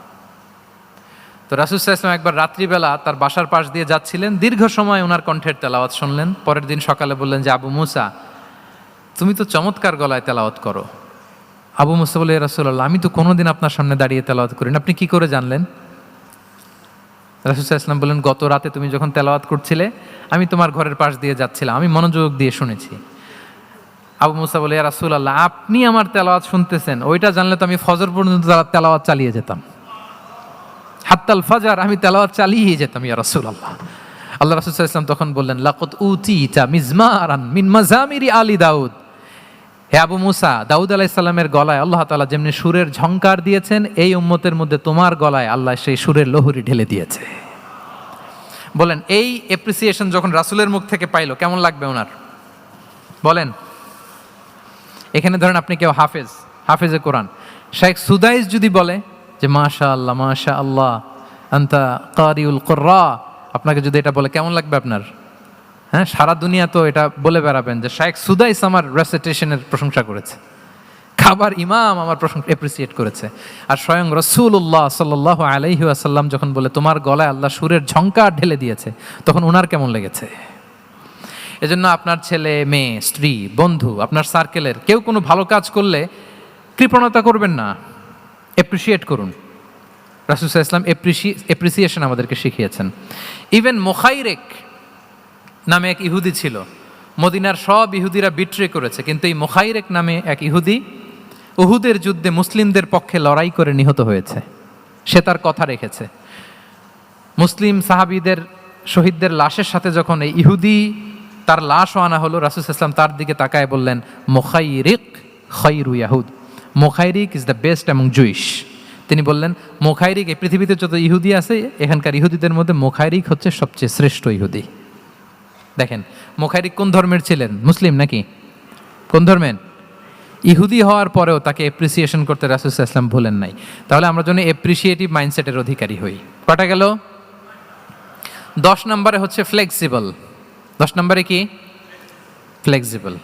A: তো রাসূল সাল্লাল্লাহু আলাইহি ওয়াসাল্লাম একবার রাত্রিবেলা তার বাসার পাশ দিয়ে যাচ্ছিলেন, দীর্ঘ সময় ওনার কণ্ঠের তেলাওয়াত শুনলেন। পরের দিন সকালে বললেন যে, আবু মুসা, তুমি তো চমৎকার গলায় তেলাওয়াত করো। আবু মুসা বলে, ইয়া রাসূলুল্লাহ, আমি তো কোনোদিন আপনার সামনে দাঁড়িয়ে তেলাওয়াত করি না, আপনি কি করে জানলেন? রাসূল সাল্লাল্লাহু আলাইহি ওয়াসাল্লাম বললেন, গত রাতে তুমি যখন তেলাওয়াত করছিলে, আমি তোমার ঘরের পাশ দিয়ে যাচ্ছিলাম, আমি মনোযোগ দিয়ে শুনেছি। আবু মুসা বলে, ইয়া রাসূলুল্লাহ, আপনি আমার তেলাওয়াত শুনতেছেন, ওইটা জানলে তো আমি ফজর পর্যন্ত তেলাওয়াত চালিয়ে যেতাম, হাত্তাল ফাজার, আমি তেলাওয়াত চালিয়ে যেতাম ইয়া রাসূলুল্লাহ। আল্লাহ রাসূল সাল্লাল্লাহু আলাইহি ওয়াসাল্লাম তখন বললেন, লাকাদ উতিতা মিজমারান মিন মাজামিরি আলি দাউদ। হে আবু মুসা, দাউদ আলাইহিস সালামের গলায় আল্লাহ তাআলা যেমনি সুরের ঝংকার দিয়েছেন, এই উম্মতের মধ্যে তোমার গলায় আল্লাহ সেই সুরের লহরী ঢেলে দিয়েছে। বলেন এই অ্যাপ্রিসিয়েশন যখন রাসূলের মুখ থেকে পাইলো কেমন লাগবে ওনার? বলেন। এখানে ধরেন আপনি কেউ হাফেজে কোরআন, শেখ সুদাইস যদি বলে যে মাশাআল্লাহ মাশাআল্লাহ আনতা কারিউল কুররা, আপনাকে যদি এটা বলে কেমন লাগবে আপনার? হ্যাঁ, সারা দুনিয়া তো এটা বলে বেড়াবেন যে শেখ সুদাইস আমার রেসিটেশনের প্রশংসা করেছে, খাবার ইমাম আমার প্রশংসা অ্যাপ্রিসিয়েট করেছে। আর স্বয়ং রাসূলুল্লাহ সাল্লাল্লাহু আলাইহি ওয়াসাল্লাম যখন বলে তোমার গলায় আল্লাহ সুরের ঝংকার ঢেলে দিয়েছে, তখন ওনার কেমন লেগেছে? এজন্য আপনার ছেলে মেয়ে স্ত্রী বন্ধু আপনার সার্কেলের কেউ কোনো ভালো কাজ করলে কৃপণতা করবেন না, অ্যাপ্রিসিয়েট করুন। রাসূল সাল্লাল্লাহু আলাইহি ওয়াসাল্লাম অ্যাপ্রিসিয়েশন আমাদেরকে শিখিয়েছেন। ইভেন মুখাইরেক নামে এক ইহুদি ছিল, মদিনার সব ইহুদিরা বিট্রে করেছে, কিন্তু এই মুখাইরেক নামে এক ইহুদি উহুদের যুদ্ধে মুসলিমদের পক্ষে লড়াই করে নিহত হয়েছে। সে তার কথা রেখেছে। মুসলিম সাহাবীদের শহীদদের লাশের সাথে যখন এই ইহুদি তার লাশও আনা হলো, রাসূল সাল্লাল্লাহু আলাইহি ওয়াসাল্লাম তার দিকে তাকায় বললেন মুখাইরিক খায়রু ইয়াহুদ, Mukhairiq is the best among Jewish. তিনি বললেন মুখাইরিক, এই পৃথিবীতে যত ইহুদি আছে এখানকার ইহুদিদের মধ্যে মুখাইরিক হচ্ছে সবচেয়ে শ্রেষ্ঠ ইহুদি। দেখেন মুখাইরিক কোন ধর্মের ছিলেন? মুসলিম নাকি? কোন ধর্মের? ইহুদি হওয়ার পরেও তাকে অ্যাপ্রিসিয়েশন করতে রাসূল সাল্লাল্লাহু আলাইহি ওয়াসাল্লাম ভুলেন নাই। তাহলে আমরা যেন অ্যাপ্রিসিয়েটিভ মাইন্ডসেটের অধিকারী হই। কটা গেল? 10 নম্বরে হচ্ছে ফ্লেক্সিবল। 10 নম্বরে কি? ফ্লেক্সিবল,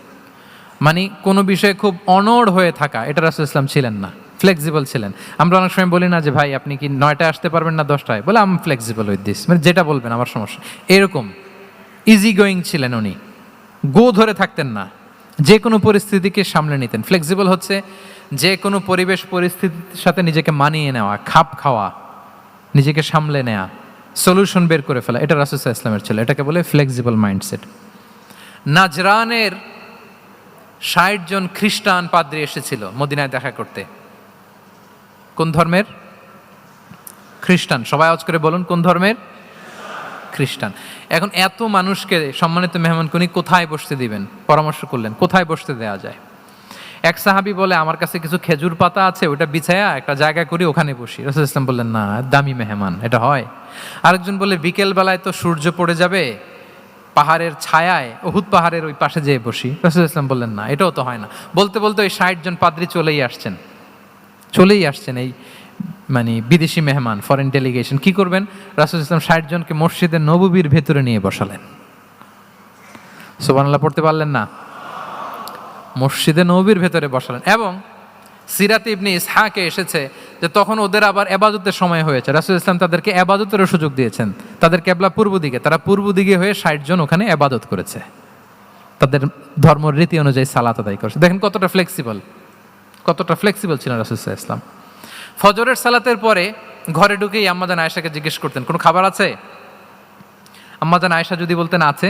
A: মানে কোনো বিষয়ে খুব অনড় হয়ে থাকা, এটা রাসূল সাল্লাল্লাহু আলাইহি ওয়াসাল্লাম ছিলেন না, ফ্লেক্সিবল ছিলেন। আমরা অনেক সময় বলি না যে ভাই আপনি কি 9টায় আসতে পারবেন না 10টায়? বলে আম ফ্লেক্সিবল উইথ দিস, মানে যেটা বলবেন আমার সমস্যা, এরকম ইজি গোয়িং ছিলেন উনি, গো ধরে থাকতেন না, যে কোনো পরিস্থিতিকে সামলে নিতেন। ফ্লেক্সিবল হচ্ছে যে কোনো পরিবেশ পরিস্থিতির সাথে নিজেকে মানিয়ে নেওয়া, খাপ খাওয়া, নিজেকে সামলে নেওয়া, সলিউশন বের করে ফেলা, এটা রাসূল সাল্লাল্লাহু আলাইহি ওয়াসাল্লামের ছিল, এটাকে বলে ফ্লেক্সিবল মাইন্ডসেট। নাজরানের 60 জন খ্রিস্টান পাদ্রী এসেছিল মদিনায় দেখা করতে। কোন ধর্মের? খ্রিস্টান। সবাই আওয়াজ করে বলুন কোন ধর্মের? খ্রিস্টান। এখন এত মানুষকে সম্মানিত মেহমান উনি কোথায় বসতে দিবেন? পরামর্শ করলেন কোথায় বসতে দেওয়া যায়। এক সাহাবী বলে আমার কাছে কিছু খেজুর পাতা আছে, ওটা বিছায়া একটা জায়গা করি ওখানে বসি। রাসূল সাল্লাল্লাহু আলাইহি ওয়াসাল্লাম বললেন না, দামি মেহমান, এটা হয়? আরেকজন বলে বিকেল বেলায় তো সূর্য পড়ে যাবে, পাহাড়ের ছায়ায় উহুদ পাহাড়ের ওই পাশে যেয়ে বসি। রাসূল সাল্লাল্লাহু আলাইহি ওয়াসাল্লাম বললেন না, এটাও তো হয় না। বলতে বলতে ওই 60 জন পাদ্রী চলেই আসছেন এই মানে বিদেশি মেহমান, ফরেন ডেলিগেশন। কি করবেন? রাসূল সাল্লাল্লাহু আলাইহি ওয়াসাল্লাম 60 জনকে মসজিদে নববীর ভেতরে নিয়ে বসালেন। সুবহানাল্লাহ পড়তে পারলেন না? মসজিদে নববীর ভেতরে বসালেন। এবং সিরাতে ইবনে ইসহাকে এসেছে যে তখন ওদের আবার ইবাদতের সময় হয়েছে, রাসূল সাল্লাল্লাহু আলাইহি ওয়াসাল্লাম তাদেরকে ইবাদতেরও সুযোগ দিয়েছেন। তাদের কিবলা পূর্ব দিকে, তারা পূর্ব দিকে হয়ে 60 জন ওখানে ইবাদত করেছে, তাদের ধর্ম রীতি অনুযায়ী সালাত আদায় করেছে। দেখেন কতটা ফ্লেক্সিবল ছিলেন রাসূল সাল্লাল্লাহু আলাইহি ওয়াসাল্লাম। ফজরের সালাতের পরে ঘরে ঢুকেই আম্মাজান আয়েশাকে জিজ্ঞেস করতেন কোনো খাবার আছে? আম্মাজান আয়েশা যদি বলতেন আছে,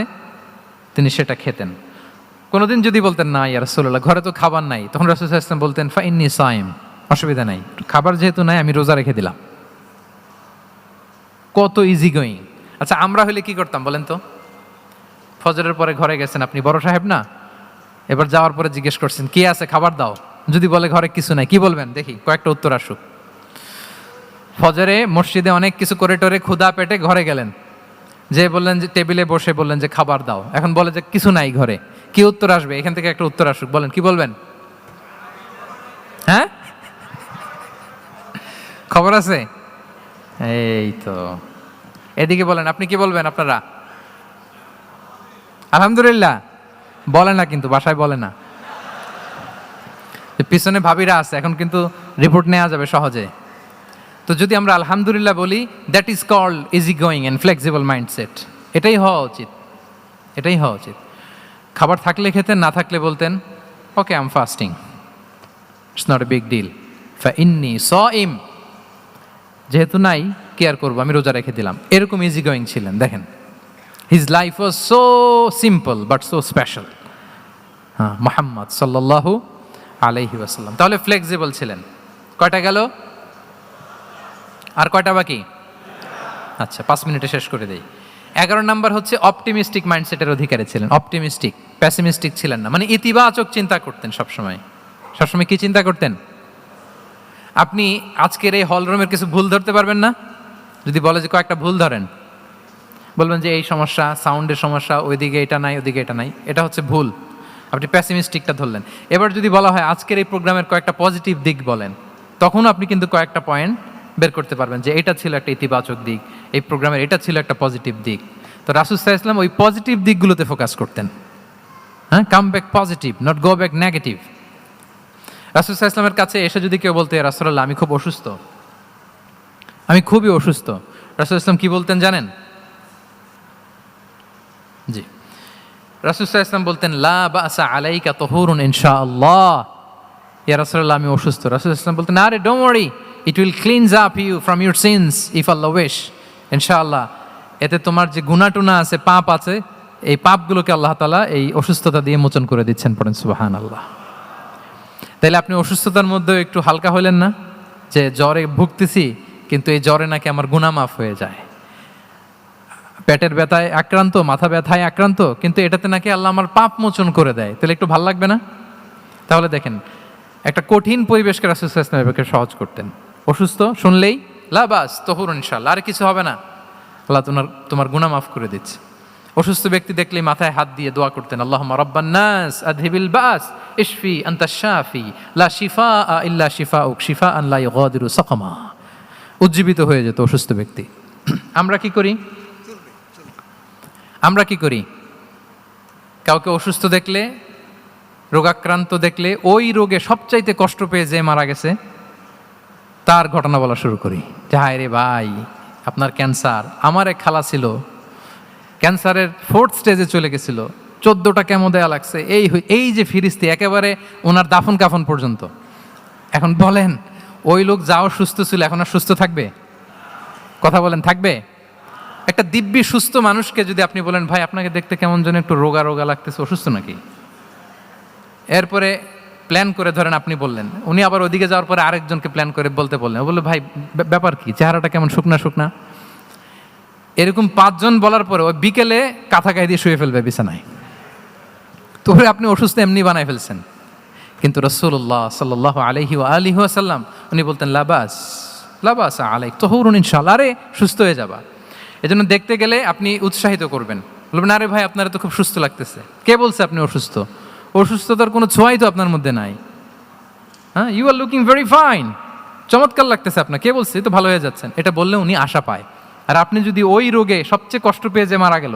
A: তিনি সেটা খেতেন। কোনোদিন যদি বলতেন না ইয়া রাসূলুল্লাহ ঘরে তো খাবার নাই, তখন রাসূল সাল্লাল্লাহু আলাইহি ওয়াসাল্লাম বলতেন ফা ইন্নী সাইম, অসুবিধা নাই, খাবার যেহেতু নাই আমি রোজা রেখে দিলাম। কত ইজি গোয়িং। আচ্ছা আমরা হলে কি করতাম বলেন তো? ফজরের পরে ঘরে গেছেন আপনি, বড় সাহেব না, এবার যাওয়ার পরে জিজ্ঞেস করছেন কি আছে খাবার দাও, যদি বলে ঘরে কিছু নাই, কি বলবেন দেখি? কয়েকটা উত্তর আসুক। ফজরে মসজিদে অনেক কিছু করে টোরে ক্ষুধা পেটে ঘরে গেলেন, যে বললেন যে টেবিলে বসে বললেন যে খাবার দাও, এখন বলে যে কিছু নাই ঘরে, কি উত্তর আসবে? এখান থেকে একটা উত্তর আসুক, বলেন কি বলবেন? হ্যাঁ খবর আছে, এই তো। এদিকে বলেন আপনি কি বলবেন? আপনারা আলহামদুলিল্লাহ বলে না, কিন্তু বাসায় বলে না। পিছনে ভাবিরা আছে, এখন কিন্তু রিপোর্ট নেওয়া যাবে সহজে। তো যদি আমরা আলহামদুলিল্লাহ বলি, that is called easy going and flexible mindset. এটাই হওয়া উচিত। খাবার থাকলে খেতেন, না থাকলে বলতেন okay I am fasting, it's not a big deal, ফা ইন্নী সাইম, যেহেতু নাই কি আর করবো, আমি রোজা রেখে দিলাম। এরকম ইজি গোয়িং ছিলেন। দেখেন his life was so simple but so special. হ্যাঁ, মুহাম্মদ সাল্লাল্লাহু আলাইহি ওয়াসাল্লাম। তাহলে ফ্লেক্সিবল ছিলেন। কয়টা গেল? আর কয়টা বাকি? আচ্ছা 5 মিনিটে শেষ করে দেই। 11 নাম্বার হচ্ছে অপটিমিস্টিক মাইন্ডসেটের অধিকারী ছিলেন। অপটিমিস্টিক, প্যাসিমিস্টিক ছিলেন না, মানে ইতিবাচক চিন্তা করতেন সবসময়। কি চিন্তা করতেন? আপনি আজকের এই হলরুমের কিছু ভুল ধরতে পারবেন না? যদি বলে যে কয়েকটা ভুল ধরেন, বলবেন যে এই সমস্যা, সাউন্ডের সমস্যা, ওইদিকে এটা নাই, ওইদিকে এটা নাই, এটা হচ্ছে ভুল। আপনি প্যাসিমিস্টিকটা ধরলেন। এবার যদি বলা হয় আজকের এই প্রোগ্রামের কয়েকটা পজিটিভ দিক বলেন, তখন আপনি কিন্তু কয়েকটা পয়েন্ট বের করতে পারবেন যে এটা ছিল একটা ইতিবাচক দিক, এই প্রোগ্রামের এটা ছিল একটা পজিটিভ দিক। তো রাসূল সাল্লাল্লাহু আলাইহি ওয়াসাল্লাম ওই পজিটিভ দিকগুলোতে ফোকাস করতেন। হ্যাঁ, come back positive, not go back negative. রাসূল সাল্লাল্লাহু আলাইহি ওয়াসাল্লামের কাছে এসে যদি কেউ বলতে, রাসূলুল্লাহ আমি খুব অসুস্থ, আমি খুবই অসুস্থ, রাসূল সাল্লাল্লাহু আলাইহি ওয়াসাল্লাম কি বলতেন জানেন? জি, রাসূল সাল্লাল্লাহু আলাইহি ওয়াসাল্লাম বলতেন লা বাসা আলাইকা তাহুরুন ইনশাআল্লাহ। ইয়া রাসূলুল্লাহ আমি অসুস্থ। রাসূল সাল্লাল্লাহু আলাইহি ওয়াসাল্লাম বলতেন আরে don't worry, it will cleanse up you from your sins if Allah wish. ইনশাআল্লাহ এতে তোমার যে গুনাহ-টুনা আছে, পাপ আছে, এই পাপগুলোকে আল্লাহ তাআলা এই অসুস্থতা দিয়ে মোচন করে দিচ্ছেন। পড়েন সুবহানাল্লাহ। তাইলে আপনি অসুস্থতার মধ্যে একটু হালকা হইলেন না, যে জ্বরে ভুগতেছি কিন্তু এই জ্বরে নাকি আমার গুনাহ মাফ হয়ে যায়। পেটের ব্যথায় আক্রান্ত, মাথা ব্যথায় আক্রান্ত, কিন্তু এটাতে নাকি আল্লাহ আমার পাপ মোচন করে দেয়, তাহলে একটু ভাল লাগবে না? তাহলে দেখেন, একটা কঠিন পরিবেশকে রাসূল সাল্লাল্লাহু আলাইহি ওয়াসাল্লাম এবারে সহজ করতেন। অসুস্থ শুনলেই লা বাস তাহুরুন ইনশাআল্লাহ, আর কিছু হবে না, আল্লাহ তোমার গুনাহ মাফ করে দিচ্ছে। অসুস্থ ব্যক্তি দেখলেই মাথায় হাত দিয়ে দোয়া করতেন, আল্লাহুম্মা রাব্বান নাস আযহিবিল বাস ইশফি আনতাশ শাফি লা শিফাআ ইল্লা শিফাউক শিফাআন লা ইউগাদিরু সাকামা। উজ্জীবিত হয়ে যেত অসুস্থ ব্যক্তি। আমরা কি করি? কাউকে অসুস্থ দেখলে, রোগাক্রান্ত দেখলে, ওই রোগে সবচাইতে কষ্ট পেয়ে যে মারা গেছে তার ঘটনা বলা শুরু করি, যে হায় রে ভাই আপনার ক্যান্সার, আমার এক খালা ছিল ক্যান্সারের 4th স্টেজে চলে গেছিল, 14টা কেমো দেয়া লাগছে, এই যে ফিরিস্তি একেবারে ওনার দাফন কাফন পর্যন্ত। এখন বলেন ওই লোক যাও সুস্থ ছিল, এখন আর সুস্থ থাকবে? কথা বলেন, থাকবে? একটা দিব্যি সুস্থ মানুষকে যদি আপনি বলেন ভাই আপনাকে দেখতে কেমন যেন একটু রোগা রোগা লাগতেছে, অসুস্থ নাকি? এরপরে প্ল্যান করে ধরেন আপনি বললেন, উনি আবার ওদিকে যাওয়ার পরে আরেকজনকে প্ল্যান করে বলতে বললেন, ও বললো ভাই ব্যাপার কি, চেহারাটা কেমন শুকনা শুকনা। এরকম 5 জন বলার পরে ওই বিকেলে কাঁথা গায়ে দিয়ে শুয়ে ফেলবে বিছানায়। তো আপনি অসুস্থ এমনি বানায় ফেলছেন। কিন্তু রাসূলুল্লাহ সাল্লাল্লাহু আলাইহি ওয়া আলিহি ওয়াসাল্লাম উনি বলতেন লাবাস আলাইক তাহুরুন ইনশাআল্লাহ, আরে সুস্থ হয়ে যাবা। এজন্য দেখতে গেলে আপনি উৎসাহিত করবেন, বলবেন আরে ভাই আপনারা তো খুব সুস্থ লাগতেছে। কে বলছে আপনি অসুস্থ? অসুস্থতার কোনো ছোঁয়াই তো আপনার মধ্যে নাই। হ্যাঁ, you are looking very fine, চমৎকার লাগতেছে আপনার, কে বলছে? তো ভালো হয়ে যাচ্ছেন। এটা বললে উনি আশা পায়। আর আপনি যদি ওই রোগে সবচেয়ে কষ্ট পেয়ে যে মারা গেল,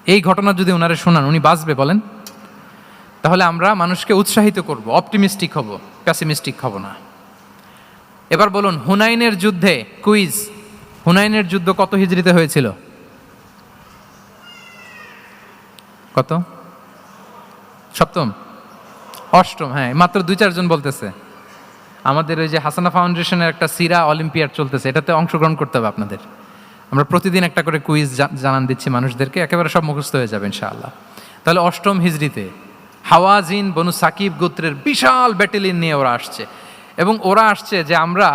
A: এই ঘটনা যদি ওনারে শোনান, উনি বাঁচবে বলেন? তাহলে আমরা মানুষকে উৎসাহিত করব, অপটিমিস্টিক হব, প্যাসিমিস্টিক হব না। এবার বলুন, হুনাইনের যুদ্ধে, কুইজ, হুনাইনের যুদ্ধ কত হিজরিতে হয়েছিল? কত? 7ম, 8ম? হ্যাঁ, মাত্র 2-4 জন বলতেছে। আমাদের ওই যে হাসানা ফাউন্ডেশনের একটা সিরা অলিম্পিয়াড চলতেছে, এটাতে অংশগ্রহণ করতে হবে আপনাদের। আমরা প্রতিদিন একটা করে কুইজ জানান দিচ্ছি মানুষদেরকে, একেবারে সব মুখস্থ হয়ে যাবে ইনশাআল্লাহ। তাহলে 8ম হিজরিতে হাওয়াজিন বনু সাকিব গোত্রের বিশাল ব্যাটালিয়ন নিয়ে ওরা আসছে, এবং ওরা আসছে যে আমরা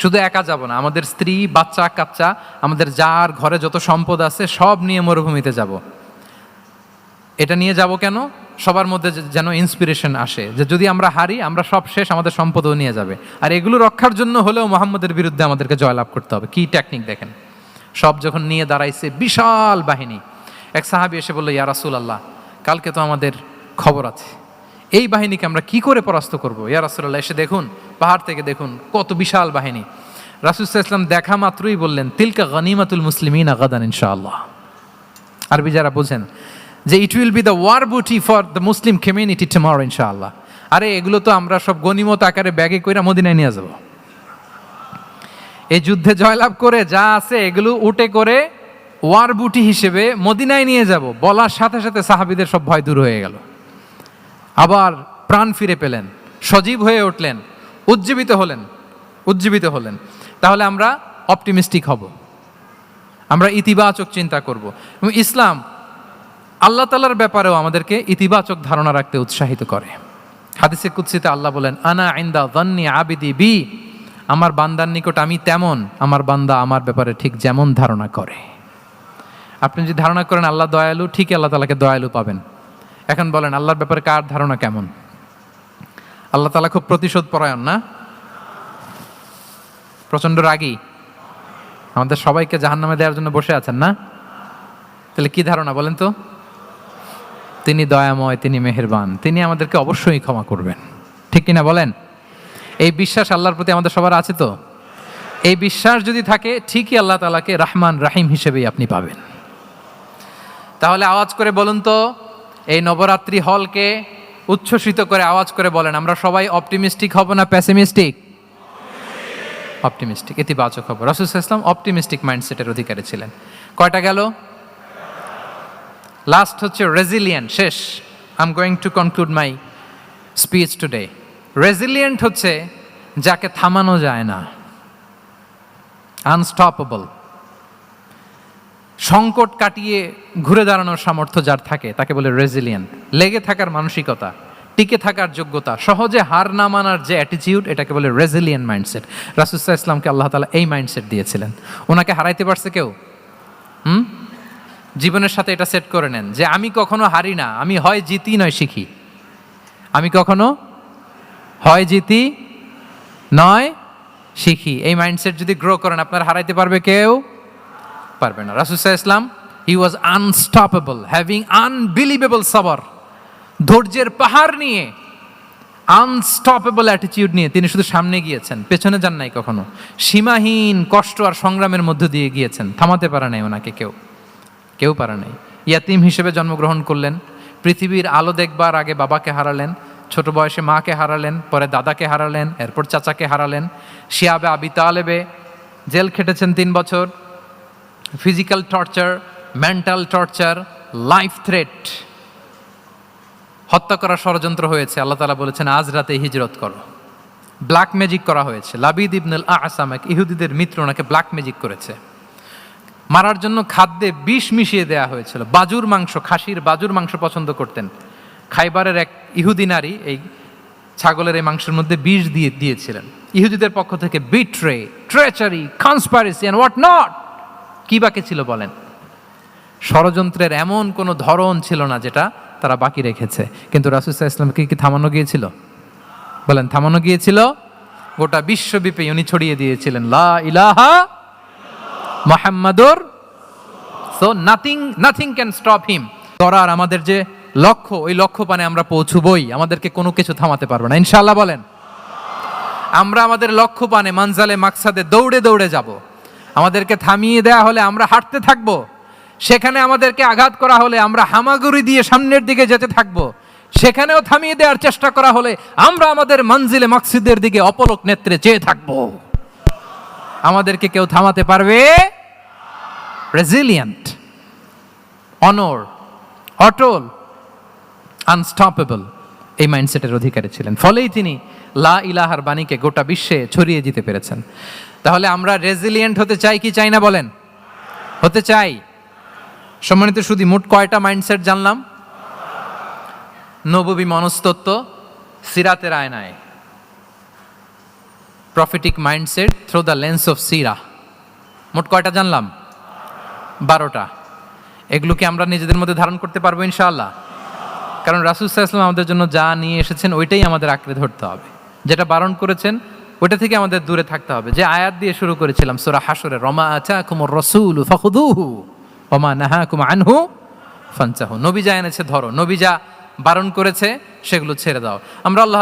A: শুধু একা যাব না, আমাদের স্ত্রী বাচ্চা কাচ্চা, আমাদের যার ঘরে যত সম্পদ আছে সব নিয়ে মরুভূমিতে যাব। এটা নিয়ে যাব কেন? সবার মধ্যে যেন ইন্সপিরেশন আসে যে যদি আমরা হারি, আমরা সব শেষ, আমাদের সম্পদও নিয়ে যাবে। আর এগুলো রক্ষার জন্য হলেও মুহাম্মদের বিরুদ্ধে আমাদেরকে জয়লাভ করতে হবে। কি টেকনিক দেখেন! সব যখন নিয়ে দাঁড়াইছে বিশাল বাহিনী, এক সাহাবী এসে বলল, ইয়া রাসূলুল্লাহ, কালকে তো আমাদের খবর আছে, এই বাহিনীকে আমরা কি করে পরাস্ত করব? ইয়া রাসূলুল্লাহ, এসে দেখুন, পাহাড় থেকে দেখুন কত বিশাল বাহিনী। রাসূল সাল্লাল্লাহু আলাইহি ওয়াসাল্লাম দেখা মাত্রই বললেন, তিলকা গনিমাতুল মুসলিমিনা গাদান ইনশাআল্লাহ। আরবি যারা বোঝেন, যে it will be the war booty for the Muslim community tomorrow ইনশাআল্লাহ। আরে এগুলো তো আমরা সব গনিমত আকারে ব্যাগে কইরা মদিনায় নিয়ে যাব। এই যুদ্ধে জয়লাভ করে যা আছে এগুলো উটে করে ওয়ার বুটি হিসেবে মদিনায় নিয়ে যাব। বলার সাথে সাথে সাহাবীদের সব ভয় দূর হয়ে গেল, আবার প্রাণ ফিরে পেলেন, সজীব হয়ে উঠলেন, উজ্জীবিত হলেন। তাহলে আমরা অপটিমিস্টিক হব, আমরা ইতিবাচক চিন্তা করব। এবং ইসলাম আল্লাহ তাআলার ব্যাপারেও আমাদেরকে ইতিবাচক ধারণা রাখতে উৎসাহিত করে। হাদিসে কুদসিতে আল্লাহ বলেন, আনা ইনদা যান্নি আবিদি বি, আমার বান্দার নিকট আমি তেমন, আমার বান্দা আমার ব্যাপারে ঠিক যেমন ধারণা করে। আপনি যদি ধারণা করেন আল্লাহ দয়ালু, ঠিকই আল্লাহ তাআলাকে দয়ালু পাবেন। এখন বলেন আল্লাহর ব্যাপারে কার ধারণা কেমন? আল্লাহ তাআলা খুব প্রতিশোধ পরায়ণ না? প্রচন্ড রাগী? আমাদের সবাইকে জাহান্নামে দেওয়ার জন্য বসে আছেন না? তাহলে কি ধারণা বলেন তো? তিনি দয়াময়, তিনি মেহেরবান, তিনি আমাদেরকে অবশ্যই ক্ষমা করবেন, ঠিক কিনা বলেন? এই বিশ্বাস আল্লাহর প্রতি আমাদের সবার আছে তো? এই বিশ্বাস যদি থাকে, ঠিকই আল্লাহ তাআলাকে রহমান রাহিম হিসেবেই আপনি পাবেন। তাহলে আওয়াজ করে বলুন তো, এই নবরাত্রি হলকে উচ্ছ্বসিত করে আওয়াজ করে বলেন, আমরা সবাই অপটিমিস্টিক হব না প্যাসিমিস্টিক? অপটিমিস্টিক, ইতিবাচক হব। রাসূল সাল্লাল্লাহু আলাইহি ওয়াসাল্লাম অপটিমিস্টিক মাইন্ডসেটের অধিকারী ছিলেন। কয়টা গেল? লাস্ট হচ্ছে রেজিলিয়েন্ট। শেষ। I am going to conclude my speech today. Resilient হচ্ছে যাকে থামানো যায় না, আনস্টপেবল। সংকট কাটিয়ে ঘুরে দাঁড়ানোর সামর্থ্য যার থাকে তাকে বলে রেজিলিয়েন্ট। লেগে থাকার মানসিকতা, টিকে থাকার যোগ্যতা, সহজে হার না মানার যে অ্যাটিটিউড, এটাকে বলে রেজিলিয়েন্ট মাইন্ডসেট। রাসূল সাল্লাল্লাহু আলাইহি ওয়াসাল্লামকে আল্লাহ তাআলা এই মাইন্ডসেট দিয়েছিলেন। ওনাকে হারাইতে পারছে কেউ? জীবনের সাথে এটা সেট করে নেন যে আমি কখনো হারি না, আমি হয় জিতি নয় শিখি। আমি কখনো হয় জিতি নয় শিখি। এই মাইন্ডসেট যদি গ্রো করেন, আপনার হারাইতে পারবে কেউ? পারবে না। রাসূল সাল্লাল্লাহু আলাইহি ওয়াসাল্লাম he was unstoppable, having unbelievable সাবর। ধৈর্যের পাহাড় নিয়ে, আনস্টপেবল অ্যাটিটিউড নিয়ে তিনি শুধু সামনে গিয়েছেন, পেছনে যান নাই কখনো। সীমাহীন কষ্ট আর সংগ্রামের মধ্য দিয়ে গিয়েছেন, থামাতে পারে নাই ওনাকে কেউ পারে নাই। ইয়াতিম হিসেবে জন্মগ্রহণ করলেন, পৃথিবীর আলো দেখবার আগে বাবাকে হারালেন, ছোট বয়সে মাকে হারালেন, পরে দাদাকে হারালেন, এরপর চাচাকে হারালেন। শিয়াবে আবি তালেবে জেল খেটেছেন 3 বছর। Physical torture, mental torture, life threat, হত্যা করার ষড়যন্ত্র হয়েছে। আল্লাহ তাআলা বলেছেন আজ রাতে হিজরত করো। ব্ল্যাক ম্যাজিক করা হয়েছে। লাবিদ ইবনুল আসাম, এক ইহুদিদের মিত্র, ওনাকে ব্ল্যাক ম্যাজিক করেছে। মারার জন্য খাদ্যে বিষ মিশিয়ে দেওয়া হয়েছিল। বাজুর মাংস, খাসির বাজুর মাংস পছন্দ করতেন। খাইবারের এক ইহুদি নারী এই ছাগলের এই মাংসের মধ্যে বিষ দিয়েছিলেন। ইহুদিদের পক্ষ থেকে betray, treachery, conspiracy and what not, কি বাকি ছিল বলেন? ষড়যন্ত্রের এমন কোনো ধরন ছিল না যেটা তারা বাকি রেখেছে। কিন্তু রাসূল সাল্লাল্লাহু আলাইহি ওয়াসাল্লামকে কি থামানো গিয়েছিল? বলেন, থামানো গিয়েছিল? গোটা বিশ্বব্যাপী উনি ছড়িয়ে দিয়েছিলেন লা ইলাহা মুহাম্মাদুর। So nothing can stop him. করার আমাদের যে লক্ষ্য, ওই লক্ষ্য পানে আমরা পৌঁছবই, আমাদেরকে কোনো কিছু থামাতে পারবে না ইনশাআল্লাহ। বলেন, আমরা আমাদের লক্ষ্য পানে, মানজালে মাকসাদে দৌড়ে দৌড়ে যাব। আমাদেরকে থামিয়ে দেয়া হলে আমরা হাঁটতে থাকবো, সেখানে আমাদেরকে আঘাত করা হলে আমরা হামাগুড়ি দিয়ে সামনের দিকে যেতে থাকবো, সেখানেও থামিয়ে দেওয়ার চেষ্টা করা হলে আমরা আমাদের মঞ্জিলে মাকসিদের দিকে অপলক নেত্রে চেয়ে থাকবো। আমাদেরকে কেউ থামাতে পারবে? রেজিলিয়েন্ট, অনর, অটল, আনস্টপেবল, এই মাইন্ডসেটের অধিকারী ছিলেন। ফলেই তিনি লা ইলাহার বাণীকে গোটা বিশ্বে ছড়িয়ে দিতে পেরেছেন। তাহলে আমরা রেজিলিয়েন্ট হতে চাই কি চাই না বলেন? হতে চাই। সম্মানিত সুধী, মোট কয়টা মাইন্ডসেট জানলাম? নববী মনস্তত্ত্ব, সিরাতের আয়নায়, prophetic mindset through the lens of সিরা। মোট কয়টা জানলাম? 12টা। এগুলোকে আমরা নিজেদের মধ্যে ধারণ করতে পারবো ইনশাআল্লাহ। কারণ রাসূল সাল্লাল্লাহু আলাইহি ওয়াসাল্লাম আমাদের জন্য যা নিয়ে এসেছেন ওইটাই আমাদের আঁকড়ে ধরতে হবে। যেটা বারণ করেছেন ওইটা থেকে আমাদের দূরে থাকতে হবে। যে আয়াত দিয়ে শুরু করেছিলাম সূরা হাশরে, ওমা আতাকুমুর রাসূলু ফাখুযুহু ওমা নাহাকুম আনহু ফানতাহু। নবী যা এনেছে ধরো, নবী যা বারণ করেছে সেগুলো ছেড়ে দাও। আমরা আল্লাহ